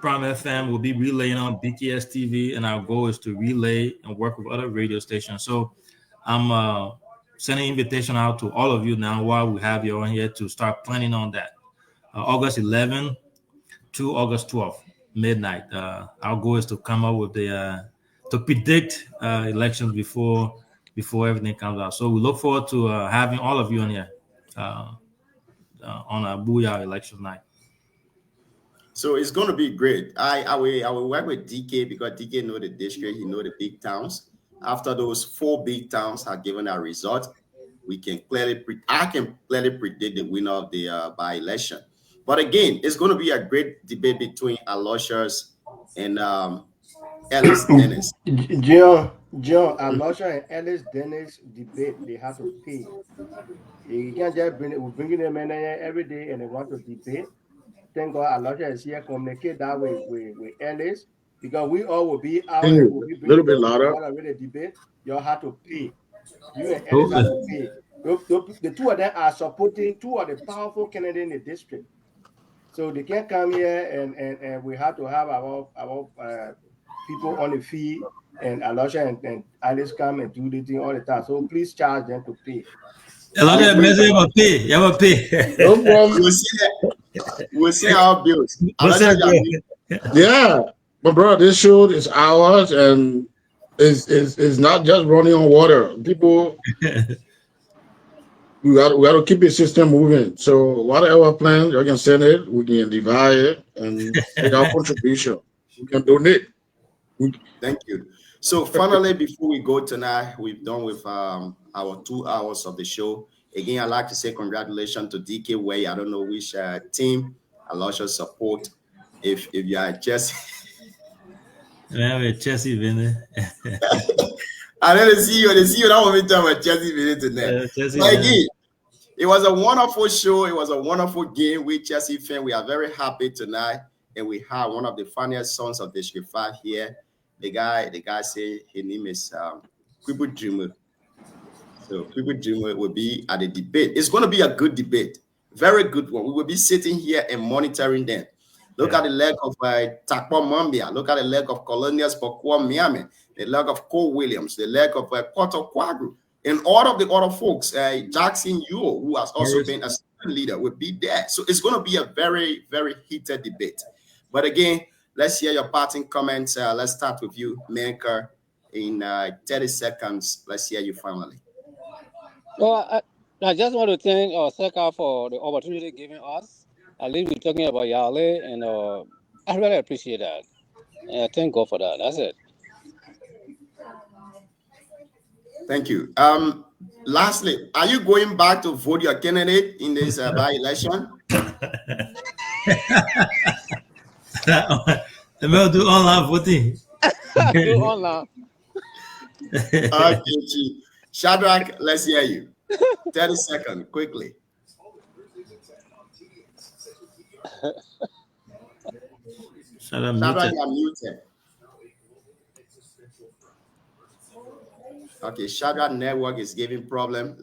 Prime FM. We'll be relaying on BTS TV, and our goal is to relay and work with other radio stations. So I'm sending invitation out to all of you now while we have you on here to start planning on that. August 11th to August 12th, midnight. Our goal is to come up with to predict elections before everything comes out. So we look forward to having all of you on here uh, on a Booyah election night.
So it's going to be great. I will work with DK because DK know the district. He know the big towns. After those four big towns have given a result, I can clearly predict the winner of the by election. But again, it's going to be a great debate between Aloysius and Ellis Dennis.
John, Alosha and Ellis Dennis debate, they have to pay. You can't just we're bringing them in there every day and they want to debate. Thank God Alosha is here, communicate that with Ellis, because we all will be
Can
out and we'll
you
be
a little
bringing
bit
them
louder?
together with the debate. You all have to pay. You and
So,
Ellis have to pay. The two of them are supporting two of the powerful candidates in the district. So they can't come here and we have to have our people on the fee and Alosha and Alice come and do the thing all the time. So please charge them to pay.
a lot
We,
of
we,
message you pay. You have
No
pay.
we
problem.
will see that. We'll see our bills.
What's
Aloysius,
up,
you are
bro?
mute.
Yeah, but bro, this show is ours and is not just running on water. People, we got to keep the system moving. So whatever plan you can send it, we can divide it and make our contribution. We can donate.
Thank you. So finally, before we go tonight, we've done with our 2 hours of the show. Again, I'd like to say congratulations to DK Way. I don't know which team Aloysius support. If you are just
Man, with Chelsea winning.
I know the CEO that want me to talk about Chelsea minute tonight.
Chelsea
But
winning.
again, it was a wonderful show. It was a wonderful game with Chelsea fan. We are very happy tonight. And we have one of the funniest sons of District 5 here. The guy say his name is Quibu Dreamer. So Quibu Dreamer will be at the debate. It's going to be a good debate. Very good one. We will be sitting here and monitoring them. Look
Yeah.
at the leg of Takpo Mambia. Look at the leg of Colonials Bokwa Miami. The leg of Cole Williams. The leg of Porto Quagru. And all of the other folks, Jackson Yuo, who has also
Morris.
been a student leader, will be there. So it's going to be a very, very heated debate. But again, let's hear your parting comments. Let's start with you, Maker. In 30 seconds, let's hear you finally.
Well, I just want to thank Seka for the opportunity given us. At least we're talking about Yale, and I really appreciate that. And thank God for that. That's it.
Thank you. Lastly, are you going back to vote your candidate in this by-election?
The mail do online voting.
Do online.
Okay, Chief. Shadrach, let's hear you. 30 seconds, quickly.
Shut up,
Shadrach,
muted.
you're muted. Okay, Shadrach network is giving problem.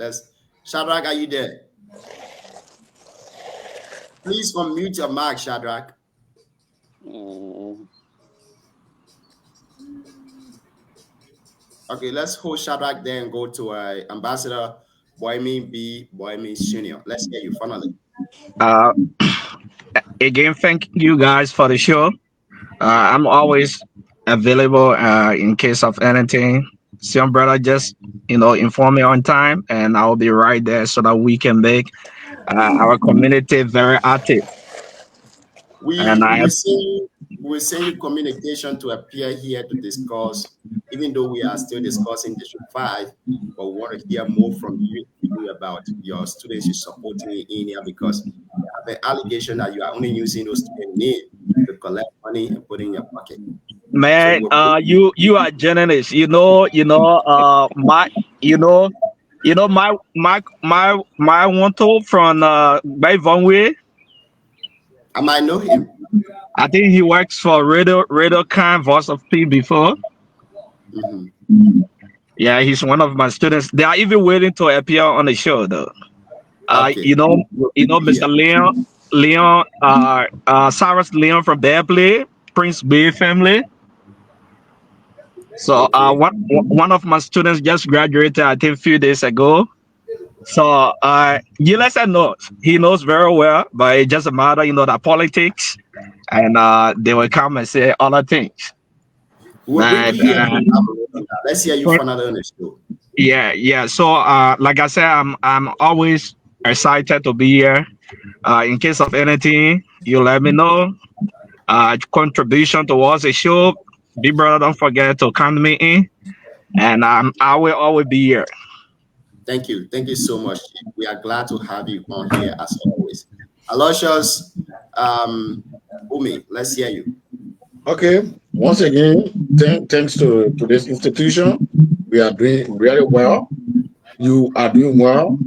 Shadrach, are you there? Please unmute your mic, Shadrach.
Mm.
Okay, let's hold Shadrach there and go to Ambassador Boyme Senior. Let's hear you finally.
Uh, Again, thank you guys for the show. I'm always available in case of anything. Some brother just inform me on time, and I'll be right there so that we can make our community very active. And
We
I
will send you communication to appear here to discuss, even though we are still discussing District 5, but we want to hear more from you about your students you're supporting in here because you have an allegation that you are only using those student name to collect money and put in your pocket. So
man,
we're
you are generous. You know, my one to from by Von Way.
I might know him.
I think he works for Radio Can Voice of P before.
Mhm.
Yeah, he's one of my students. They are even waiting to appear on the show though. Uh,
Okay.
you know,
Yeah.
Mr. Cyrus Leon from Bearplay, Prince B family. So
Okay.
one of my students just graduated, I think, a few days ago. So Gilles knows. He knows very well, but it doesn't matter, that politics, and they will come and say other things.
We
But
here to elaborate on that. Let's hear you finally on the show.
yeah. So like I said, I'm always excited to be here. In case of anything, you let me know. Contribution towards the show. Big brother, don't forget to count me in, and I will always be here.
Thank you. Thank you so much. We are glad to have you on here as always. Aloysius, Umi, let's hear you.
Okay. Once again, thanks to this institution, we are doing really well. You are doing well.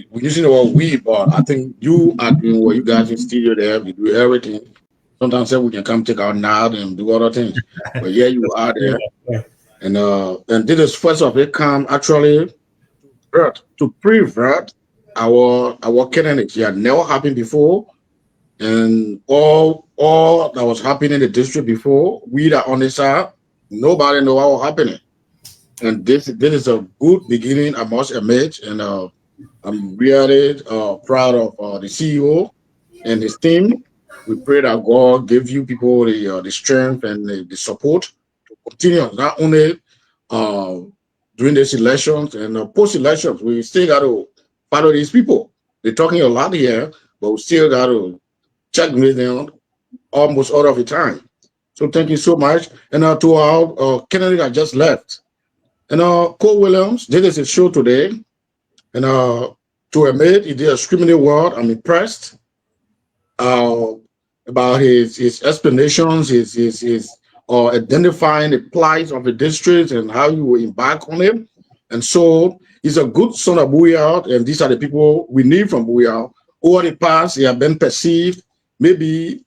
We're using the word we, but I think you are doing well. You guys in studio there, we do everything. Sometimes say we can come take our nod and do other things. But yeah, you are there. And this is first of it come actually to prevent our candidates. Yeah, never happened before. And all that was happening in the district before, we that on this side, nobody know what was happening. And this is a good beginning, I must admit. And I'm really proud of the CEO and his team. We pray that God give you people the strength and the support to continue not only uh, during these elections and post elections. We still got to follow these people. They're talking a lot here, but we still got to check with them almost all of the time. So thank you so much. And to our candidate that just left. And Cole Williams did his show today. And to admit, he did a screaming word. I'm impressed uh, about his explanations, his identifying the plight of the district and how you will embark on it. And so he's a good son of Booyah, and these are the people we need from Booyah. Over the past, they have been perceived maybe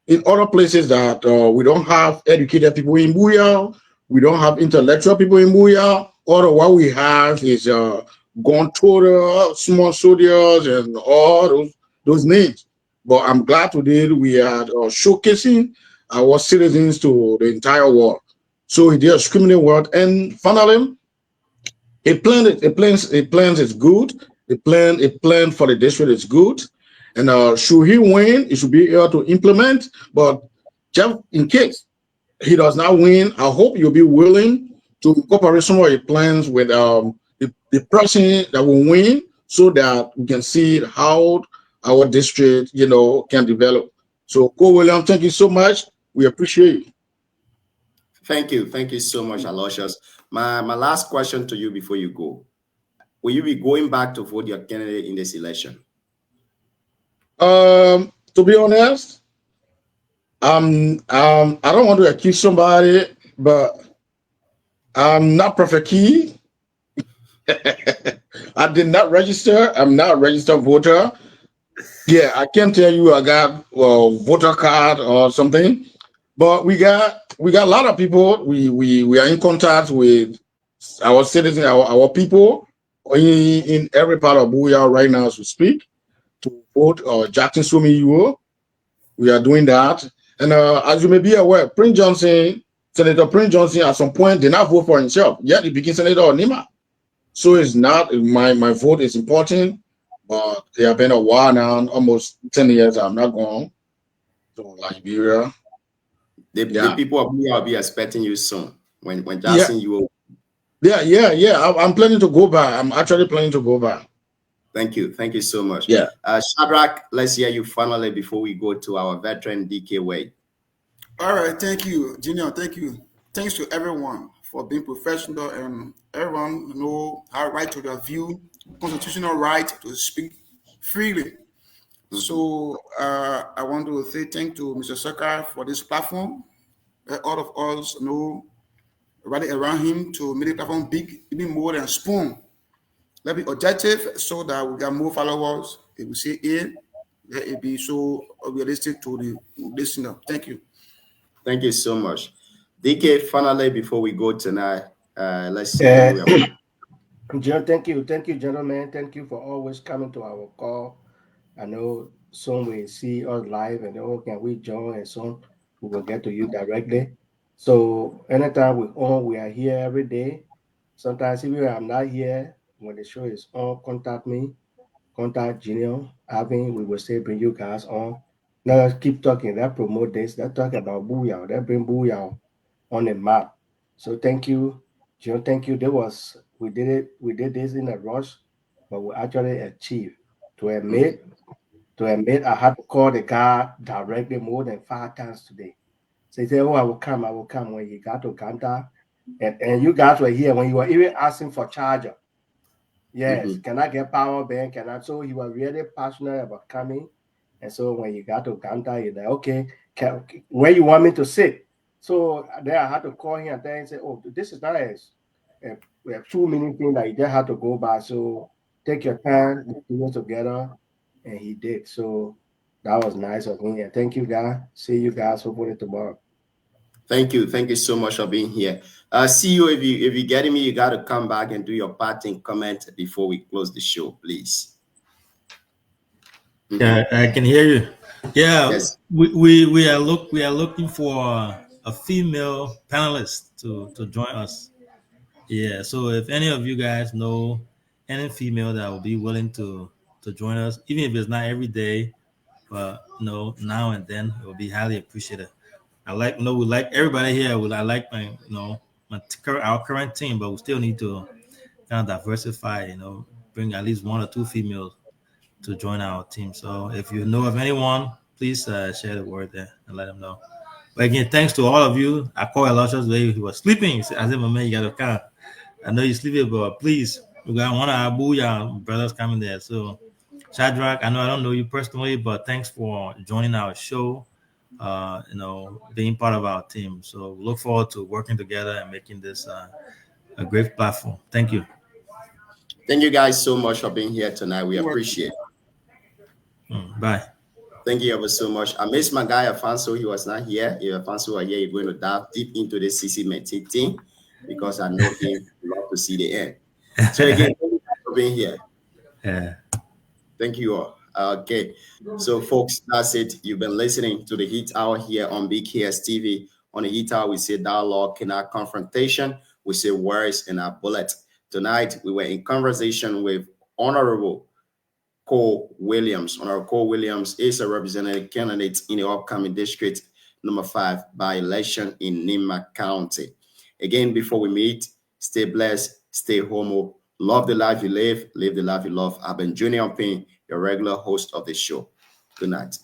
in other places that we don't have educated people in Booyah, we don't have intellectual people in Booyah. Or what we have is gun total, small soldiers, and all those names. But I'm glad today we are showcasing our citizens to the entire world. So he did a screaming word. And finally, a plan is good. A plan for the district is good. And should he win, he should be able to implement. But just in case he does not win, I hope you'll be willing to incorporate some of your plans with the person that will win so that we can see how our district, can develop. So, Cole William, thank you so much. We appreciate you.
Thank you. Thank you so much, Aloysius. My last question to you before you go. Will you be going back to vote your candidate in this election?
To be honest, I don't want to accuse somebody, but I'm not perfect key. I did not register. I'm not a registered voter. Yeah, I can't tell you I got a voter card or something, but we got a lot of people. We are in contact with our citizens, our people in every part of Booyah right now as we speak to vote Jackson Sumi Yuo. We are doing that. And as you may be aware, Senator Prince Johnson at some point did not vote for himself, yet he became Senator of Nima. So it's not, my vote is important, but it has been a while now, almost 10 years I'm not going to Liberia.
The people of Booyah will be expecting you soon. When
Yeah.
Jackson, you will.
I'm planning to go back. I'm actually planning to go back.
Thank you so much.
Yeah.
Shadrach, let's hear you finally before we go to our veteran DK Wade.
All right, thank you, Junior. Thank you. Thanks to everyone for being professional and everyone know our right to their view, constitutional right to speak freely. So I want to say thank to Mr. Saka for this platform. All of us know rally around him to make the platform big, even more than spoon. Let be objective so that we get more followers. If we say it, let it be so realistic to the listener. Thank you.
Thank you so much. DK, finally, before we go tonight, let's hear you.
John, thank you, gentlemen. Thank you for always coming to our call. I know soon we see us live, and oh, can we join? And soon we will get to you directly. So anytime we on, we are here every day. Sometimes even if I'm not here when the show is on, contact me, contact Junior, Alvin. We will still bring you guys on. Now let's keep talking. Let's promote this. Let's talk about Booyah. Let's bring Booyah on the map. So thank you, John. Thank you. We did it. We did this in a rush, but we actually achieved. To admit, I had to call the guy directly more than 5 times today. So he said, "Oh, I will come. I will come." When he got to Ganta, and you guys were here when you were even asking for charger. Yes, can I get power bank? Can I? So he was really passionate about coming. And so when you got to Ganta, he's like, okay, where you want me to sit? So then I had to call him and then say, oh, this is not a 2 minute thing that you just had to go by. So take your time, let's do it together. And he did. So that was nice of him. And thank you, guys. See you guys hopefully tomorrow.
Thank you so much for being here. See you if you getting me, you got to come back and do your parting comment before we close the show, please.
Yeah, I can hear you. Yeah,
Yes.
we are looking for a female panelist to join us. Yeah, so if any of you guys know any female that will be willing to join us, even if it's not every day, but now and then, it will be highly appreciated. We like everybody here. I like our current team, but we still need to kind of diversify. Bring at least one or two females to join our team. So if you know of anyone, please share the word there and let them know. But again, thanks to all of you. I called Elisha today. He was sleeping. He said, I said, my man, you got to come. I know you're sleeping, but please, we got one of our Booyah brothers coming there. So, Shadrach, I don't know you personally, but thanks for joining our show, being part of our team. So, look forward to working together and making this a great platform. Thank you.
Thank you guys so much for being here tonight. We appreciate it.
Bye.
Thank you ever so much. I miss my guy Afonso. He was not here. If Afonso were here, you're going to dive deep into the CC Meti team because I know him. Love to see the end. So again, thank you for being here.
Yeah.
Thank you all. Okay. So folks, that's it. You've been listening to the Heat Hour here on BKS TV. On the Heat Hour, we say dialogue in our confrontation. We say words in our bullet. Tonight, we were in conversation with Honorable Cole Williams. Honorable Cole Williams is a representative candidate in the upcoming district number 5 by election in Nima County. Again, before we meet, stay blessed, stay homo, love the life you live the life you love. I've been Junior Payne, your regular host of the show. Good night.